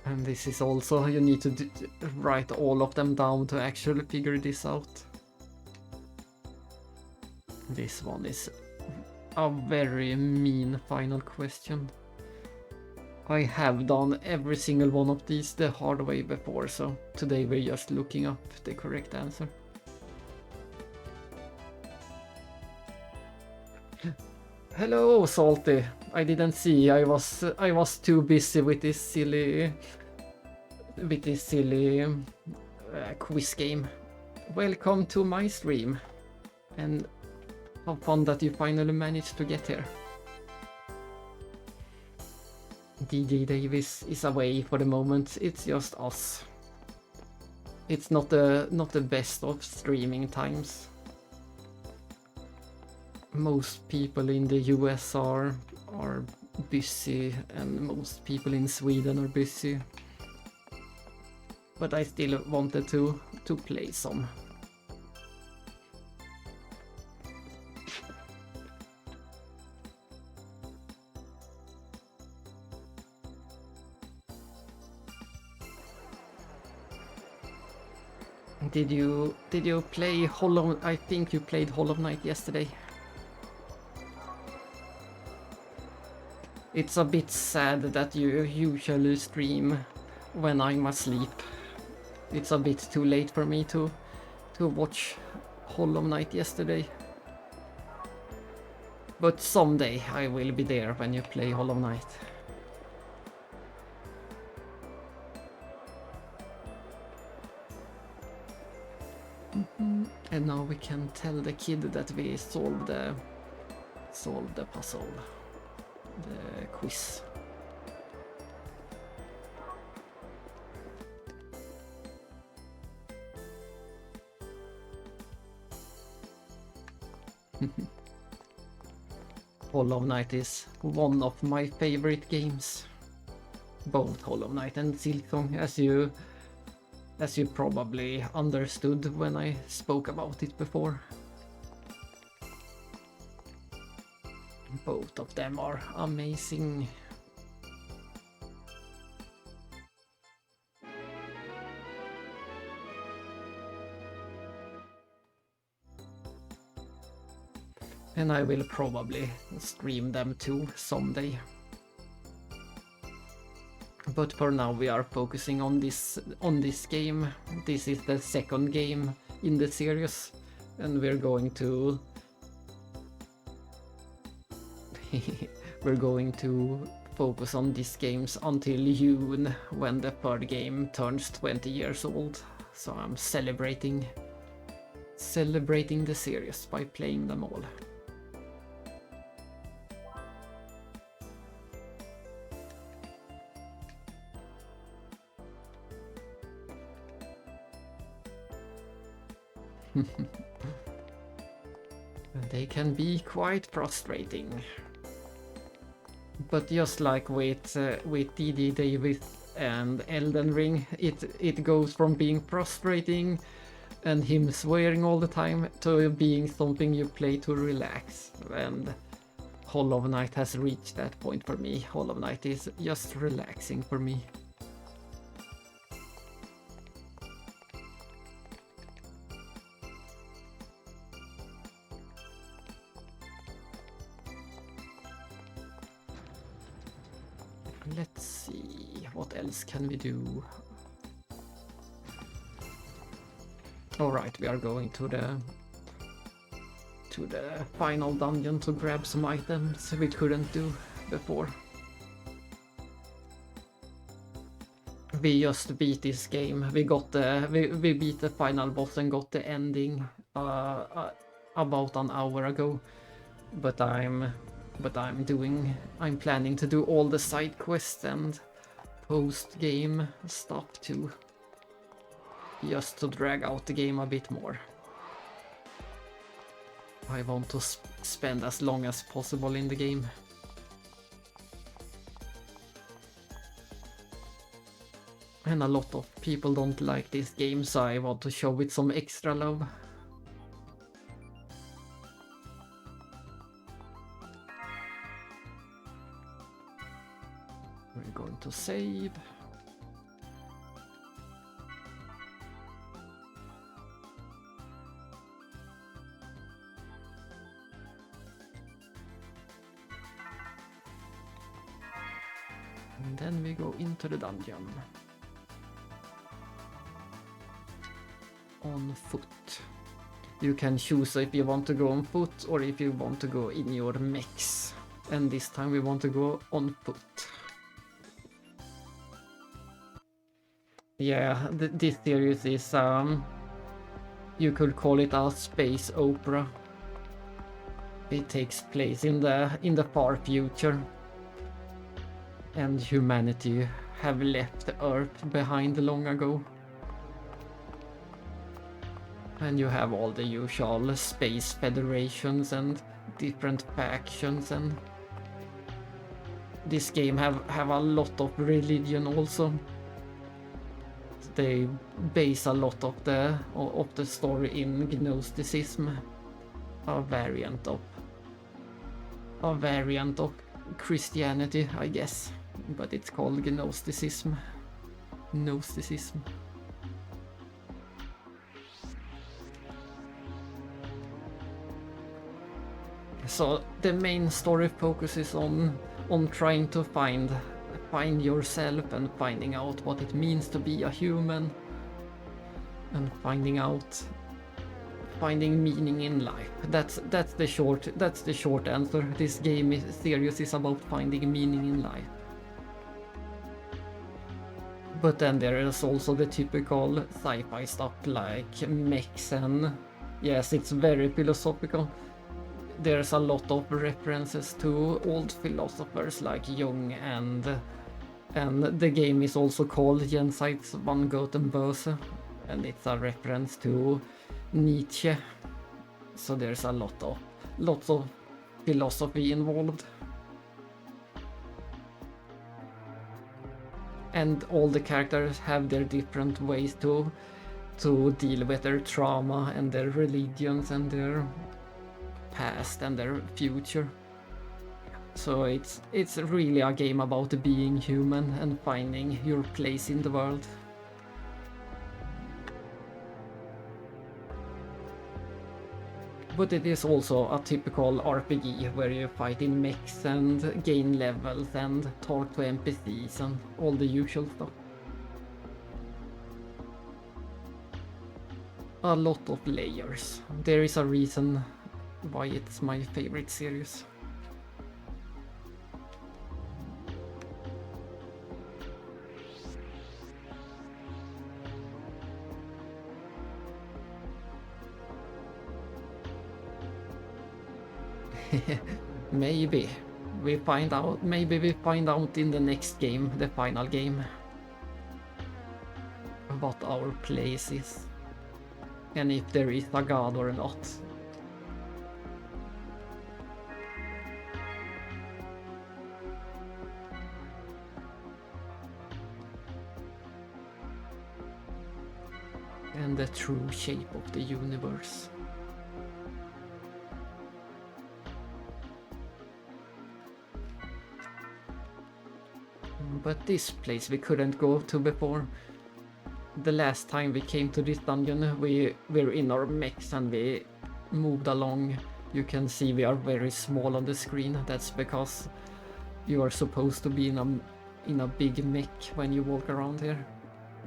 A: And this is also, you need to write all of them down to actually figure this out. This one is a very mean final question. I have done every single one of these the hard way before, so today we're just looking up the correct answer. Hello, Salty. I didn't see. I was too busy with this silly quiz game. Welcome to my stream, and how fun that you finally managed to get here. DJ Davis is away for the moment. It's just us. It's not the best of streaming times. Most people in the US are busy, and most people in Sweden are busy. But I still wanted to play some. Did you play Hollow? I think you played Hollow Knight yesterday. It's a bit sad that you usually stream when I'm asleep. It's a bit too late for me to watch Hollow Knight yesterday. But someday I will be there when you play Hollow Knight. And now we can tell the kid that we solved the puzzle, the quiz. Hollow Knight is one of my favorite games. Both Hollow Knight and Silksong, as you probably understood when I spoke about it before. Both of them are amazing. And I will probably stream them too someday. But for now we are focusing on this game. This is the second game in the series, and we're going to focus on these games until June, when the third game turns 20 years old. So I'm celebrating the series by playing them all. They can be quite frustrating. But just like with DD Davis and Elden Ring, it goes from being frustrating and him swearing all the time to being something you play to relax. And Hollow Knight has reached that point for me. Hollow Knight is just relaxing for me. Let's see, what else can we do? Alright, we are going to the final dungeon to grab some items we couldn't do before. We just beat this game. We beat the final boss and got the ending about an hour ago. But I'm planning to do all the side quests and post-game stuff too. Just to drag out the game a bit more. I want to spend as long as possible in the game. And a lot of people don't like this game, so I want to show it some extra love. We're going to save. And go into the dungeon. On foot. You can choose if you want to go on foot or if you want to go in your mechs. And this time we want to go on foot. Yeah, this series is you could call it a space opera. It takes place in the far future, and humanity have left Earth behind long ago. And you have all the usual space federations and different factions, and this game have a lot of religion also. They base a lot of the story in Gnosticism, a variant of Christianity, I guess, but it's called Gnosticism. Gnosticism. So the main story focuses on trying to find yourself and finding out what it means to be a human, and finding meaning in life. That's the short answer. This series is about finding meaning in life. But then there is also the typical sci-fi stuff like mechs, and yes, it's very philosophical. There's a lot of references to old philosophers like Jung, and the game is also called Jenseits van Gotenböse, and it's a reference to Nietzsche. So there's a lots of philosophy involved. And all the characters have their different ways to deal with their trauma and their religions and their past and their future. So it's really a game about being human and finding your place in the world. But it is also a typical RPG where you fight in mechs and gain levels and talk to NPCs and all the usual stuff. A lot of layers. There is a reason why it's my favorite series. Maybe we find out in the next game, the final game, what our place is, and if there is a god or not. And the true shape of the universe. But this place we couldn't go to before. The last time we came to this dungeon, we were in our mechs and we moved along. You can see we are very small on the screen. That's because you are supposed to be in a big mech when you walk around here.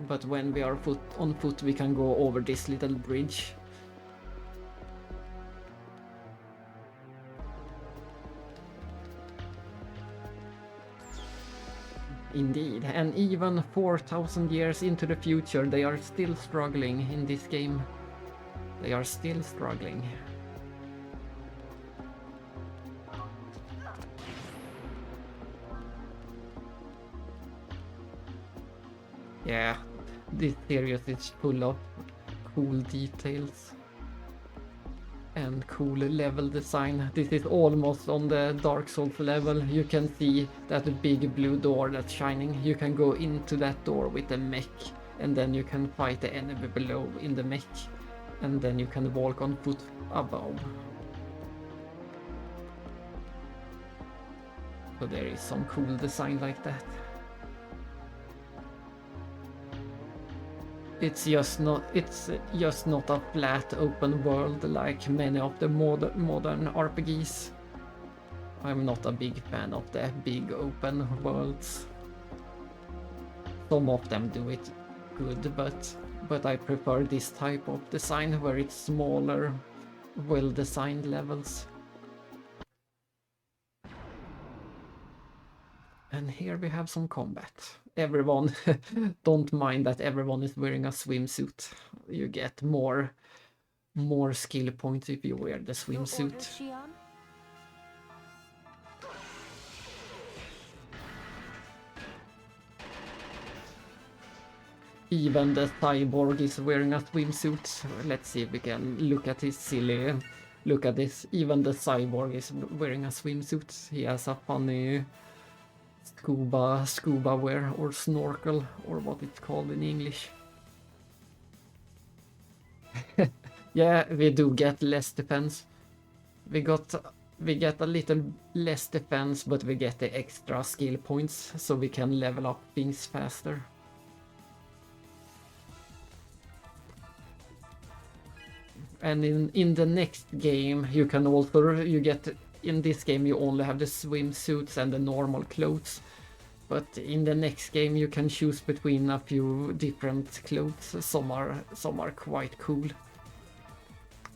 A: But when we are on foot, we can go over this little bridge. Indeed, and even 4,000 years into the future, they are still struggling in this game. They are still struggling. Yeah, this series is full of cool details and cool level design. This is almost on the Dark Souls level. You can see that big blue door that's shining. You can go into that door with a mech, and then you can fight the enemy below in the mech, and then you can walk on foot above. So there is some cool design like that. It's just not a flat open world like many of the modern RPGs. I'm not a big fan of the big open worlds. some of them do it good, but I prefer this type of design where it's smaller, well-designed levels. And here we have some combat. Everyone, don't mind that everyone is wearing a swimsuit. You get more skill points if you wear the swimsuit. Even the cyborg is wearing a swimsuit. Let's see if we can look at his silly... Look at this. Even the cyborg is wearing a swimsuit. He has a funny scuba wear or snorkel or what it's called in English. Yeah, we do get less defense. We get a little less defense, but we get the extra skill points so we can level up things faster. And in the next game you can also, in this game you only have the swimsuits and the normal clothes, but in the next game you can choose between a few different clothes. Some are quite cool.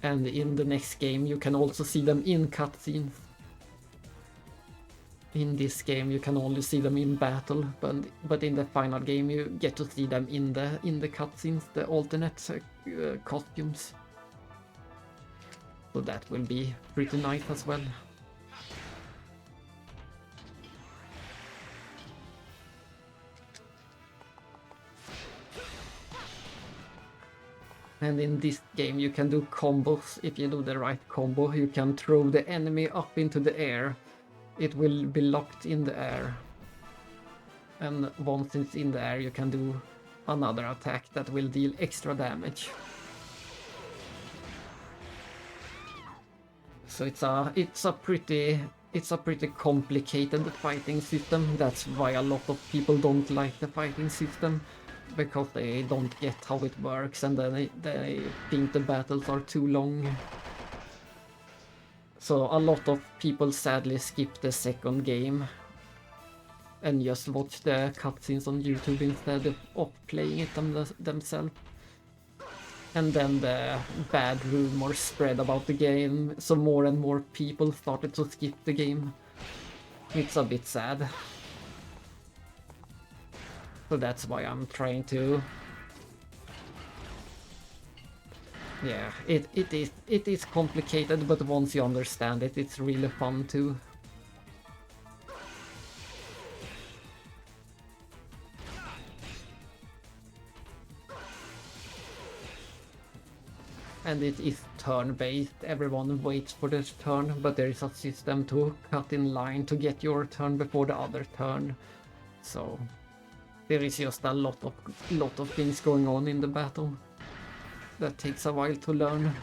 A: And in the next game you can also see them in cutscenes. In this game you can only see them in battle, but in the final game you get to see them in the cutscenes, the alternate costumes. So that will be pretty nice as well. And in this game you can do combos. If you do the right combo, you can throw the enemy up into the air. It will be locked in the air. And once it's in the air you can do another attack that will deal extra damage. So it's a pretty complicated fighting system. That's why a lot of people don't like the fighting system, because they don't get how it works and then they think the battles are too long. So a lot of people sadly skip the second game and just watch the cutscenes on YouTube instead of playing it themselves. And then the bad rumors spread about the game, so more and more people started to skip the game. It's a bit sad. So that's why I'm trying to... Yeah, it is complicated, but once you understand it, it's really fun too. And it is turn-based. Everyone waits for their turn, but there is a system to cut in line to get your turn before the other turn. So there is just a lot of things going on in the battle that takes a while to learn.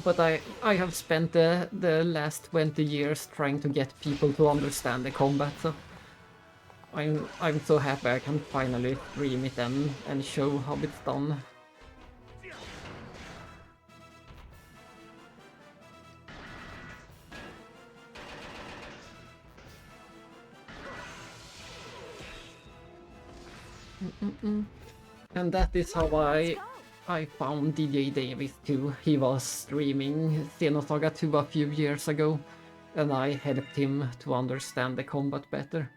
A: But I have spent the last 20 years trying to get people to understand the combat, so I'm so happy I can finally stream it and show how it's done. And that is how I found DJ Davis too. He was streaming Xenosaga 2 a few years ago, and I helped him to understand the combat better.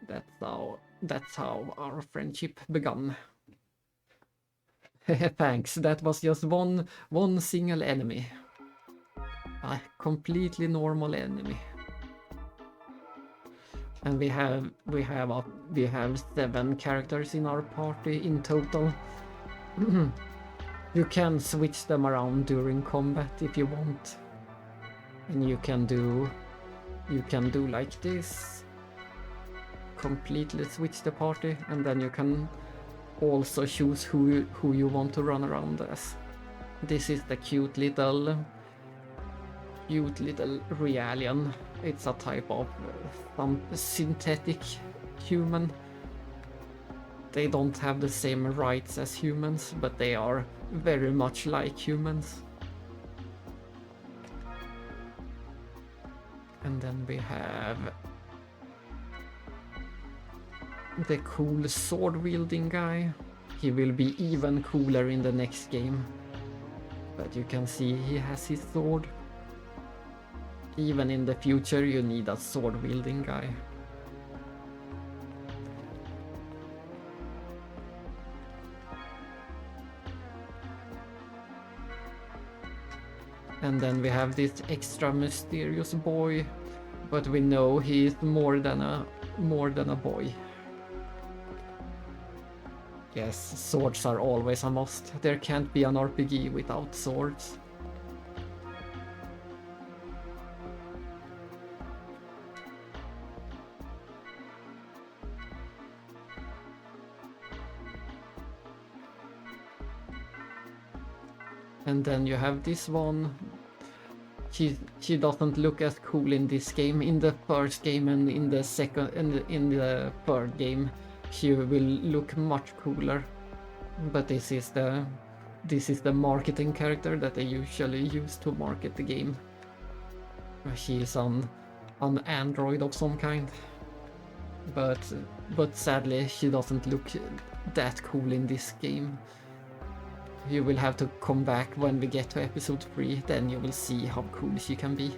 A: That's how our friendship began. Thanks, that was just one single enemy. A completely normal enemy. And we have 7 characters in our party in total. You can switch them around during combat if you want. And you can do like this. Completely switch the party, and then you can also choose who you want to run around as. This is the cute little Realian. It's a type of synthetic human. They don't have the same rights as humans, but they are very much like humans. And then we have the cool sword wielding guy. He will be even cooler in the next game. But you can see he has his sword. Even in the future you need a sword wielding guy. And then we have this extra mysterious boy, but we know he is more than a boy. Yes, swords are always a must. There can't be an RPG without swords. And then you have this one. She doesn't look as cool in this game. In the first game and in the second and in the third game, she will look much cooler. But this is the marketing character that they usually use to market the game. She is an android of some kind. But sadly she doesn't look that cool in this game. You will have to come back when we get to episode 3, then you will see how cool she can be.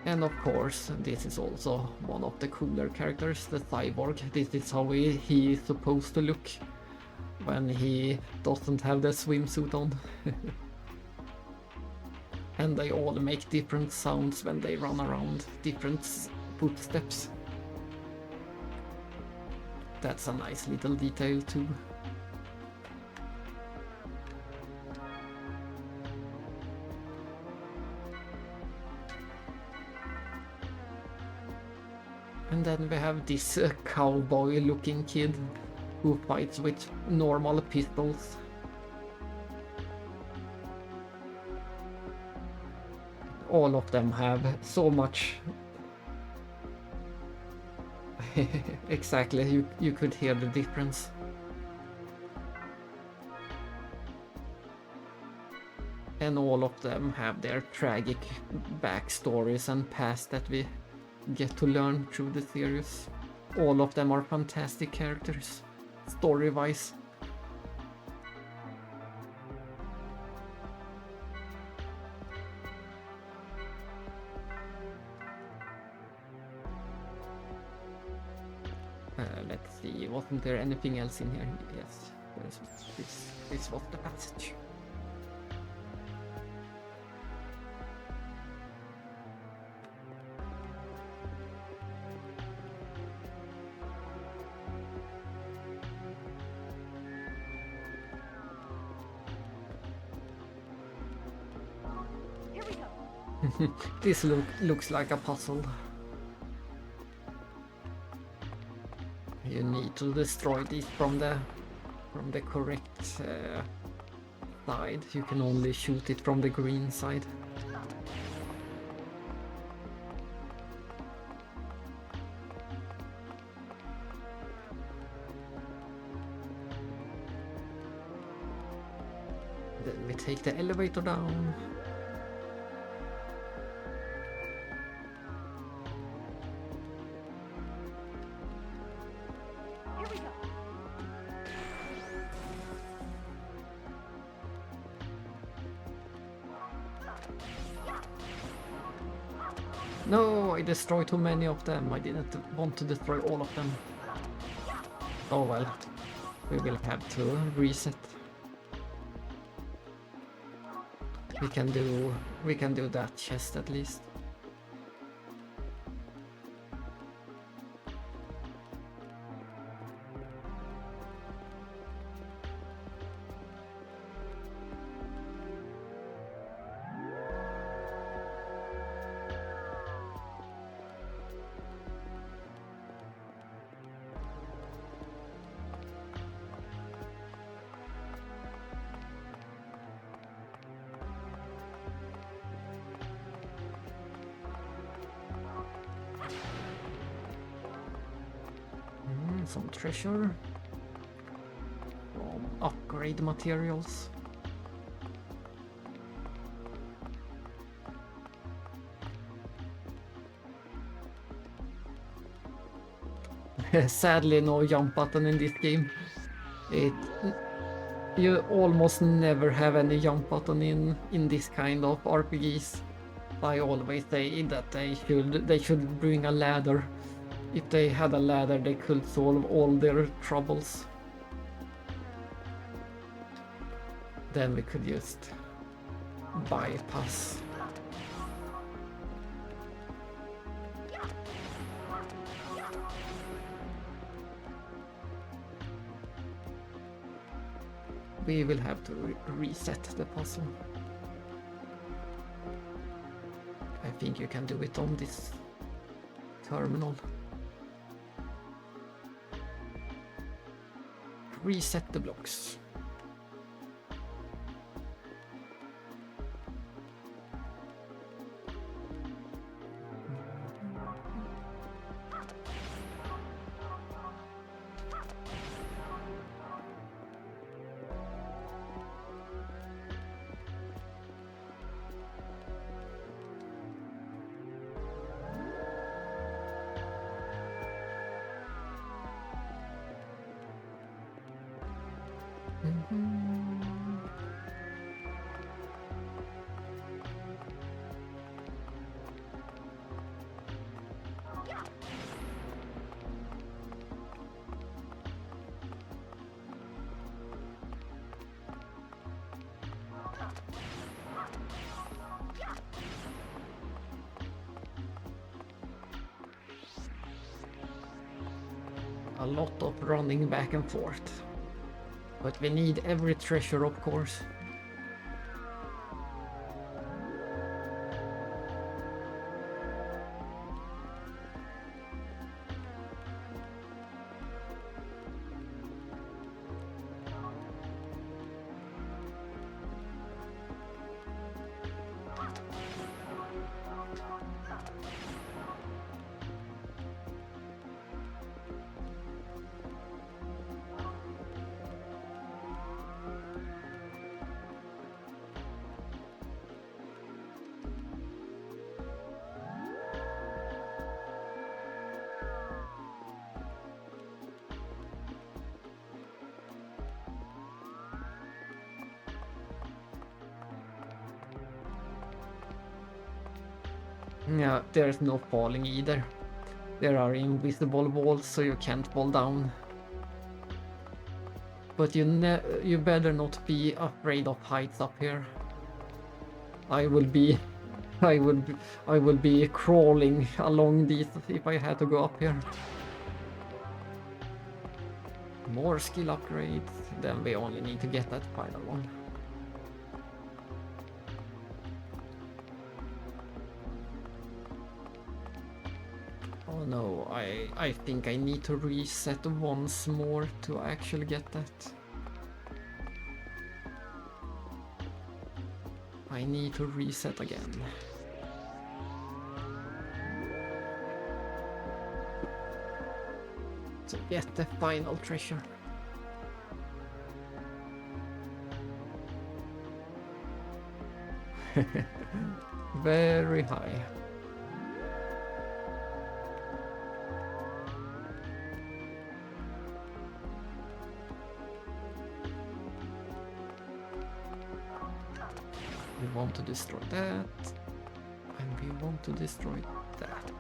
A: And of course, this is also one of the cooler characters, the cyborg. This is how he is supposed to look when he doesn't have the swimsuit on. And they all make different sounds when they run around, different footsteps. That's a nice little detail too. And then we have this cowboy looking kid who fights with normal pistols. All of them have so much. Exactly, you could hear the difference. And all of them have their tragic backstories and past that we get to learn through the series. All of them are fantastic characters, story-wise. Let's see, wasn't there anything else in here? Yes, this was the passage.
O: Here we go.
A: This looks like a puzzle. You need to destroy these from the correct side. You can only shoot it from the green side. Then we take the elevator down. No, I destroyed too many of them. I didn't want to destroy all of them. Oh well, we will have to reset. We can do that chest at least. Some treasure. Some upgrade materials. Sadly, no jump button in this game. You almost never have any jump button in this kind of RPGs. I always say that they should bring a ladder. If they had a ladder, they could solve all their troubles. Then we could just bypass. We will have to reset the puzzle. I think you can do it on this terminal. Reset the blocks. A lot of running back and forth. But we need every treasure, of course. Yeah, there's no falling either. There are invisible walls, so you can't fall down. But you better not be afraid of heights up here. I will be crawling along these if I had to go up here. More skill upgrades, then we only need to get that final one. Oh no, I think I need to reset once more to actually get that. I need to reset again. To get the final treasure. Very high. We want to destroy that, and we want to destroy that.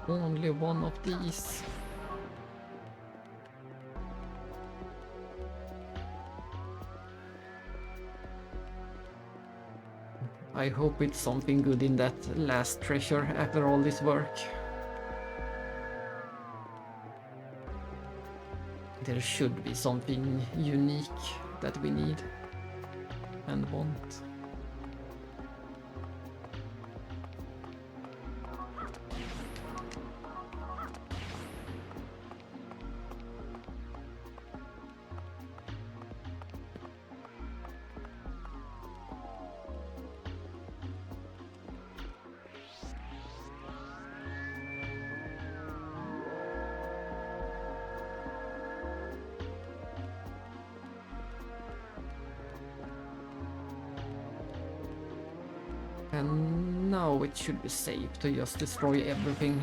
A: Only one of these. I hope it's something good in that last treasure after all this work. There should be something unique that we need and want. And now it should be safe to just destroy everything.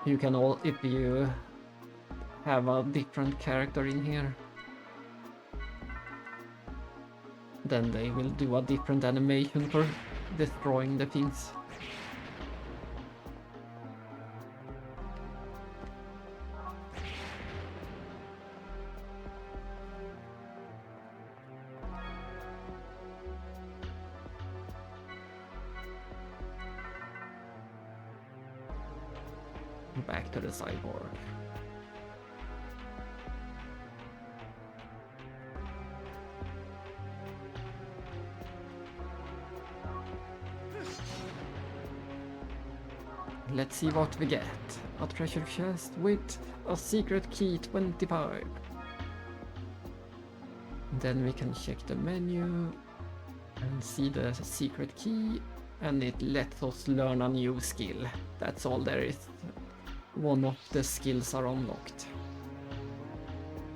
A: You can all, if you have a different character in here, then they will do a different animation for destroying the things. Back to the cyborg. Let's see what we get. A treasure chest with a secret key 25. Then we can check the menu and see the secret key, and it lets us learn a new skill. That's all there is. One of the skills are unlocked.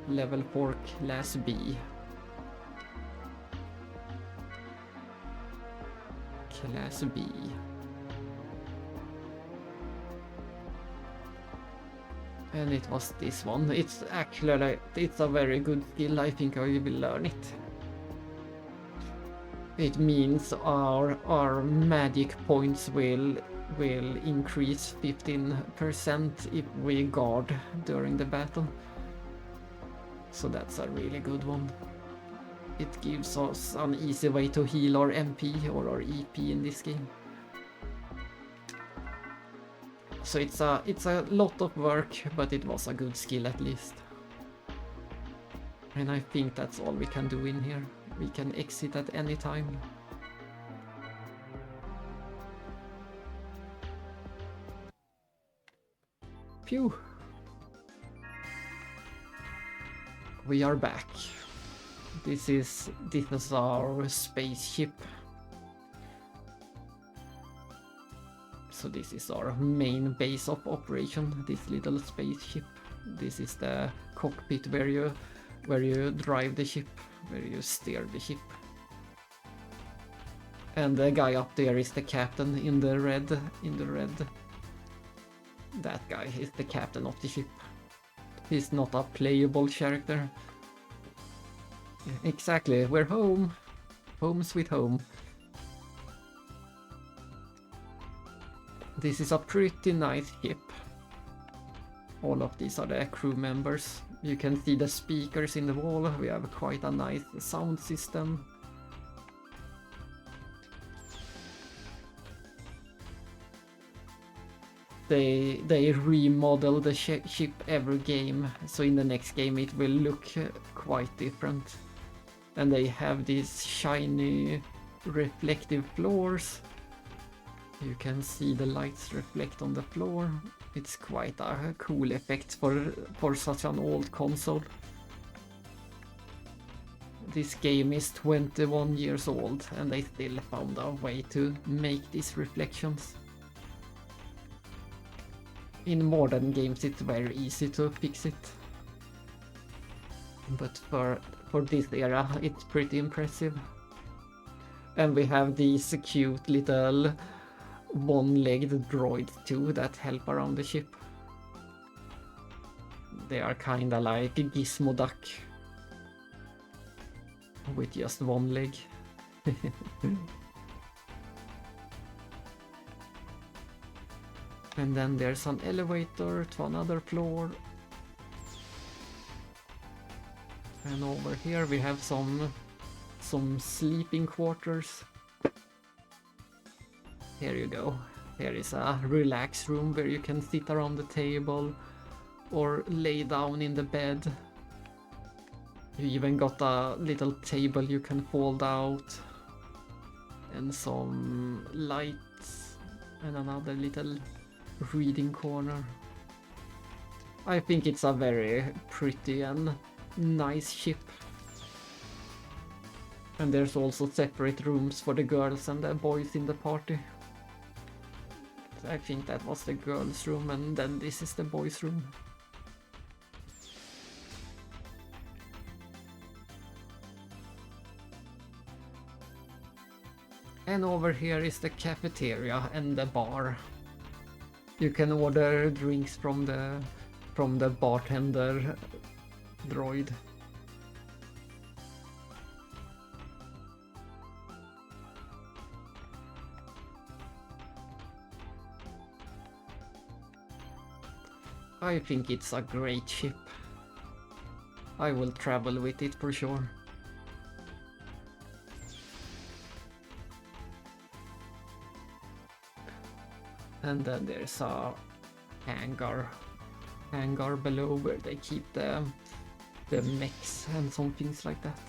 A: Level 4 class B. Class B. And it was this one. It's actually like, it's a very good skill. I think I will learn it. It means our magic points will increase 15% if we guard during the battle. So that's a really good one. It gives us an easy way to heal our MP or our EP in this game. So it's a lot of work, but it was a good skill at least. And I think that's all we can do in here. We can exit at any time. Phew. We are back. This is our spaceship. So this is our main base of operation, this little spaceship. This is the cockpit where you drive the ship, where you steer the ship. And the guy up there is the captain in the red. That guy is the captain of the ship. He's not a playable character. Exactly, we're home. Home sweet home. This is a pretty nice ship. All of these are the crew members. You can see the speakers in the wall. We have quite a nice sound system. They remodel the ship every game, so in the next game it will look quite different. And they have these shiny reflective floors. You can see the lights reflect on the floor. It's quite a cool effect for such an old console. This game is 21 years old and they still found a way to make these reflections. In modern games it's very easy to fix it. But for this era it's pretty impressive. And we have these cute little one-legged droids too that help around the ship. They are kinda like a Gizmo duck with just one leg. And then there's an elevator to another floor. And over here we have some sleeping quarters. Here you go. Here is a relax room where you can sit around the table or lay down in the bed. You even got a little table you can fold out. And some lights and another little reading corner. I think it's a very pretty and nice ship. And there's also separate rooms for the girls and the boys in the party. I think that was the girls' room, and then this is the boys' room. And over here is the cafeteria and the bar. You can order drinks from the bartender droid. I think it's a great ship. I will travel with it for sure. And then there's a hangar below where they keep the mechs and some things like that.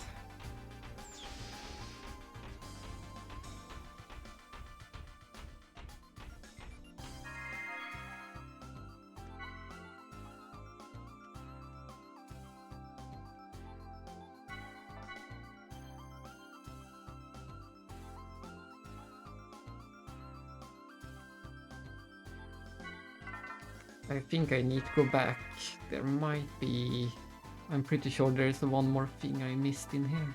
A: I think I need to go back. There might be... I'm pretty sure there's one more thing I missed in here.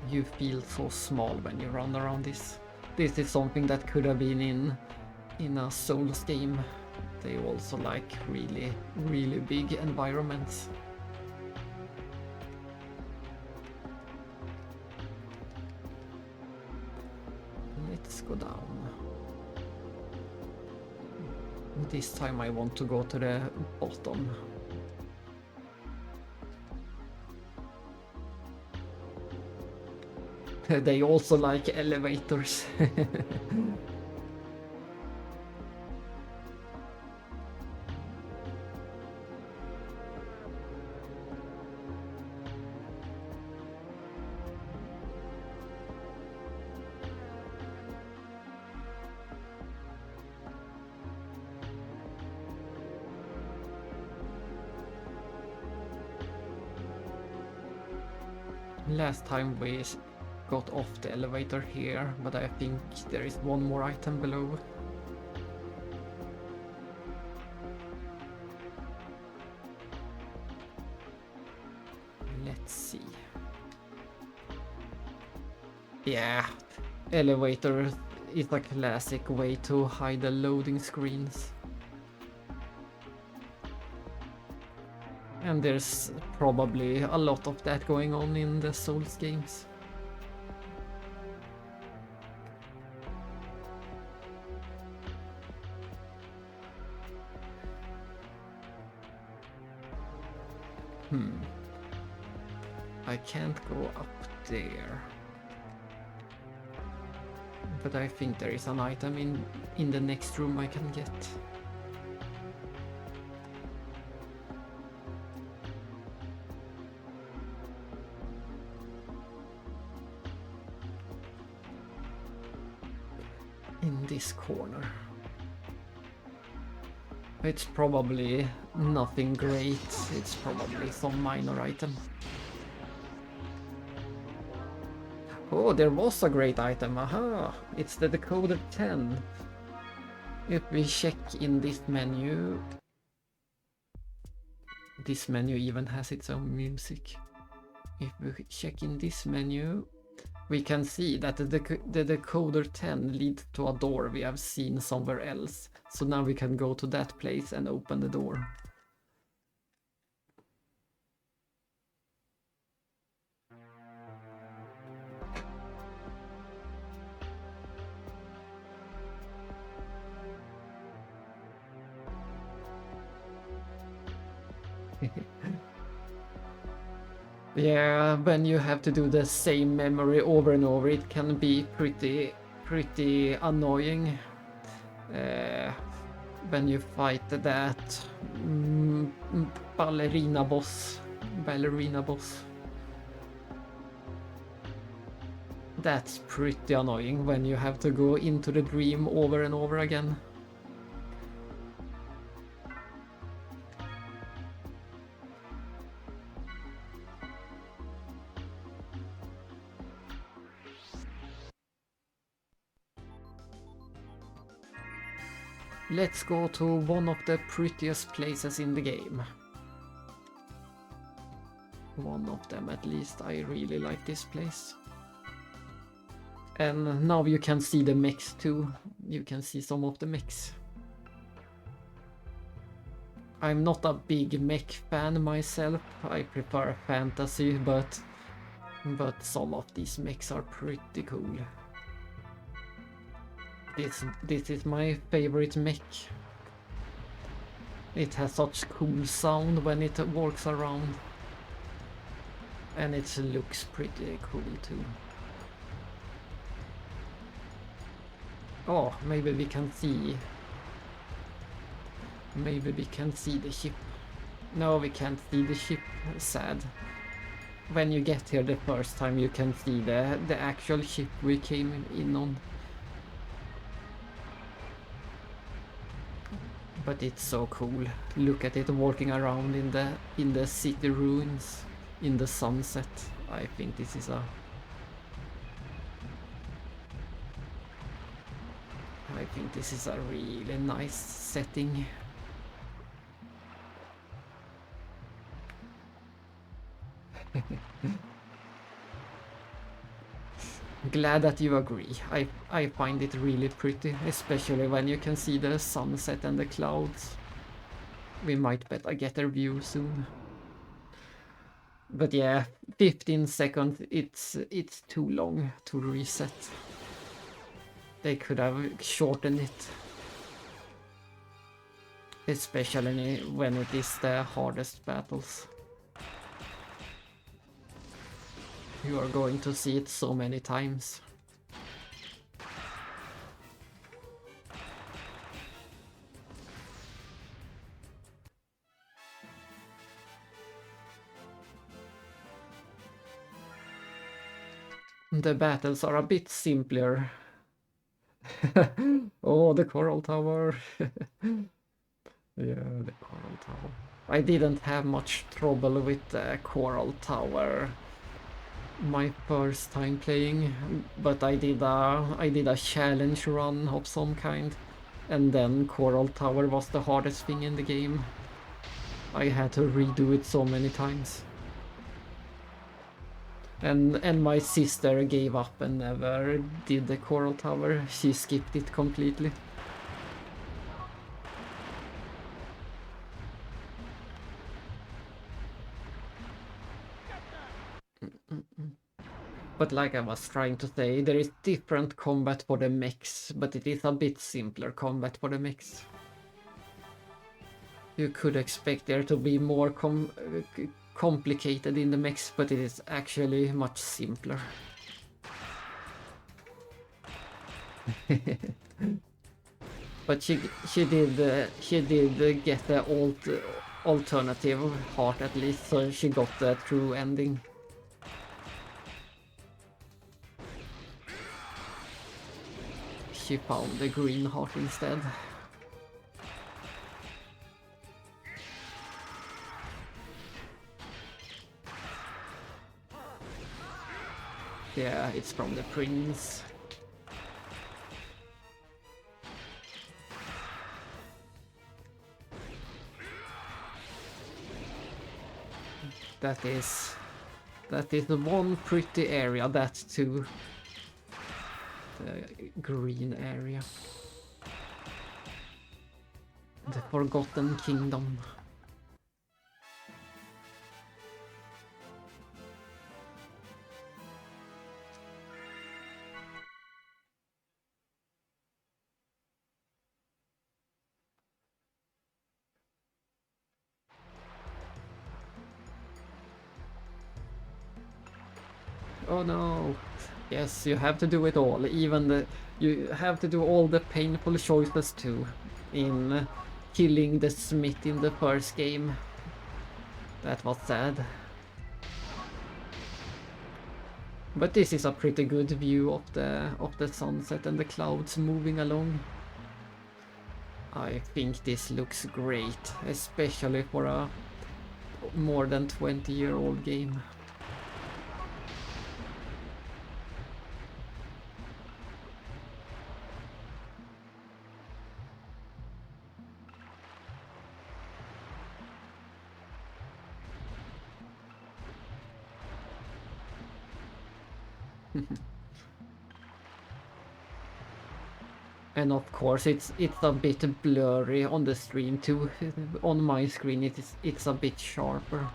A: You feel so small when you run around this. This is something that could have been in a Souls game. They also like really big environments. Let's go down. This time I want to go to the bottom. They also like elevators. Last time we got off the elevator here, but I think there is one more item below. Let's see. Yeah, elevator is a classic way to hide the loading screens. And there's probably a lot of that going on in the Souls games. I can't go up there. But I think there is an item in the next room I can get. In this corner. It's probably nothing great, it's probably some minor item. Oh, there was a great item, aha! It's the decoder 10. If we check in this menu... This menu even has its own music. If we check in this menu, we can see that the decoder 10 leads to a door we have seen somewhere else. So now we can go to that place and open the door. Yeah, when you have to do the same memory over and over, it can be pretty pretty annoying when you fight that ballerina boss. That's pretty annoying when you have to go into the dream over and over again. Let's go to one of the prettiest places in the game. One of them at least. I really like this place. And now you can see the mechs too. You can see some of the mechs. I'm not a big mech fan myself. I prefer fantasy, but some of these mechs are pretty cool. This is my favorite mech. It has such cool sound when it walks around. And it looks pretty cool too. Oh, maybe we can see the ship. No, we can't see the ship. Sad. When you get here the first time, you can see the actual ship we came in on. But it's so cool. Look at it walking around in the city ruins in the sunset. I think this is a really nice setting. Glad that you agree. I find it really pretty, especially when you can see the sunset and the clouds. We might better get a view soon. But yeah, 15 seconds, it's too long to reset. They could have shortened it. Especially when it is the hardest battles. You are going to see it so many times. The battles are a bit simpler. Oh, the Coral Tower. Yeah, the Coral Tower. I didn't have much trouble with the Coral Tower my first time playing, but I did a challenge run of some kind, and then Coral Tower was the hardest thing in the game. I had to redo it so many times. And my sister gave up and never did the Coral Tower. She skipped it completely. But like I was trying to say, there is different combat for the mechs, but it is a bit simpler combat for the mechs. You could expect there to be more complicated in the mechs, but it is actually much simpler. But she did get the alternative heart at least, so she got the true ending. She found the green heart instead. Yeah, it's from the prince. That is one pretty area, that too. The green area. The Forgotten Kingdom. Oh no. Yes, you have to do it all. You have to do all the painful choices too. In killing the Smith in the first game. That was sad. But this is a pretty good view of the sunset and the clouds moving along. I think this looks great, especially for a more than 20-year-old game. And of course it's a bit blurry on the stream too. On my screen it's a bit sharper.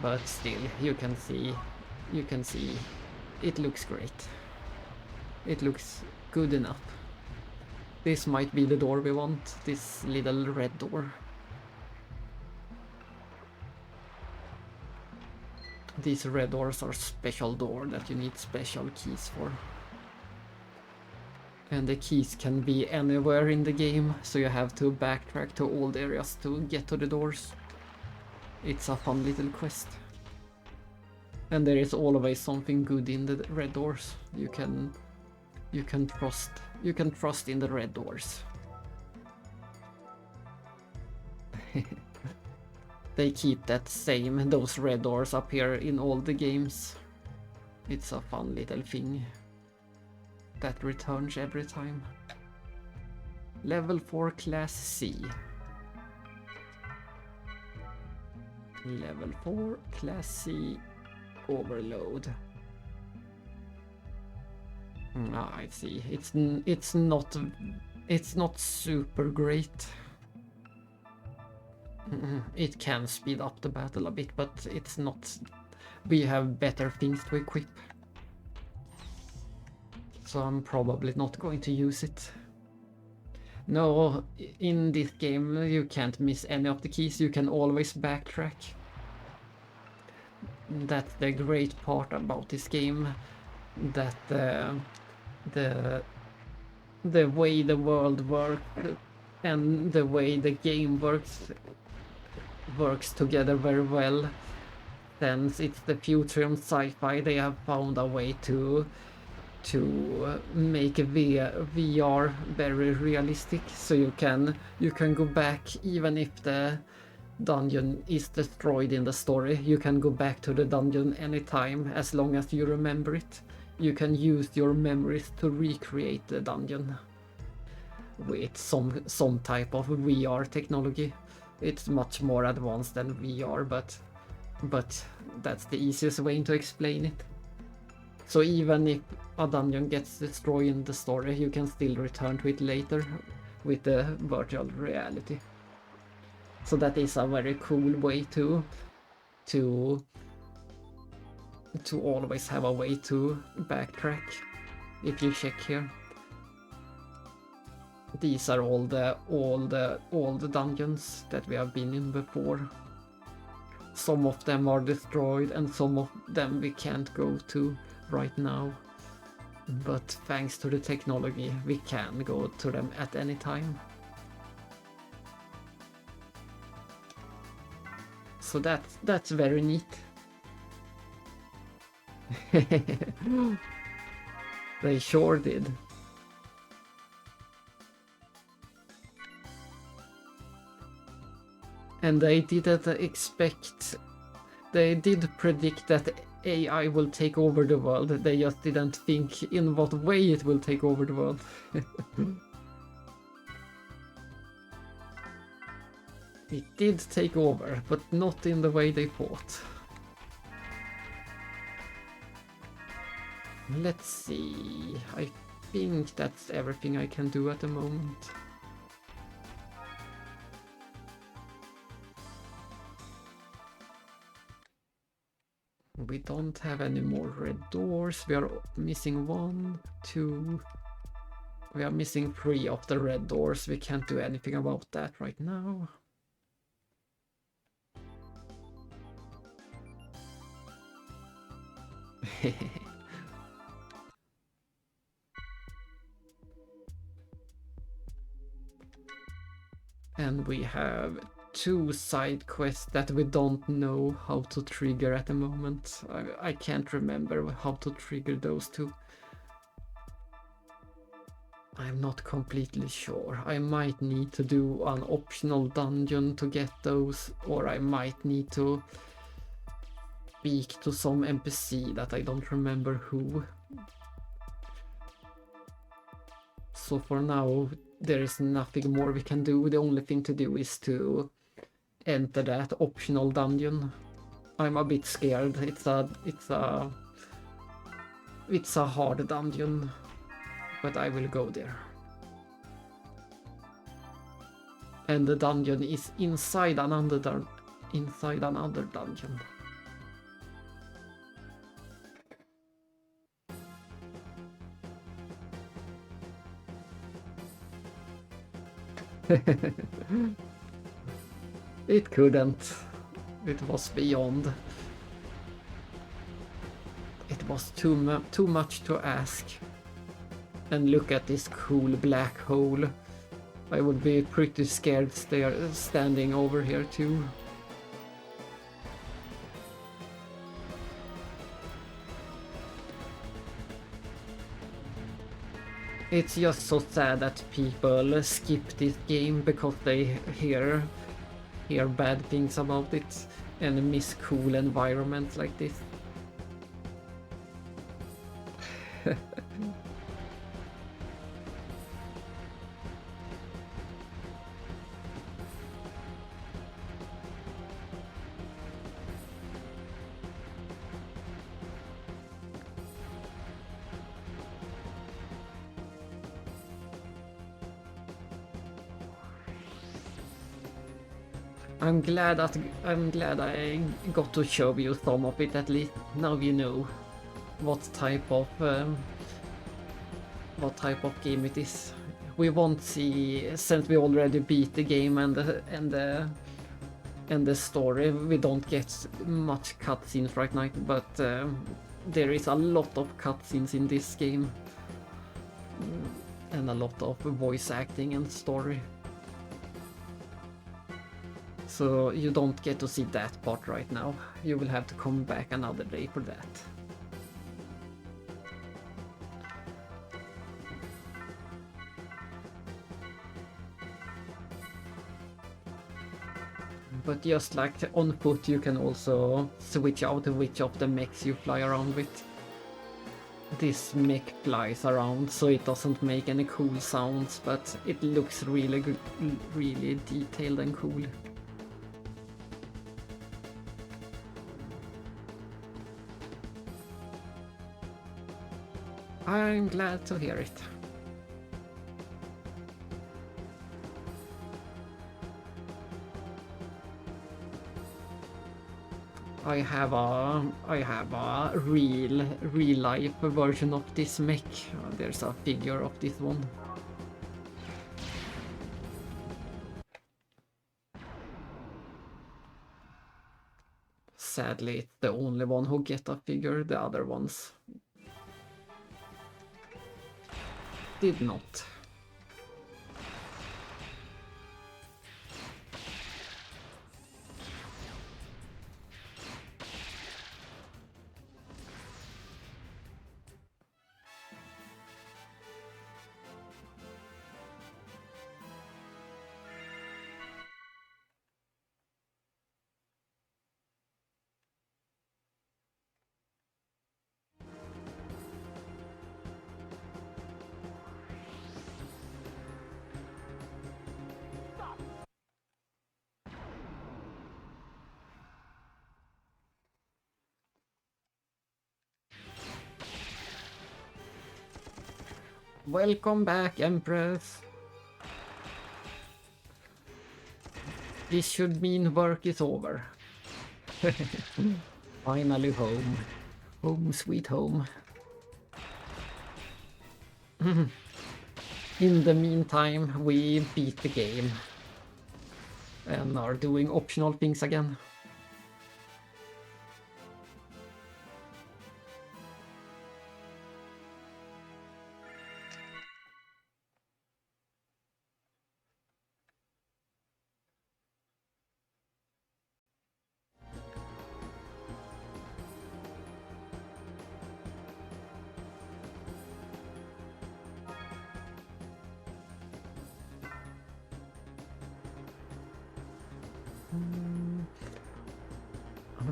A: But still you can see it looks great. It looks good enough. This might be the door we want, this little red door. These red doors are special door that you need special keys for. And the keys can be anywhere in the game, so you have to backtrack to old areas to get to the doors. It's a fun little quest. And there is always something good in the red doors. You can trust in the red doors. They keep that same, those red doors up here in all the games. It's a fun little thing that returns every time. Level 4 Class C. Level 4 Class C Overload. I see. It's not super great. It can speed up the battle a bit, but it's not. We have better things to equip. So I'm probably not going to use it. No, in this game you can't miss any of the keys, you can always backtrack. That's the great part about this game, that the way the world works and the way the game works together very well. Since it's the future and sci-fi, they have found a way to make VR very realistic, so you can go back even if the dungeon is destroyed in the story. You can go back to the dungeon anytime as long as you remember it. You can use your memories to recreate the dungeon with some type of VR technology. It's much more advanced than VR, but that's the easiest way to explain it. So even if a dungeon gets destroyed in the story, you can still return to it later with the virtual reality. So that is a very cool way to always have a way to backtrack. If you check here, these are all the dungeons that we have been in before. Some of them are destroyed and some of them we can't go to right now. But thanks to the technology, we can go to them at any time. So that's very neat. They sure did. And they didn't expect... They did predict that AI will take over the world. They just didn't think in what way it will take over the world. It did take over, but not in the way they thought. Let's see. I think that's everything I can do at the moment. We don't have any more red doors. We are missing 1, 2... We are missing 3 of the red doors. We can't do anything about that right now. And we have 2 side quests that we don't know how to trigger at the moment. I can't remember how to trigger those 2. I'm not completely sure. I might need to do an optional dungeon to get those, or I might need to speak to some NPC that I don't remember who. So for now, there is nothing more we can do. The only thing to do is to enter that optional dungeon. I'm a bit scared. It's a hard dungeon, but I will go there. And the dungeon is inside another dungeon. It couldn't. It was beyond. It was too much to ask. And look at this cool black hole. I would be pretty scared standing over here too. It's just so sad that people skip this game because they hear bad things about it and miss cool environments like this. I'm glad I got to show you some of it at least. Now you know what type of game it is. We won't see, since we already beat the game and the story. We don't get much cutscenes right now, but there is a lot of cutscenes in this game and a lot of voice acting and story. So you don't get to see that part right now. You will have to come back another day for that. But just like on foot, you can also switch out which of the mechs you fly around with. This mech flies around, so it doesn't make any cool sounds, but it looks really good, really detailed and cool. I'm glad to hear it. I have a real life version of this mech. There's a figure of this one. Sadly, it's the only one who get a figure. The other ones did not. Welcome back, Empress. This should mean work is over. Finally home. Home sweet home. In the meantime, we beat the game and are doing optional things again.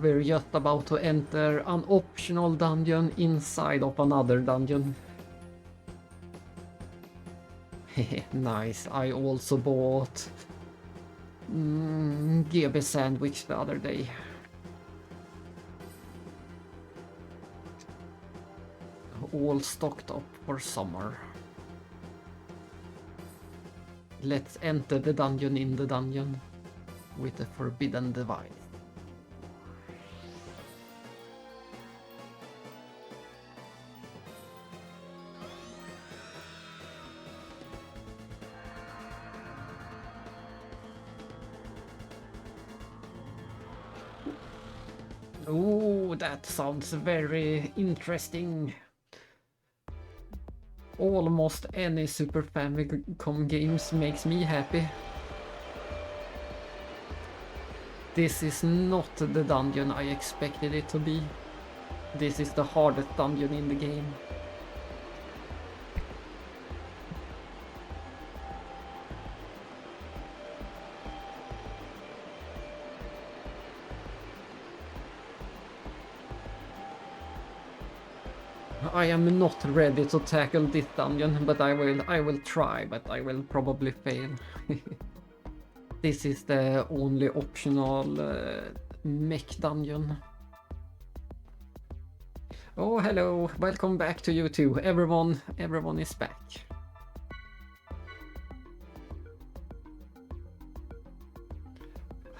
A: We're just about to enter an optional dungeon inside of another dungeon. Nice, I also bought GB sandwich the other day. All stocked up for summer. Let's enter the dungeon in the dungeon with the forbidden device. Oh, that sounds very interesting. Almost any Super Famicom games makes me happy. This is not the dungeon I expected it to be. This is the hardest dungeon in the game. I am not ready to tackle this dungeon, but I will try, but I will probably fail. This is the only optional mech dungeon. Oh, hello, welcome back to you too. Everyone is back.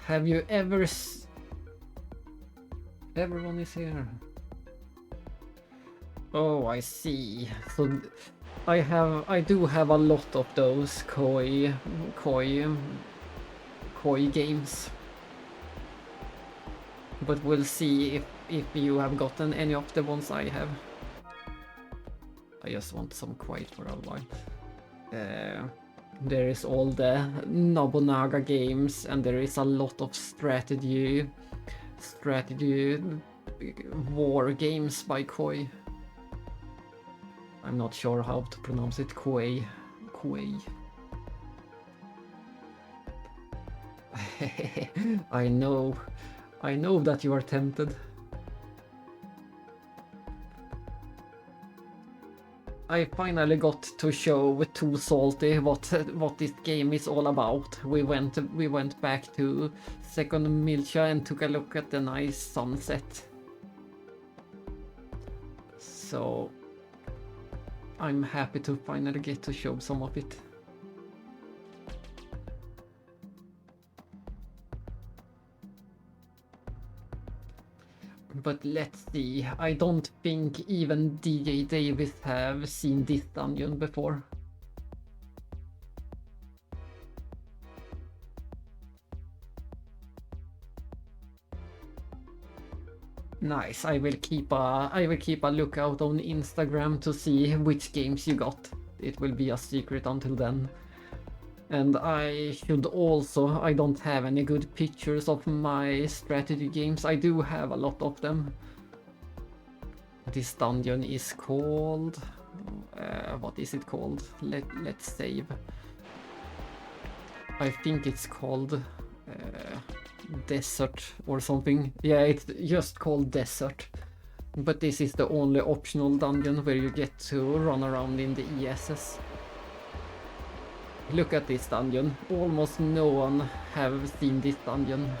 A: Have you ever everyone is here. Oh, I see. So I do have a lot of those koi games. But we'll see if you have gotten any of the ones I have. I just want some quiet for a while. There is all the Nobunaga games, and there is a lot of strategy war games by Koei. I'm not sure how to pronounce it. Koei. I know that you are tempted. I finally got to show Too Salty what this game is all about. We went back to Second Milcha and took a look at the nice sunset. So I'm happy to finally get to show some of it. But let's see, I don't think even DJ Davis have seen this dungeon before. Nice, I will keep a lookout on Instagram to see which games you got. It will be a secret until then. And I don't have any good pictures of my strategy games. I do have a lot of them. This dungeon is called... what is it called? Let's save. I think it's called Desert or something. Yeah, it's just called Desert. But this is the only optional dungeon where you get to run around in the ESS. Look at this dungeon. Almost no one have seen this dungeon.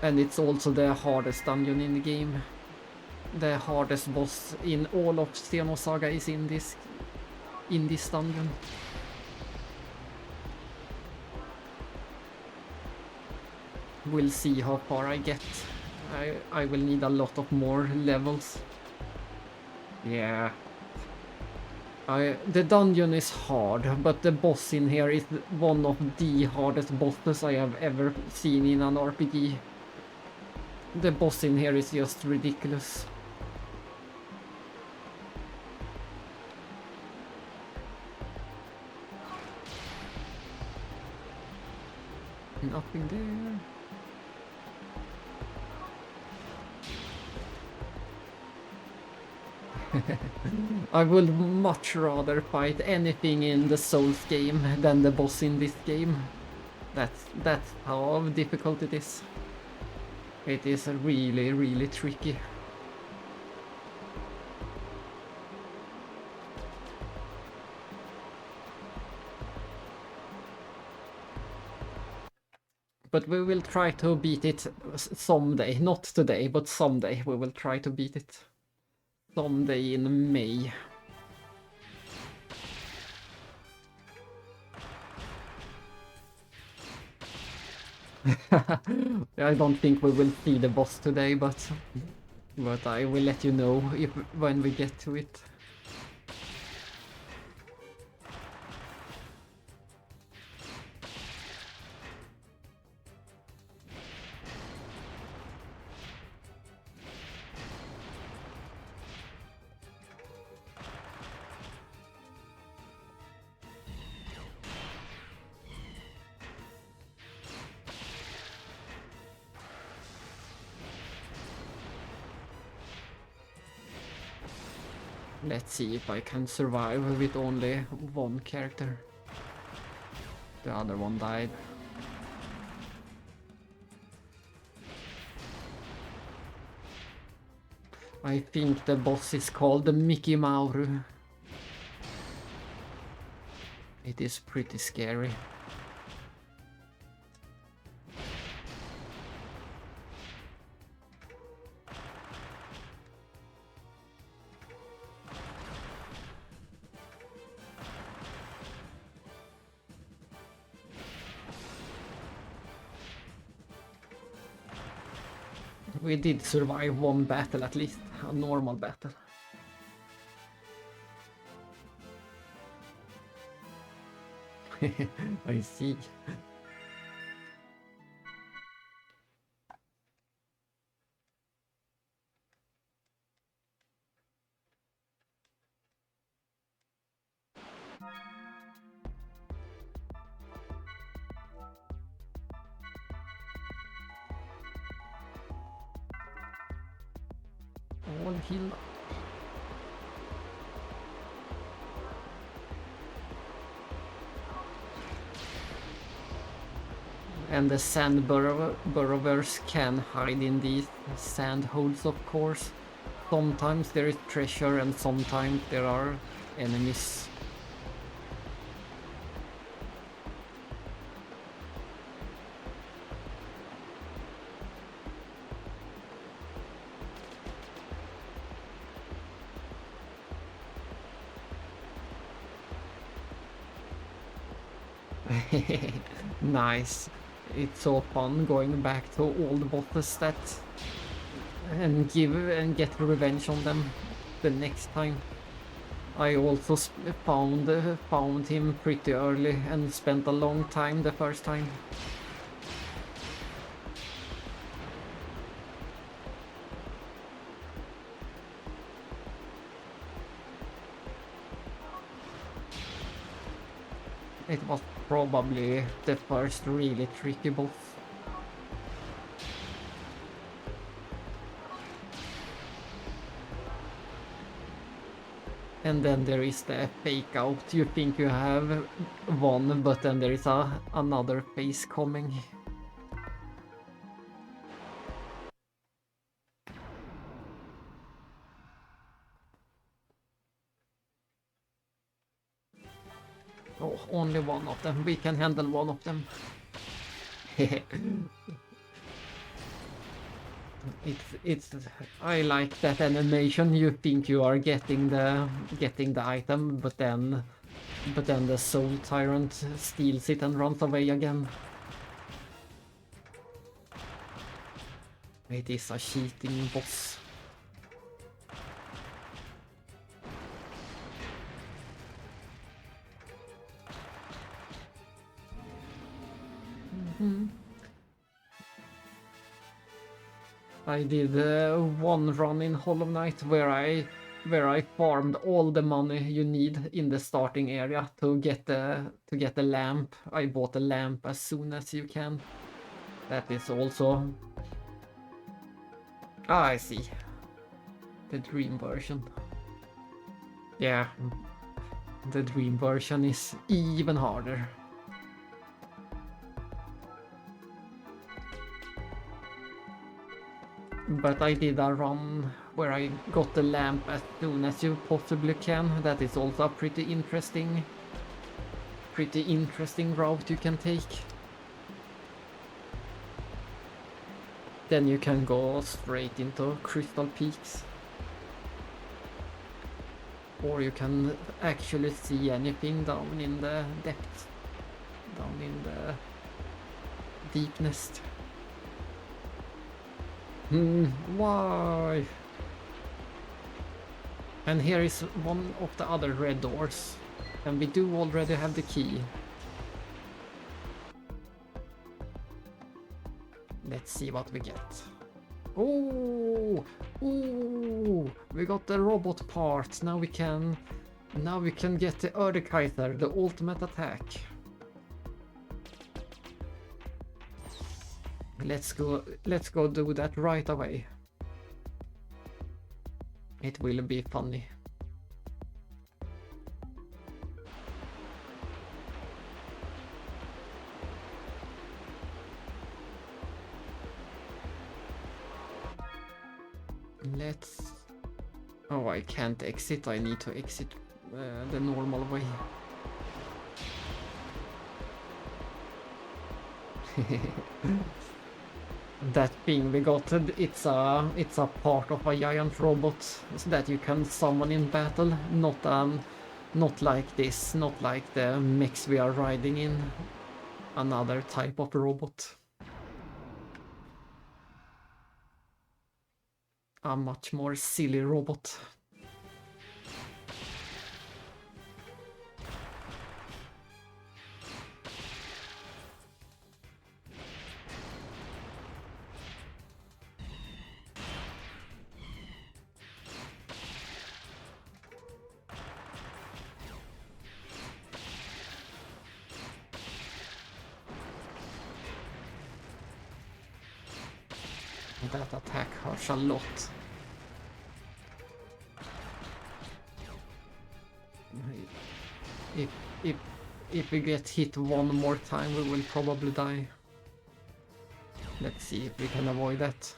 A: And it's also the hardest dungeon in the game. The hardest boss in all of Xenosaga is in this dungeon. We'll see how far I get. I will need a lot of more levels. Yeah. The dungeon is hard, but the boss in here is one of the hardest bosses I have ever seen in an RPG. The boss in here is just ridiculous. Nothing there. I would much rather fight anything in the Souls game than the boss in this game. That's how difficult it is. It is really, really tricky. But we will try to beat it someday. Not today, but someday we will try to beat it. Someday in May. I don't think we will see the boss today, but I will let you know when we get to it. Let's see if I can survive with only one character. The other one died. I think the boss is called the Mickey Mauru. It is pretty scary. We did survive one battle at least, a normal battle. I see. All heal. And the sand burrowers can hide in these sand holes, of course. Sometimes there is treasure and sometimes there are enemies. Nice. It's so fun going back to old bosses and get revenge on them the next time. I also found him pretty early and spent a long time the first time. It was probably the first really tricky boss. And then there is the fake out. You think you have won, but then there is another phase coming. Oh, only one of them. We can handle one of them. I like that animation. You think you are getting the item, but then the soul tyrant steals it and runs away again. It is a cheating boss. I did one run in Hollow Knight where I farmed all the money you need in the starting area to get the lamp. I bought the lamp as soon as you can. That is also... Ah, I see. The dream version. Yeah, the dream version is even harder. But I did a run where I got the lamp as soon as you possibly can. That is also a pretty interesting route you can take. Then you can go straight into Crystal Peaks. Or you can actually see anything down in the depths. Down in the deepness. Why? And here is one of the other red doors. And we do already have the key. Let's see what we get. Oh, we got the robot part. Now we can get the Erdekaiser, the ultimate attack. Let's go do that right away. It will be funny. Let's... Oh, I can't exit. I need to exit the normal way. That thing we got, it's a part of a giant robot so that you can summon in battle, not like this, not like the mechs we are riding in. Another type of robot. A much more silly robot. That attack hurts a lot. If we get hit one more time, we will probably die. Let's see if we can avoid that.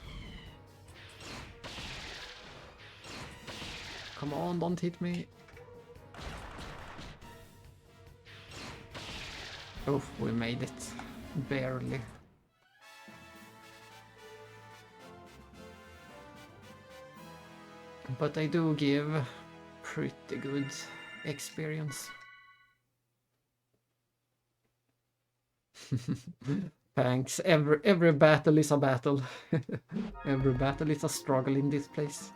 A: Come on, don't hit me. Oh, we made it. Barely. But I do give pretty good experience. Thanks. Every battle is a battle. Every battle is a struggle in this place.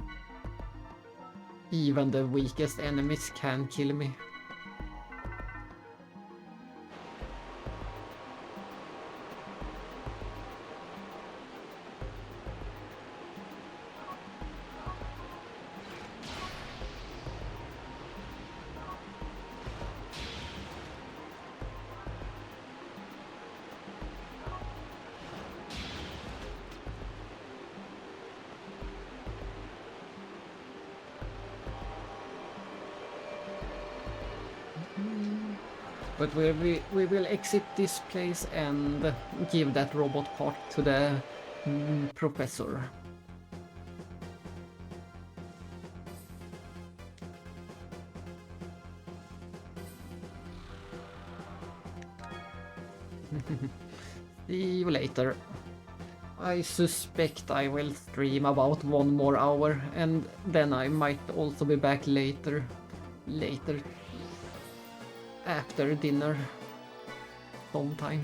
A: Even the weakest enemies can kill me. But we will exit this place and give that robot part to the professor. See you later. I suspect I will stream about 1 more hour and then I might also be back later after dinner sometime.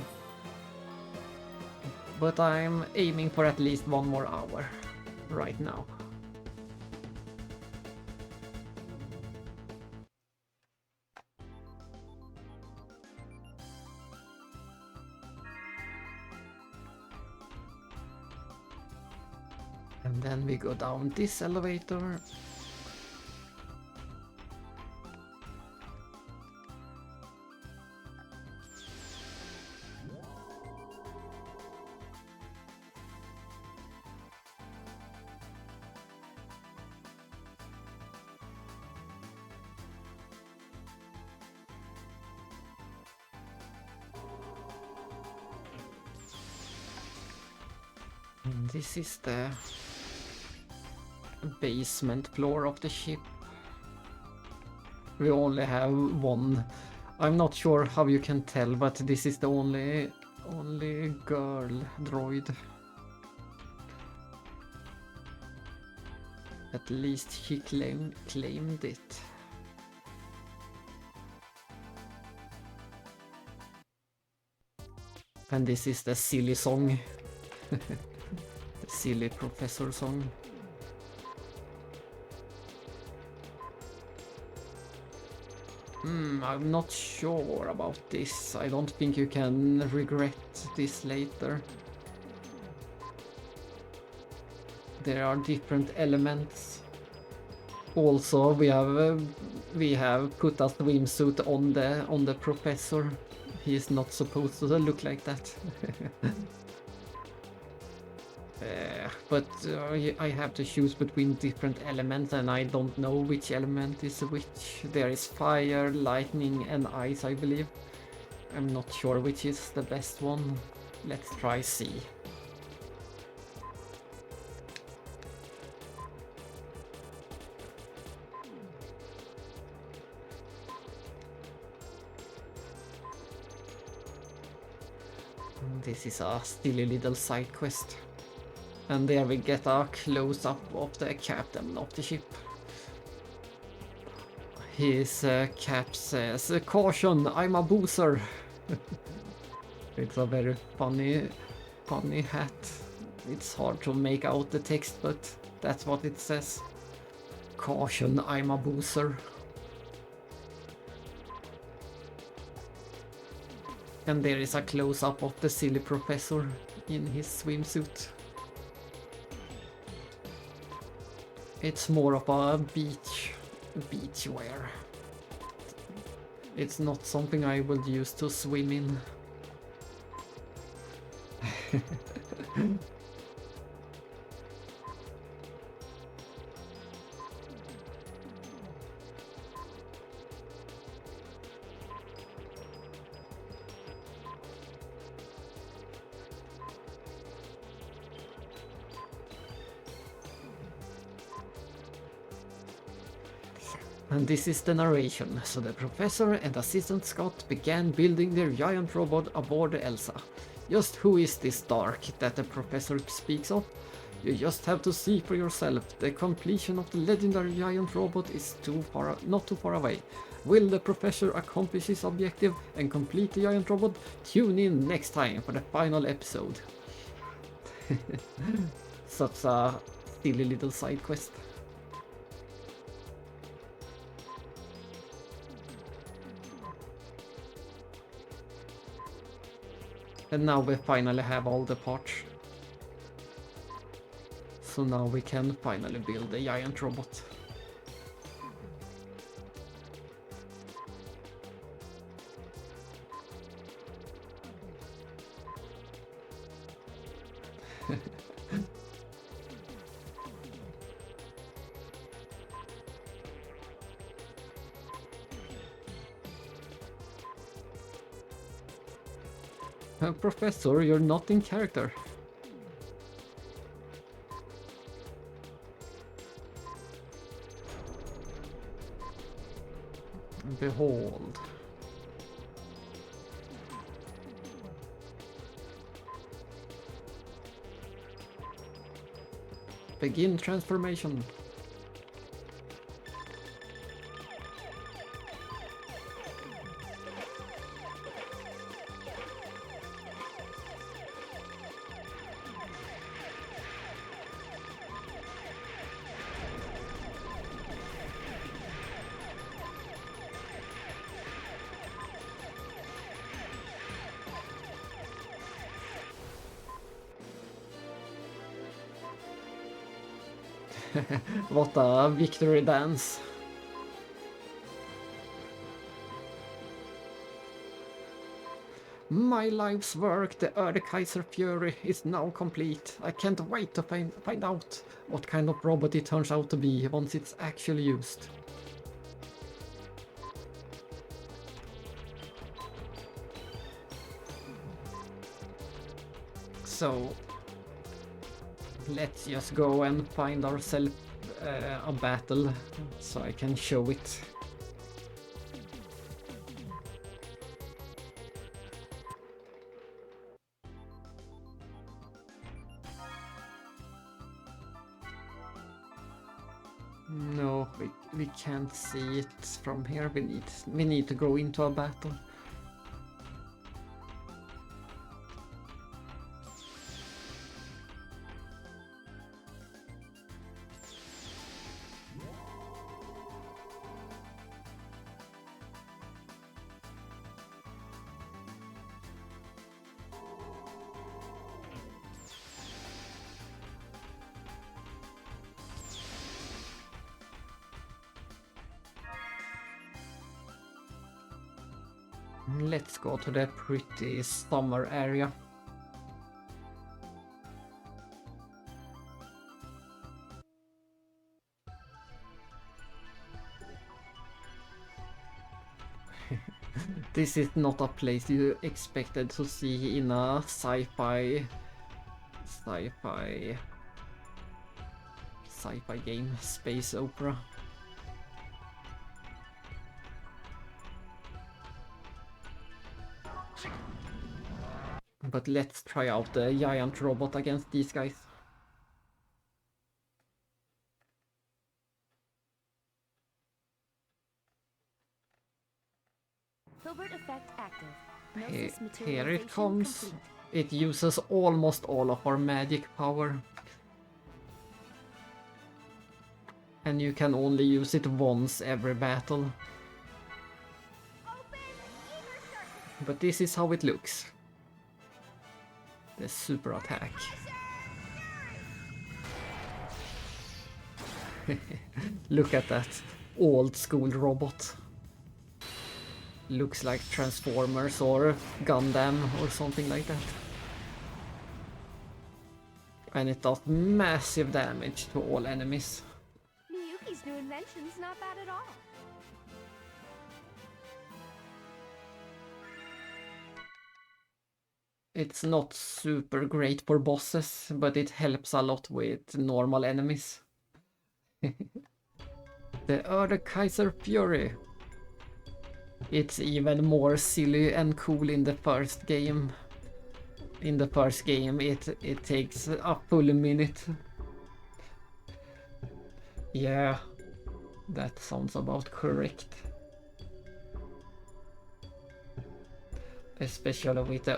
A: But I'm aiming for at least 1 more hour right now. And then we go down this elevator. And this is the basement floor of the ship. We only have one. I'm not sure how you can tell, but this is the only girl droid. At least he claimed it. And this is the silly song. The silly professor song. I'm not sure about this. I don't think you can regret this later. There are different elements. Also, we have put a swimsuit on the professor. He is not supposed to look like that. But I have to choose between different elements, and I don't know which element is which. There is fire, lightning, and ice, I believe. I'm not sure which is the best one. Let's try C. This is a silly little side quest. And there we get a close-up of the captain of the ship. His cap says, "Caution, I'm a boozer." It's a very funny hat. It's hard to make out the text, but that's what it says. "Caution, I'm a boozer." And there is a close-up of the silly professor in his swimsuit. It's more of a beach wear. It's not something I would use to swim in. And this is the narration. So the professor and Assistant Scott began building their giant robot aboard the Elsa. Just who is this Dark that the professor speaks of? You just have to see for yourself. The completion of the legendary giant robot is not too far away. Will the professor accomplish his objective and complete the giant robot? Tune in next time for the final episode. Such a silly little side quest. And now we finally have all the parts. So now we can finally build a giant robot. Professor, you're not in character. Behold. Begin transformation. What a victory dance. My life's work, the Kaiser Fury, is now complete. I can't wait to find out what kind of robot it turns out to be once it's actually used. So, Let's just go and find ourselves a battle so I can show it. No, we can't see it from here. We need to go into a battle. Let's go to the pretty summer area. This is not a place you expected to see in a sci-fi game, space opera. But let's try out the giant robot against these guys.
H: Hilbert effect active.
A: Here it comes. It uses almost all of our magic power. And you can only use it once every battle. But this is how it looks. The super attack. Look at that old school robot. Looks like Transformers or Gundam or something like that. And it does massive damage to all enemies.
H: Miyuki's new invention's not bad at all.
A: It's not super great for bosses, but it helps a lot with normal enemies. The Kaiser Fury. It's even more silly and cool in the first game. In the first game it takes a full minute. Yeah, that sounds about correct. Especially with the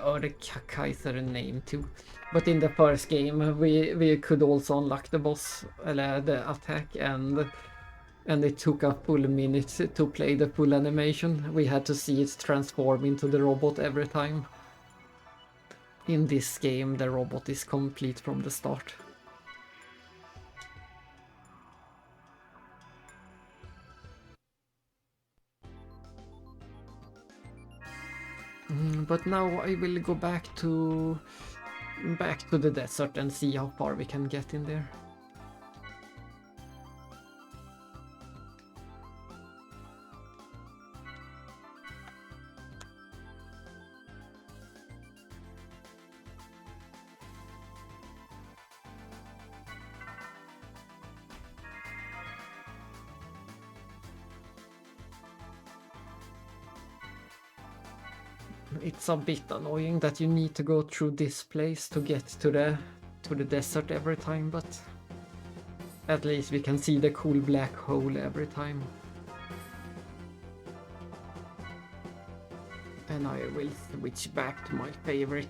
A: Kaiser name too. But in the first game we could also unlock the boss, the attack, and it took a full minute to play the full animation. We had to see it transform into the robot every time. In this game the robot is complete from the start. But now I will go back to the desert and see how far we can get in there. It's a bit annoying that you need to go through this place to get to the desert every time, but at least we can see the cool black hole every time. And I will switch back to my favorite.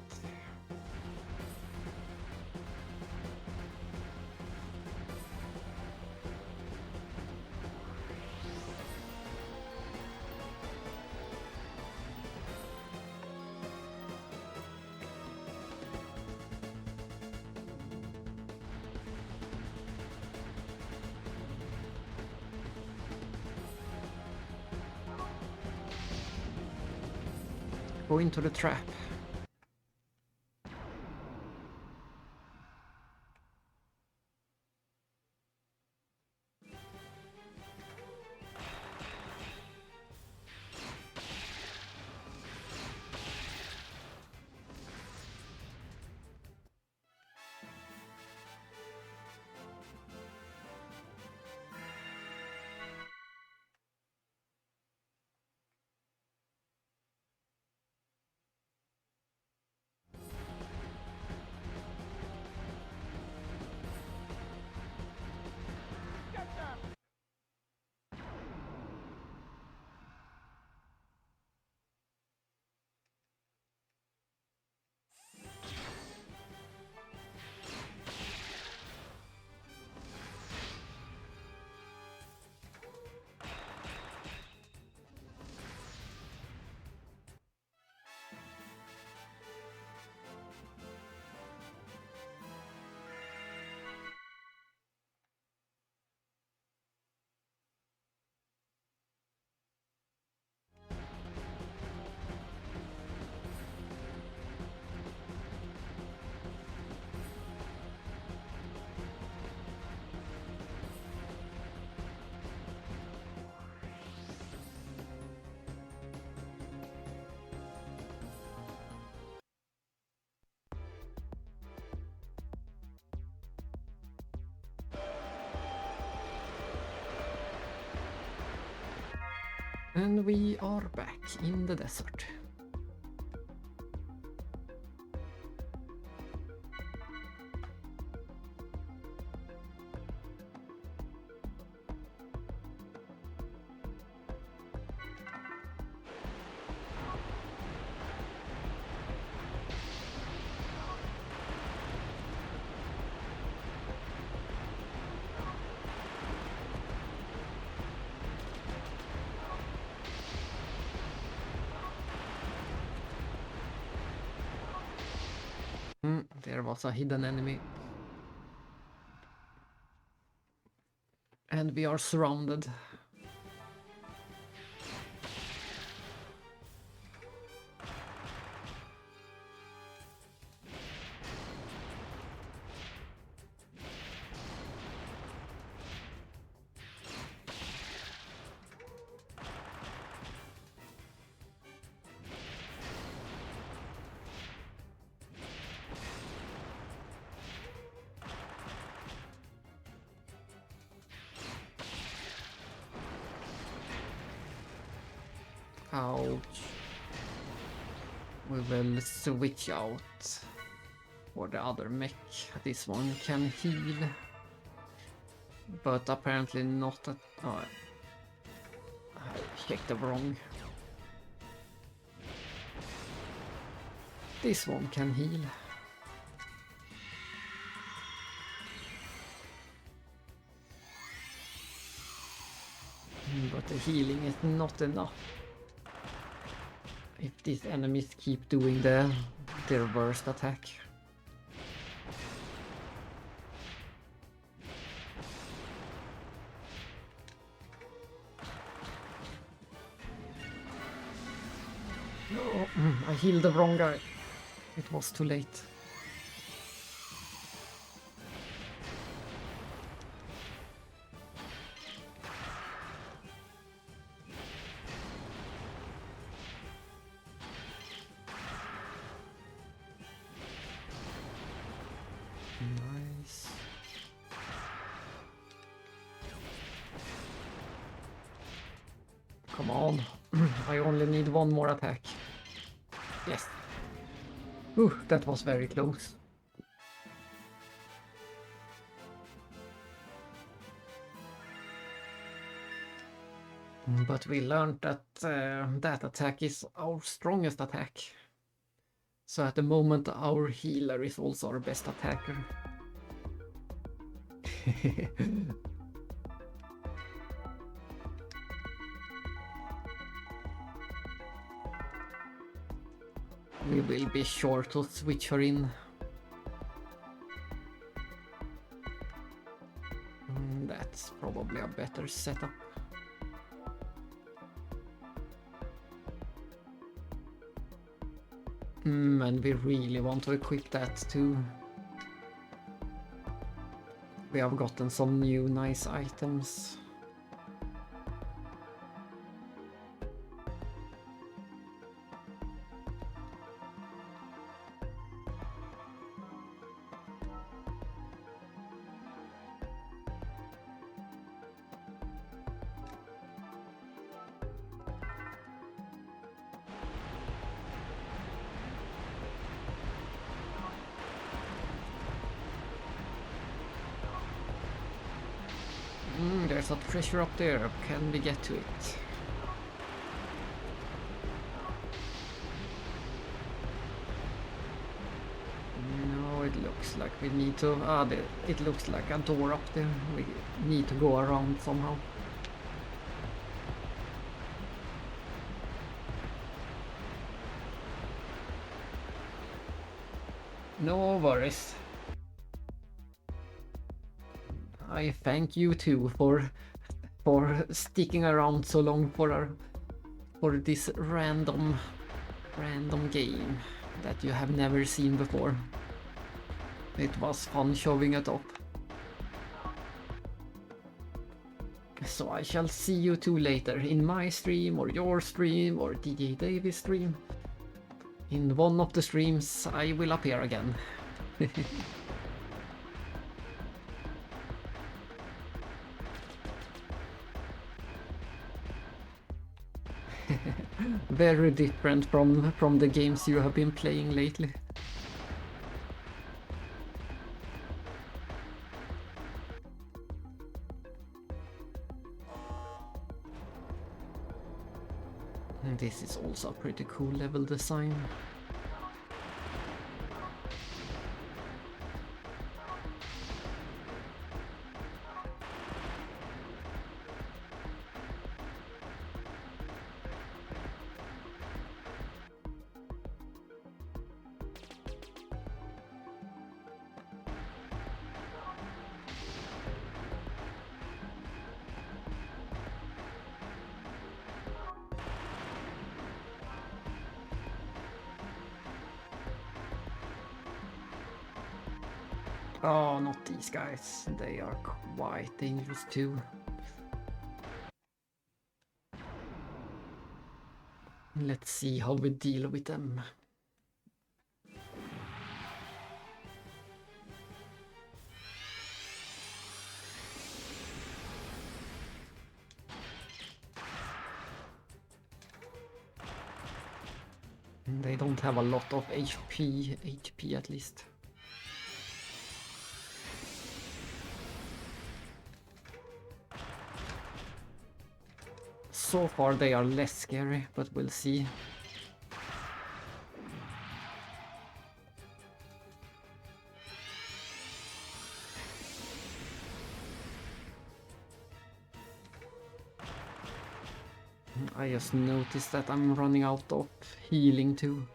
A: Go into the trap. And we are back in the desert. There was a hidden enemy. And we are surrounded. Ouch. We will switch out for the other mech. This one can heal. But apparently not at... Oh, I checked the wrong. This one can heal. But the healing is not enough. If these enemies keep doing their worst attack. No, I healed the wrong guy. It was too late. Nice. Come on. I only need one more attack. Yes. Ooh, that was very close. But we learned that that attack is our strongest attack. So at the moment our healer is also our best attacker. We will be sure to switch her in. That's probably a better setup. And we really want to equip that too. We have gotten some new nice items. There's a treasure up there. Can we get to it? No, it looks like we need to... it looks like a door up there. We need to go around somehow. No worries. I thank you too for sticking around so long for this random game that you have never seen before. It was fun showing it up. So I shall see you two later in my stream or your stream or DJ Davis' stream. In one of the streams I will appear again. Very different from the games you have been playing lately. And this is also a pretty cool level design. Oh, not these guys. They are quite dangerous too. Let's see how we deal with them. They don't have a lot of HP at least. So far they are less scary, but we'll see. I just noticed that I'm running out of healing too.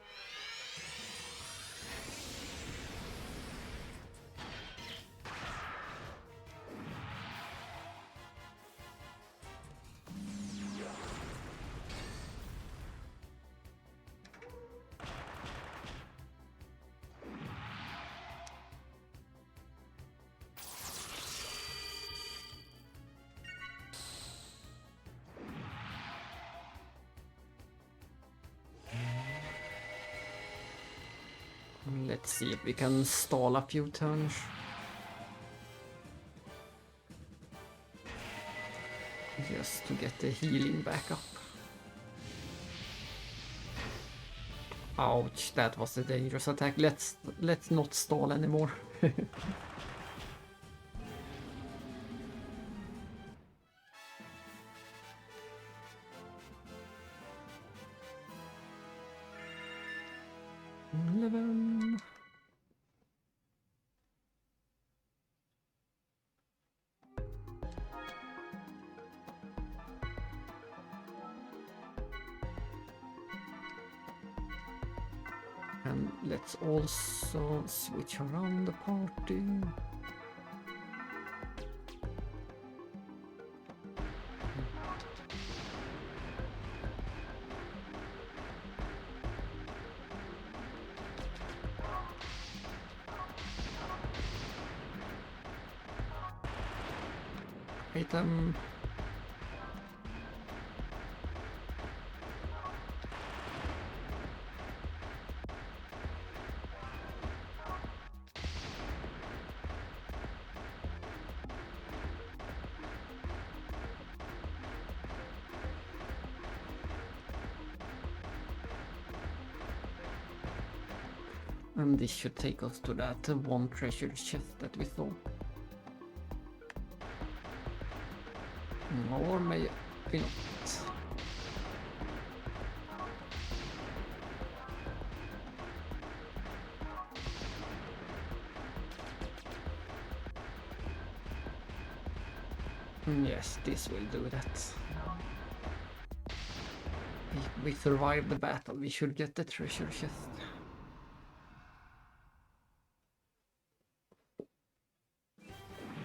A: Let's see if we can stall a few turns. Just to get the healing back up. Ouch, that was a dangerous attack. Let's not stall anymore. 11. And let's also switch around the party. Item. And this should take us to that one treasure chest that we saw. Or maybe not. Yes, this will do that. If we survive the battle, we should get the treasure chest.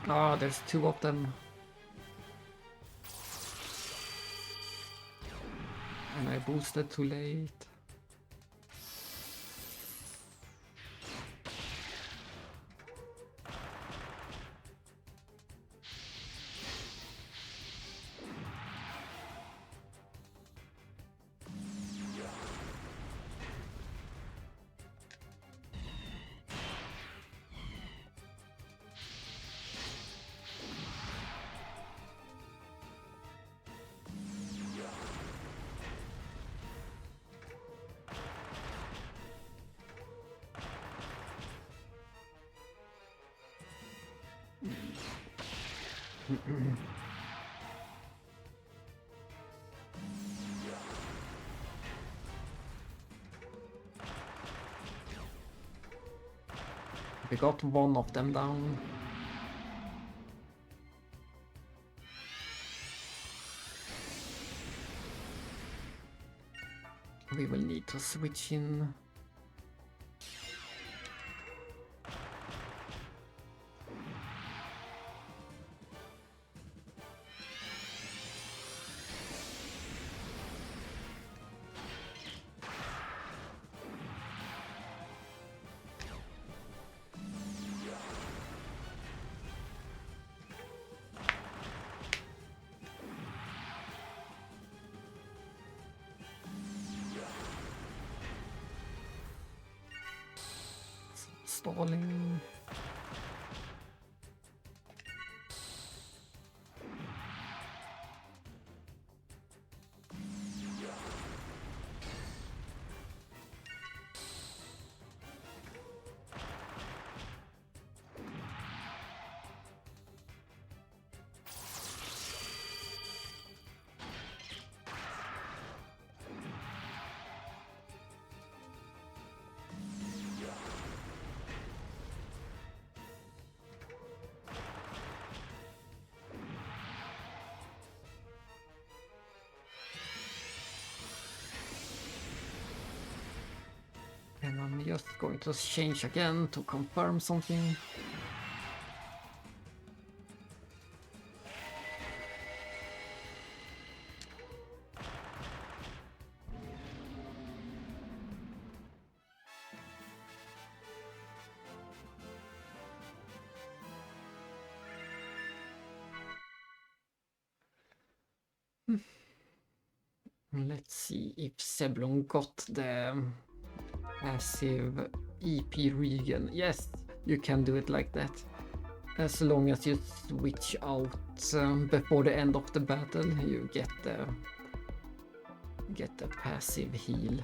A: Ah, there's two of them. And I boosted too late. We got one of them down. We will need to switch in. Stalling. And I'm just going to change again to confirm something. Let's see if Seblon got the passive EP regen. Yes, you can do it like that. As long as you switch out before the end of the battle, you get the passive heal.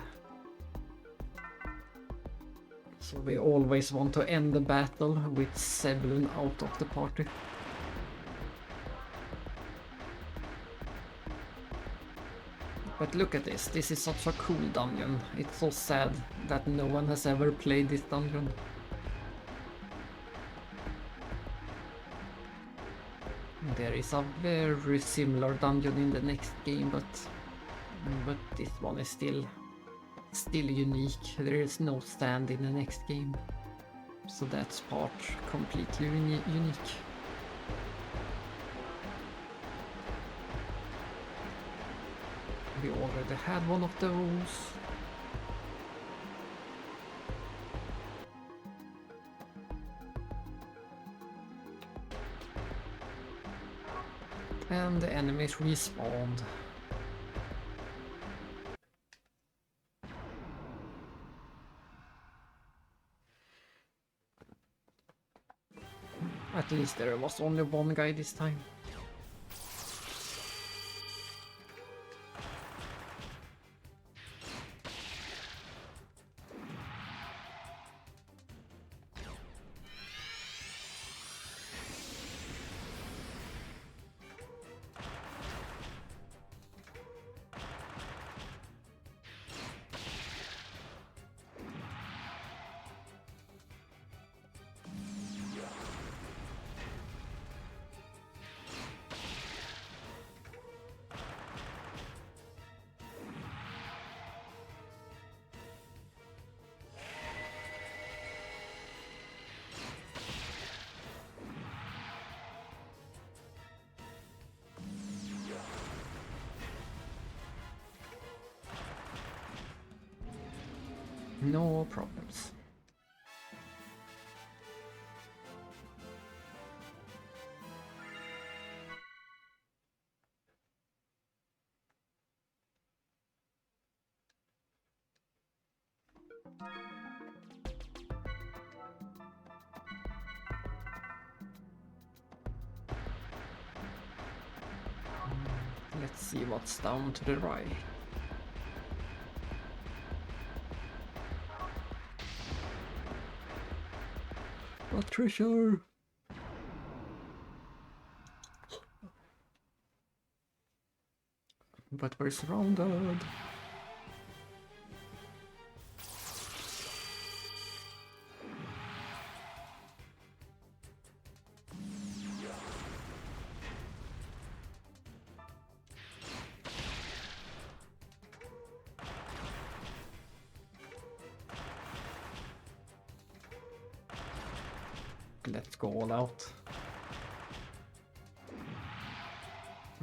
A: So we always want to end the battle with Seblon out of the party. But look at this is such a cool dungeon. It's so sad that no one has ever played this dungeon. There is a very similar dungeon in the next game, but this one is still unique. There is no stand in the next game. So that's part completely unique. We already had one of those. And the enemies respawned. At least there was only one guy this time. No problems. Let's see what's down to the right. A treasure! But we're surrounded. Let's go all out.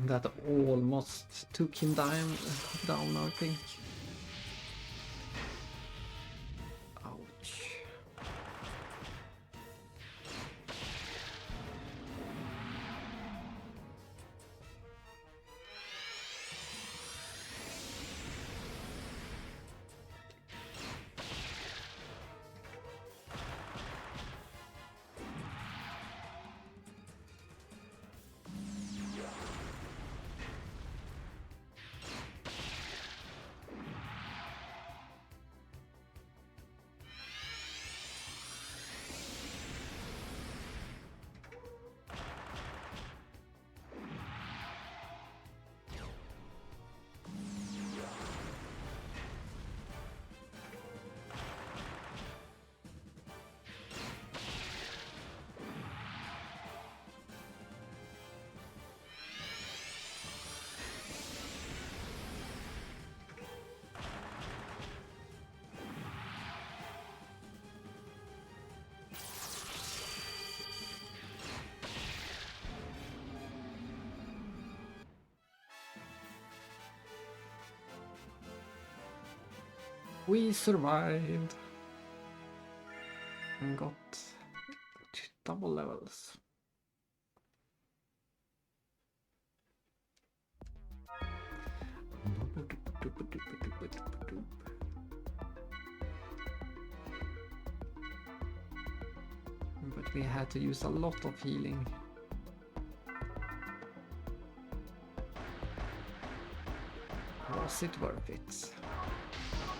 A: That almost took him down, I think. Ouch. We survived and got double levels. But we had to use a lot of healing. Was it worth it?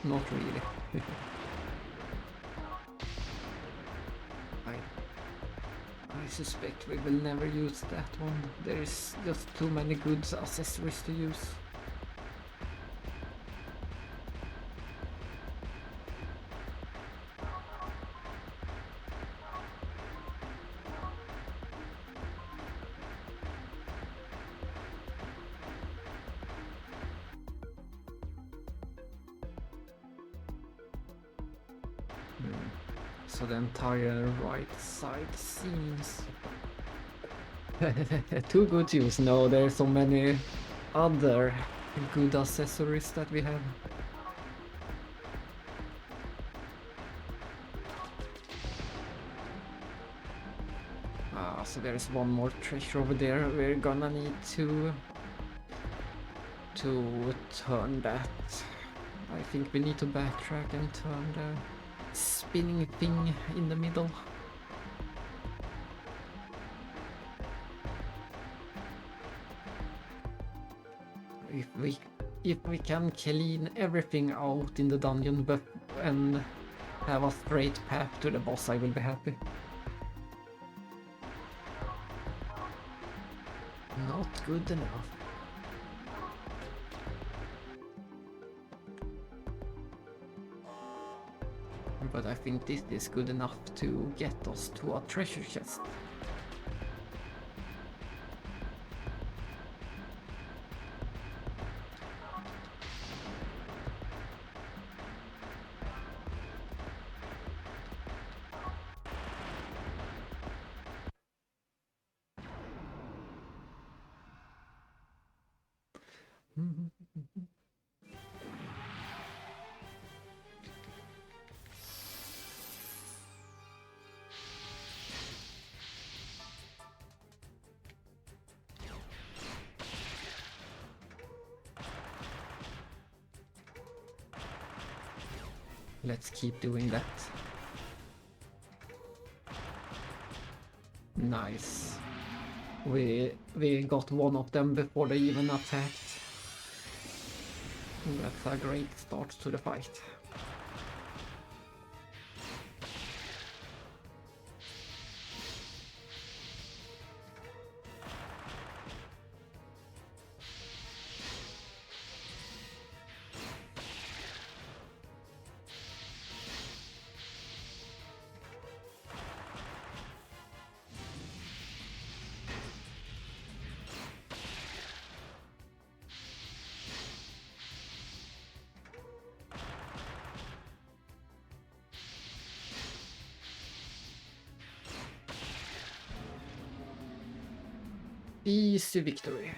A: Not really. I suspect we will never use that one. There is just too many good accessories to use. So the entire right side seems too good to use. No, there are so many other good accessories that we have. So there's one more treasure over there. We're gonna need to turn that. I think we need to backtrack and turn the spinning thing in the middle. If we can clean everything out in the dungeon and have a straight path to the boss, I will be happy. Not good enough. But I think this is good enough to get us to a treasure chest. Let's keep doing that. Nice. We got one of them before they even attacked. That's a great start to the fight. Easy victory.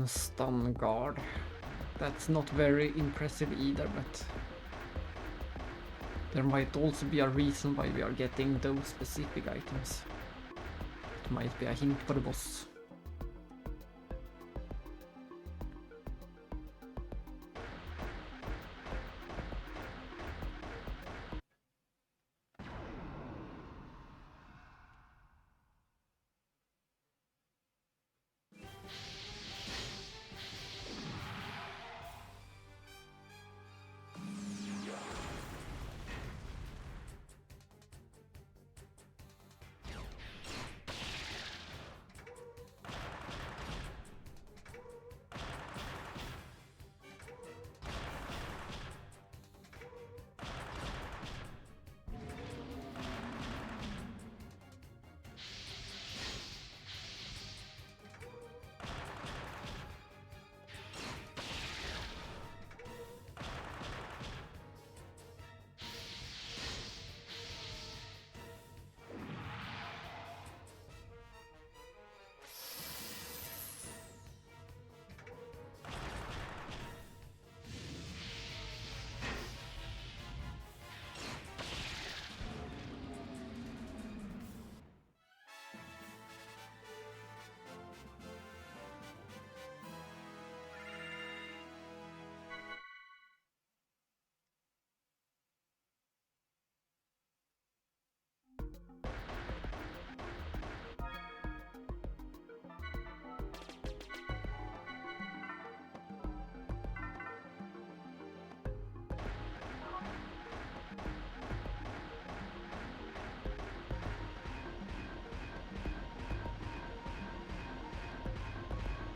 A: Stun guard. That's not very impressive either, but there might also be a reason why we are getting those specific items. It might be a hint for the boss.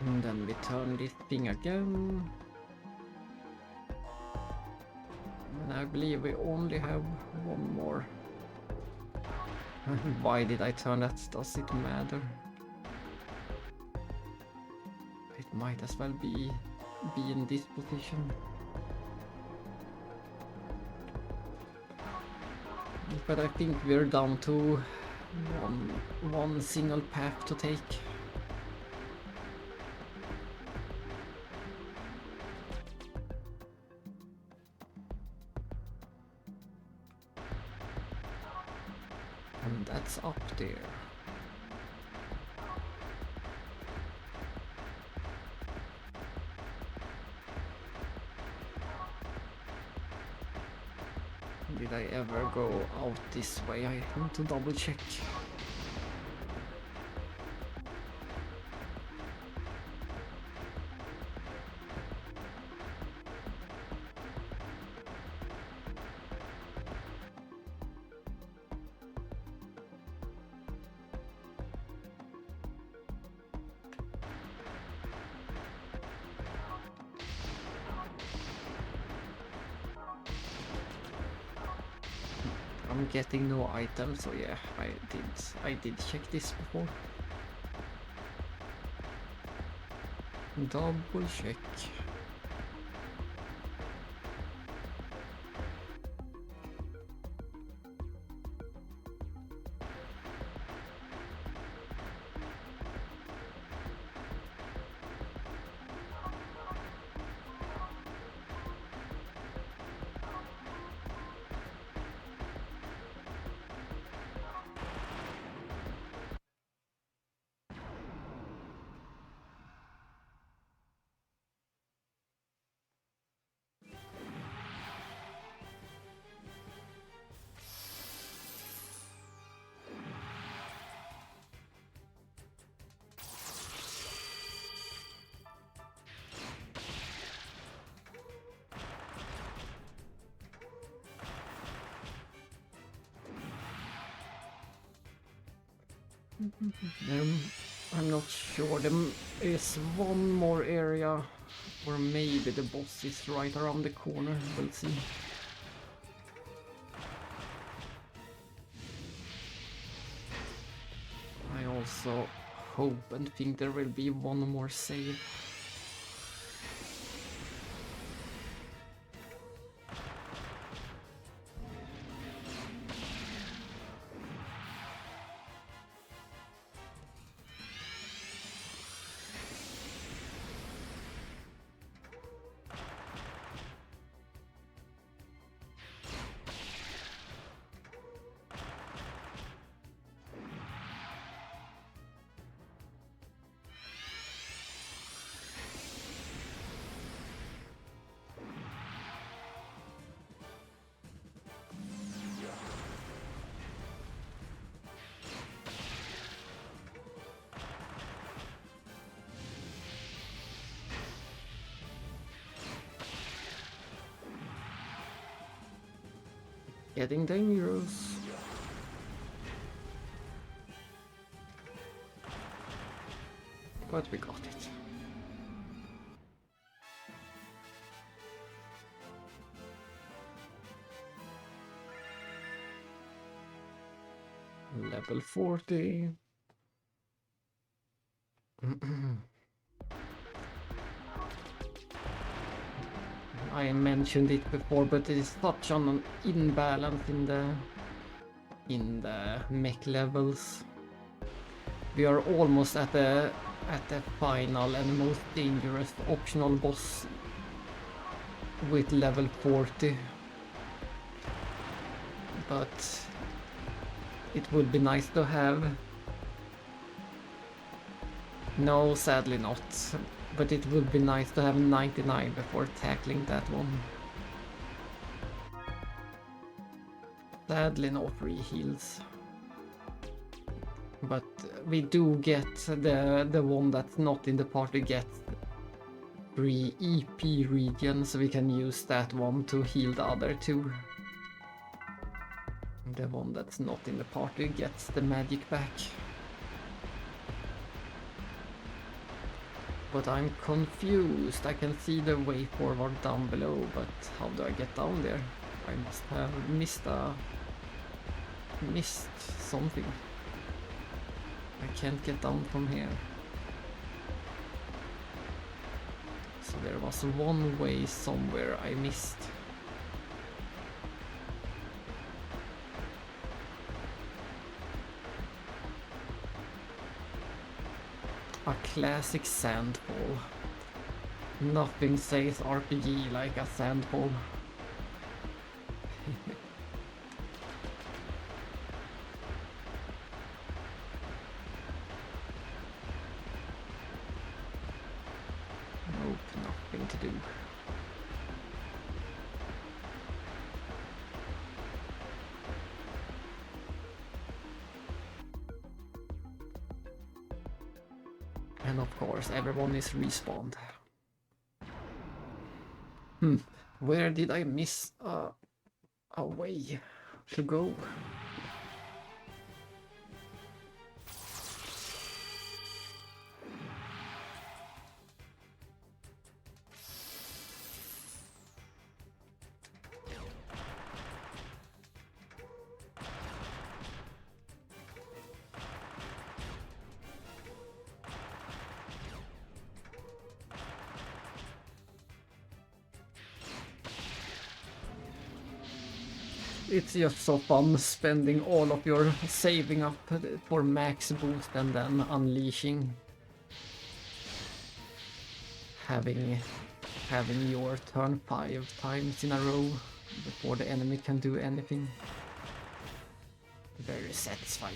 A: And then we turn this thing again. And I believe we only have one more. Why did I turn that? Does it matter? It might as well be in this position. But I think we're down to one single path to take. And that's up there. Did I ever go out this way? I need to double check. I'm getting no items, so yeah, I did check this before. Double check. I'm not sure. There is one more area, or maybe the boss is right around the corner. We'll see. I also hope and think there will be one more save. Getting dangerous. But we got it. Level 40. I mentioned it before, but it is such an imbalance in the mech levels. We are almost at the final and most dangerous optional boss with level 40. But it would be nice to have. No, sadly not. But it would be nice to have 99 before tackling that one. Sadly no free heals. But we do get the one that's not in the party gets free EP region, so we can use that one to heal the other two. The one that's not in the party gets the magic back. But I'm confused. I can see the way forward down below, but how do I get down there? I must have missed something. I can't get down from here. So there was one way somewhere I missed. A classic sandfall. Nothing says RPG like a sandfall. Nope, nothing to do. And of course, everyone is respawned. Where did I miss a way to go? It's just so fun spending all of your saving up for max boost and then unleashing. Having your turn 5 times in a row before the enemy can do anything. Very satisfying.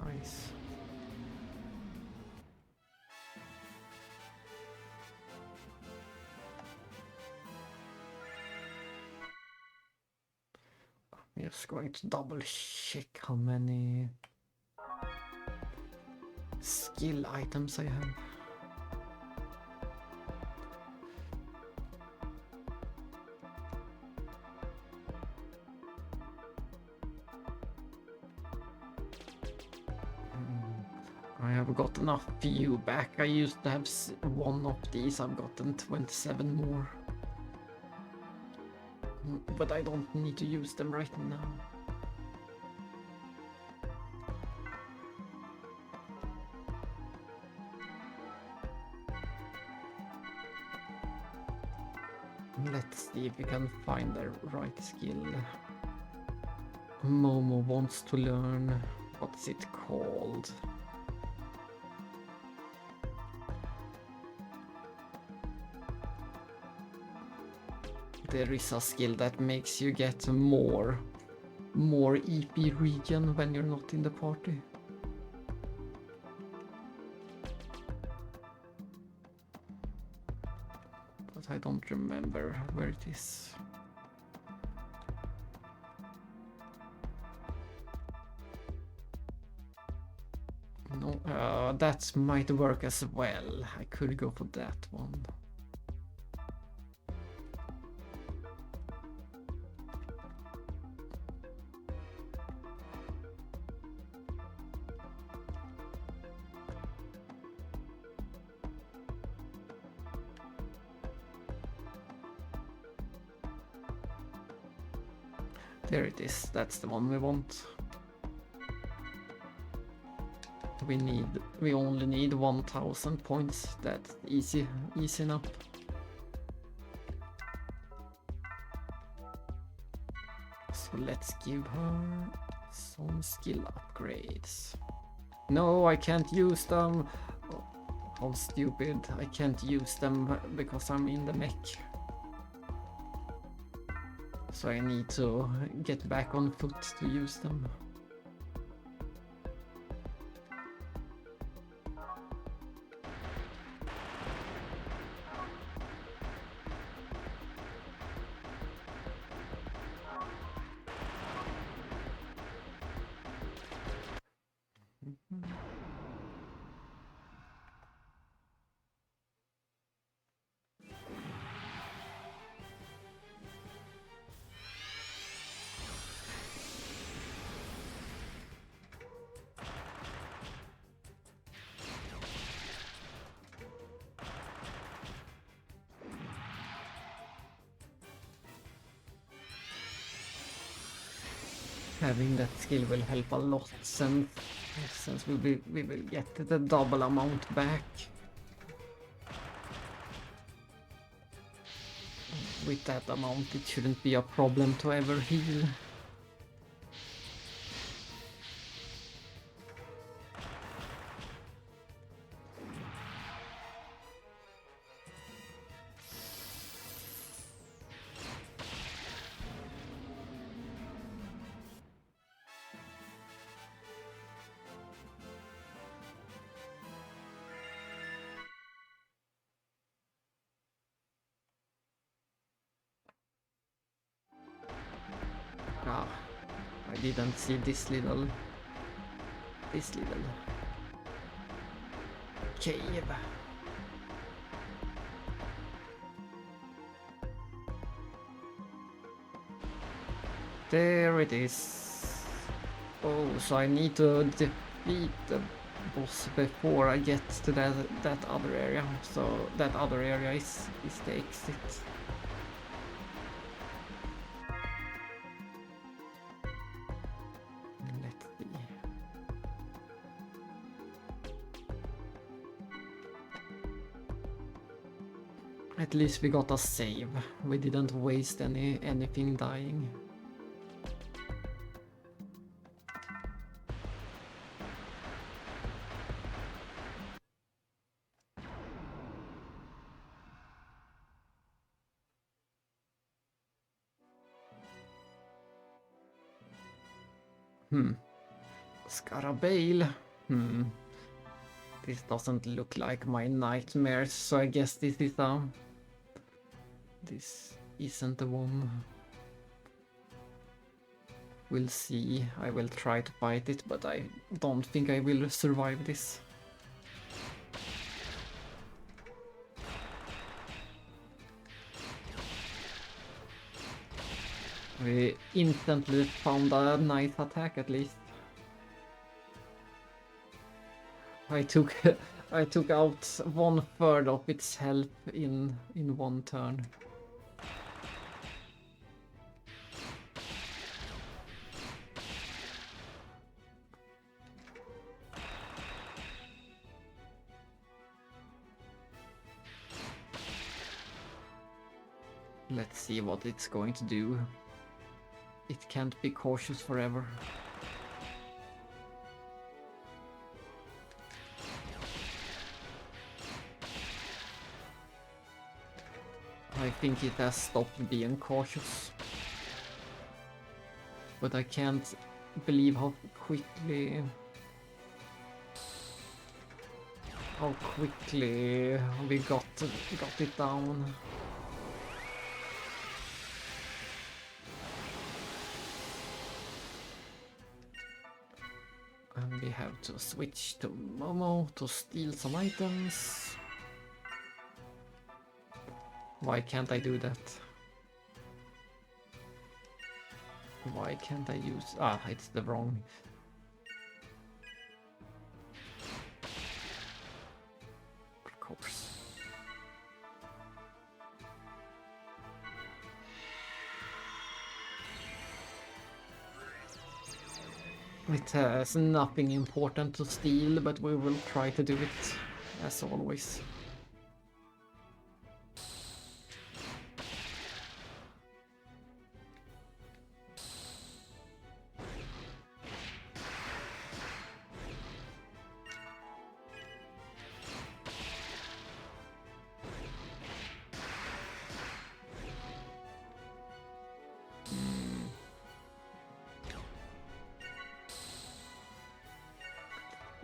A: Nice. Just going to double check how many skill items I have. I have gotten a few back. I used to have one of these. I've gotten 27 more. But I don't need to use them right now. Let's see if we can find the right skill. Momo wants to learn. What's it called? There is a skill that makes you get more EP regen when you're not in the party. But I don't remember where it is. No, that might work as well. I could go for that one. There it is, that's the one we want. We only need 1000 points, that's easy enough. So let's give her some skill upgrades. No, I can't use them. Oh, how stupid, I can't use them because I'm in the mech. So I need to get back on foot to use them. Having that skill will help a lot since we will get the double amount back. With that amount it shouldn't be a problem to ever heal. Ah, I didn't see this little cave. There it is. Oh, so I need to defeat the boss before I get to that other area. So that other area is the exit. At least we got a save. We didn't waste anything dying. Scarabale. This doesn't look like my nightmares, so I guess this isn't the one. We'll see. I will try to fight it, but I don't think I will survive this. We instantly found a nice attack at least. I took I took out 1/3 of its health in one turn. Let's see what it's going to do. It can't be cautious forever. I think it has stopped being cautious. But I can't believe how quickly we got it down. And we have to switch to Momo to steal some items. Why can't I do that? Why can't I use... Ah, it's the wrong... Of course. It has nothing important to steal, but we will try to do it, as always.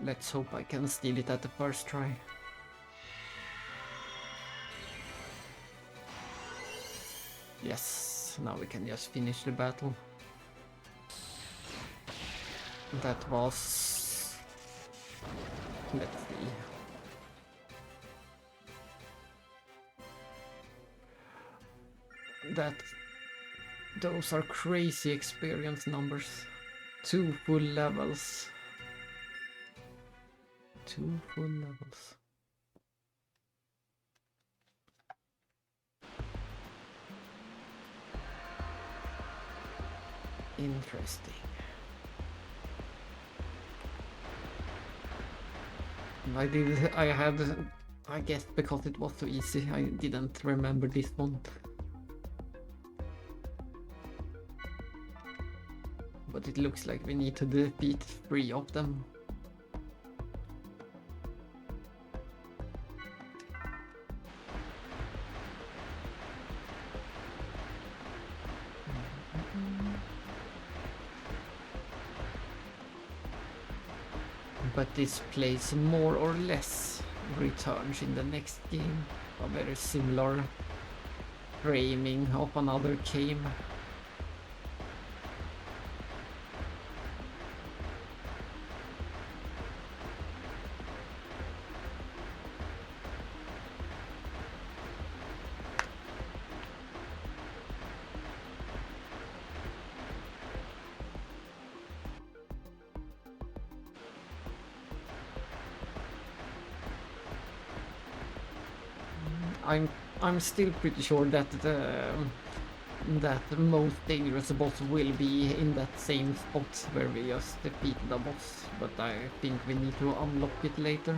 A: Let's hope I can steal it at the first try. Yes, now we can just finish the battle. That was... Let's see. Those are crazy experience numbers. 2 full levels. 2 full levels. Interesting. I guess because it was so easy, I didn't remember this one. But it looks like we need to defeat 3 of them. But this place more or less returns in the next game. A very similar framing of another game. I'm still pretty sure that that the most dangerous boss will be in that same spot where we just defeated the boss, but I think we need to unlock it later.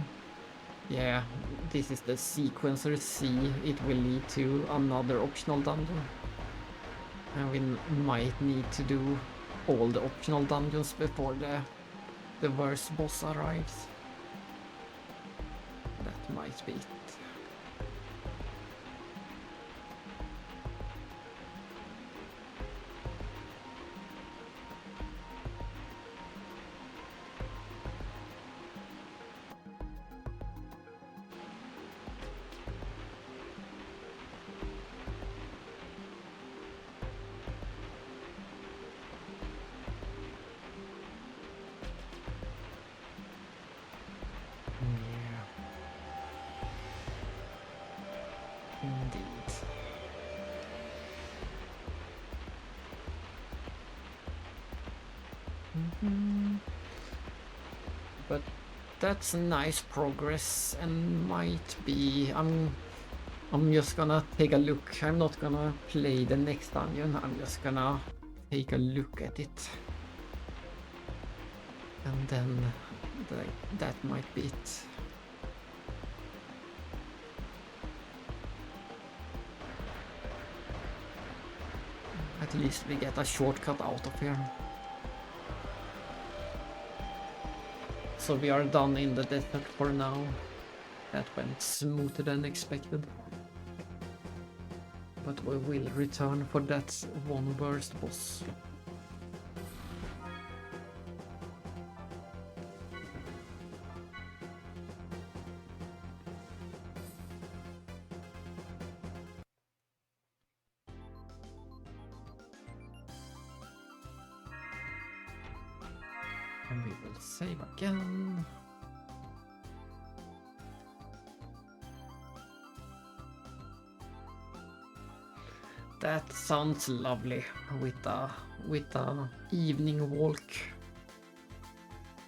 A: Yeah, this is the sequencer C. It will lead to another optional dungeon. And we might need to do all the optional dungeons before the worst boss arrives. That might be it. Yeah. Indeed. But that's nice progress and might be I'm just gonna take a look. I'm not gonna play the next dungeon. I'm just gonna take a look at it. And then that might be it. At least we get a shortcut out of here. So we are done in the desert for now. That went smoother than expected. But we will return for that one worst boss. And we will save again. That sounds lovely with a evening walk.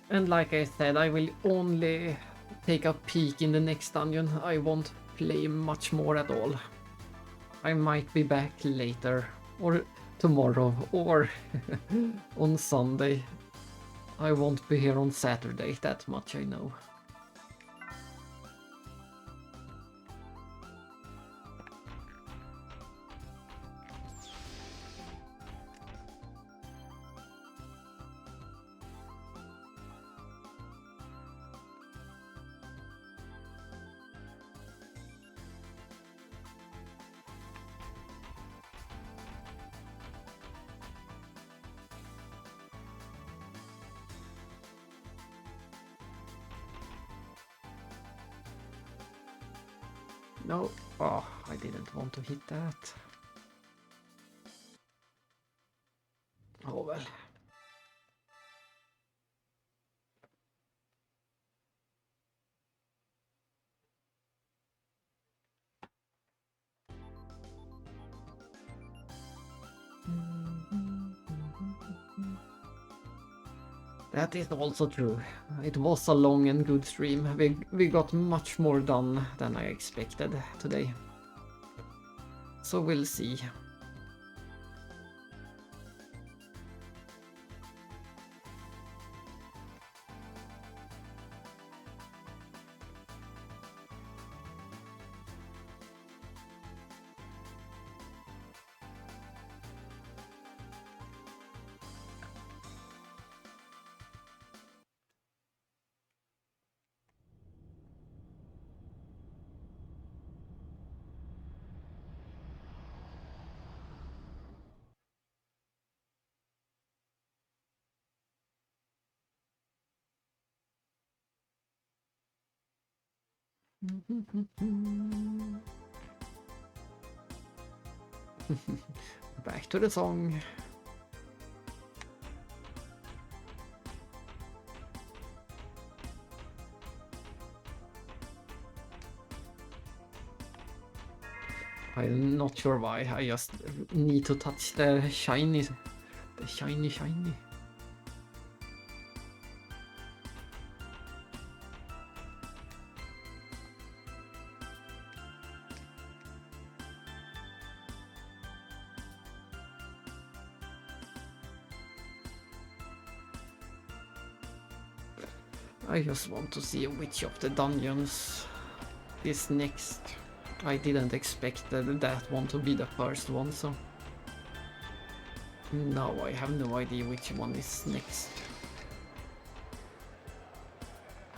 A: And like I said, I will only take a peek in the next dungeon. I won't play much more at all. I might be back later, or tomorrow, or on Sunday. I won't be here on Saturday, that much I know. No, oh, I didn't want to hit that. Oh well. That is also true. It was a long and good stream. We got much more done than I expected today. So we'll see. Back to the song. I'm not sure why, I just need to touch the shiny. The shiny. I just want to see which of the dungeons is next. I didn't expect that one to be the first one, so... Now I have no idea which one is next.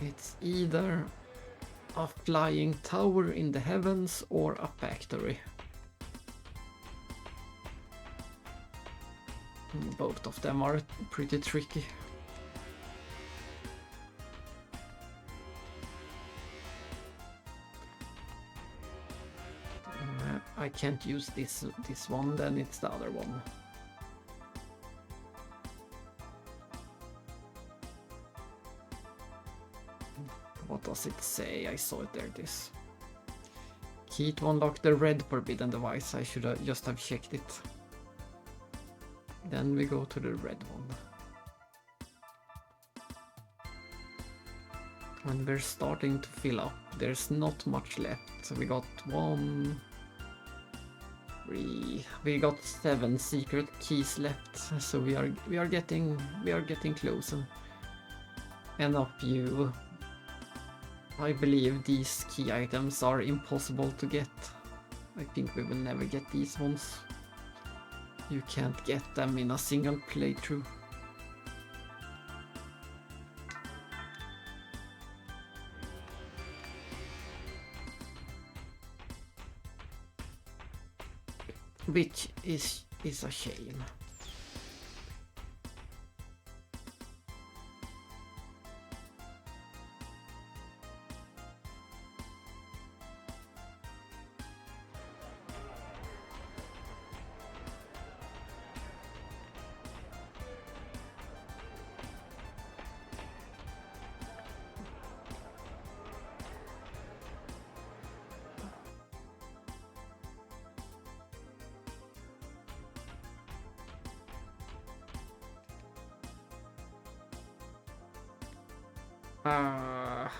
A: It's either a flying tower in the heavens or a factory. Both of them are pretty tricky. I can't use this one, then it's the other one. What What does it say? I saw it, there it is. Key to unlock the red forbidden device. I should just have checked it. Then we go to the red one. And we're starting to fill up. There's not much left. So we got 1, 3. We got 7 secret keys left. So we are getting closer. And a few. I believe these key items are impossible to get. I think we will never get these ones. You can't get them in a single playthrough. Which is a shame.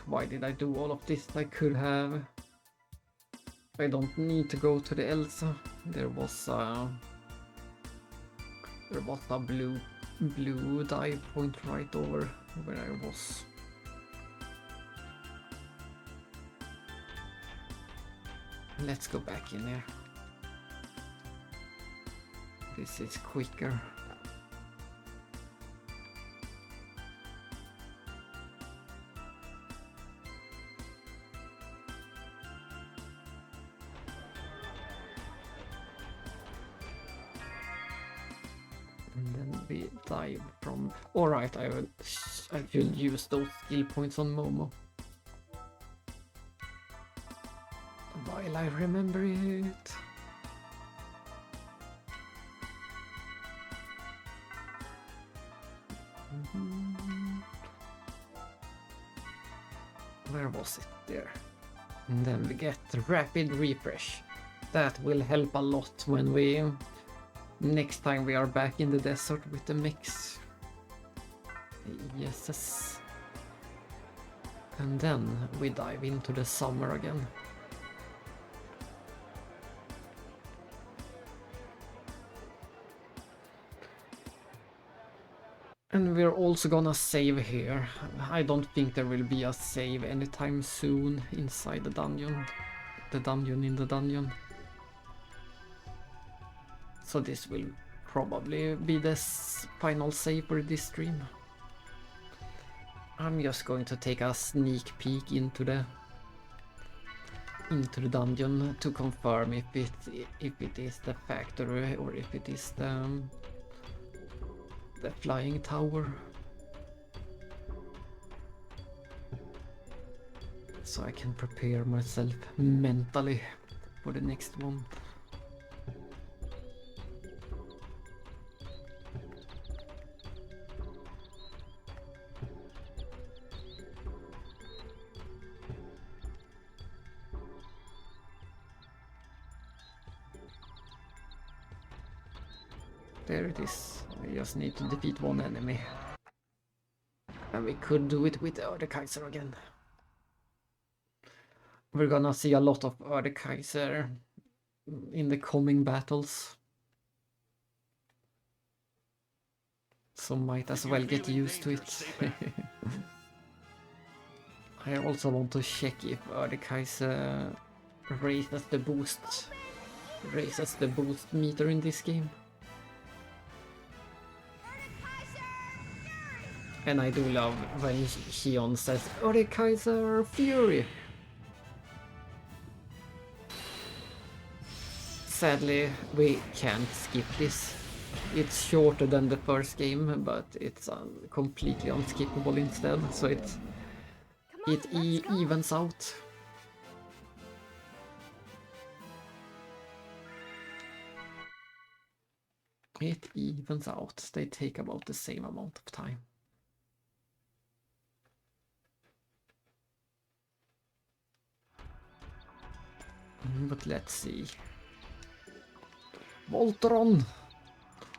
A: Why did I do all of this? I could have. I don't need to go to the Elsa. There was a blue dive point right over where I was. Let's go back in there. This is quicker. And then we dive from... Alright, I should use those skill points on Momo. While I remember it. Where was it? There. And then we get the rapid refresh. That will help a lot when we... Next time we are back in the desert with the mix. Yes. And then we dive into the summer again. And we're also gonna save here. I don't think there will be a save anytime soon inside the dungeon. The dungeon in the dungeon. So this will probably be the final save for this stream. I'm just going to take a sneak peek into the dungeon to confirm if it is the factory or if it is the flying tower. So I can prepare myself mentally for the next one. There it is. I just need to defeat one enemy. And we could do it with Kaiser again. We're gonna see a lot of Kaiser in the coming battles. So might as well get used to it. I also want to check if Kaiser raises the boost meter in this game. And I do love when Xion says Kaiser Fury. Sadly, we can't skip this. It's shorter than the first game, but it's completely unskippable instead, so it evens out. It evens out. They take about the same amount of time. But let's see. Voltron!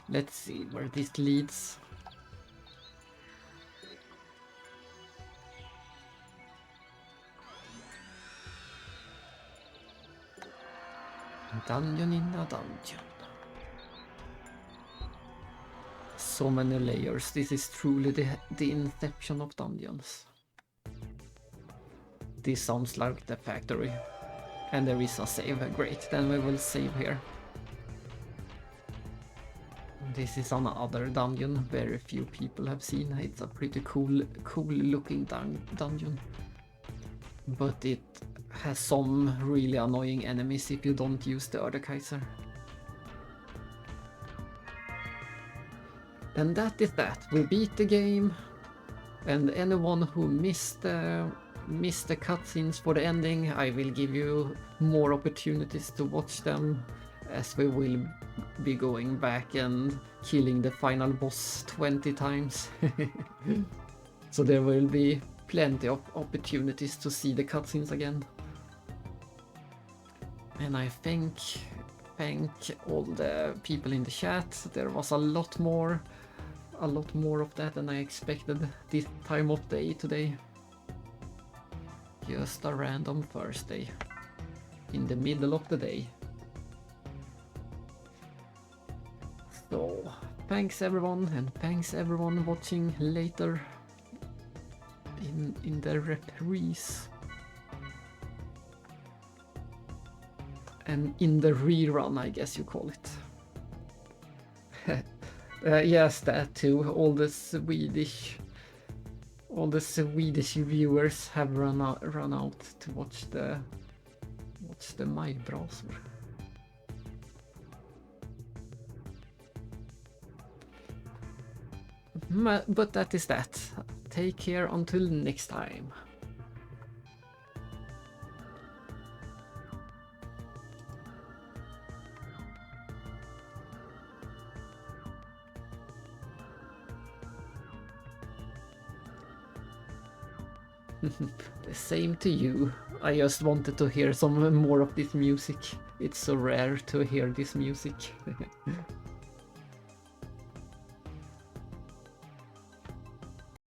A: Let's see where this leads. Dungeon in a dungeon. So many layers. This is truly the inception of dungeons. This sounds like the factory. And there is a save. Great, then we will save here. This is another dungeon very few people have seen. It's a pretty cool looking dungeon. But it has some really annoying enemies if you don't use the Erdekaiser. And that is that. We beat the game. And anyone who missed the cutscenes for the ending, I will give you more opportunities to watch them, as we will be going back and killing the final boss 20 times. So there will be plenty of opportunities to see the cutscenes again. And I thank all the people in the chat. There was a lot more of that than I expected this time of day today. Just a random Thursday in the middle of the day. So thanks everyone, and thanks everyone watching later in the reprise and in the rerun, I guess you call it. Yes, that too. All the Swedish viewers have run out to watch the my browser. But that is that. Take care until next time. The same to you. I just wanted to hear some more of this music. It's so rare to hear this music.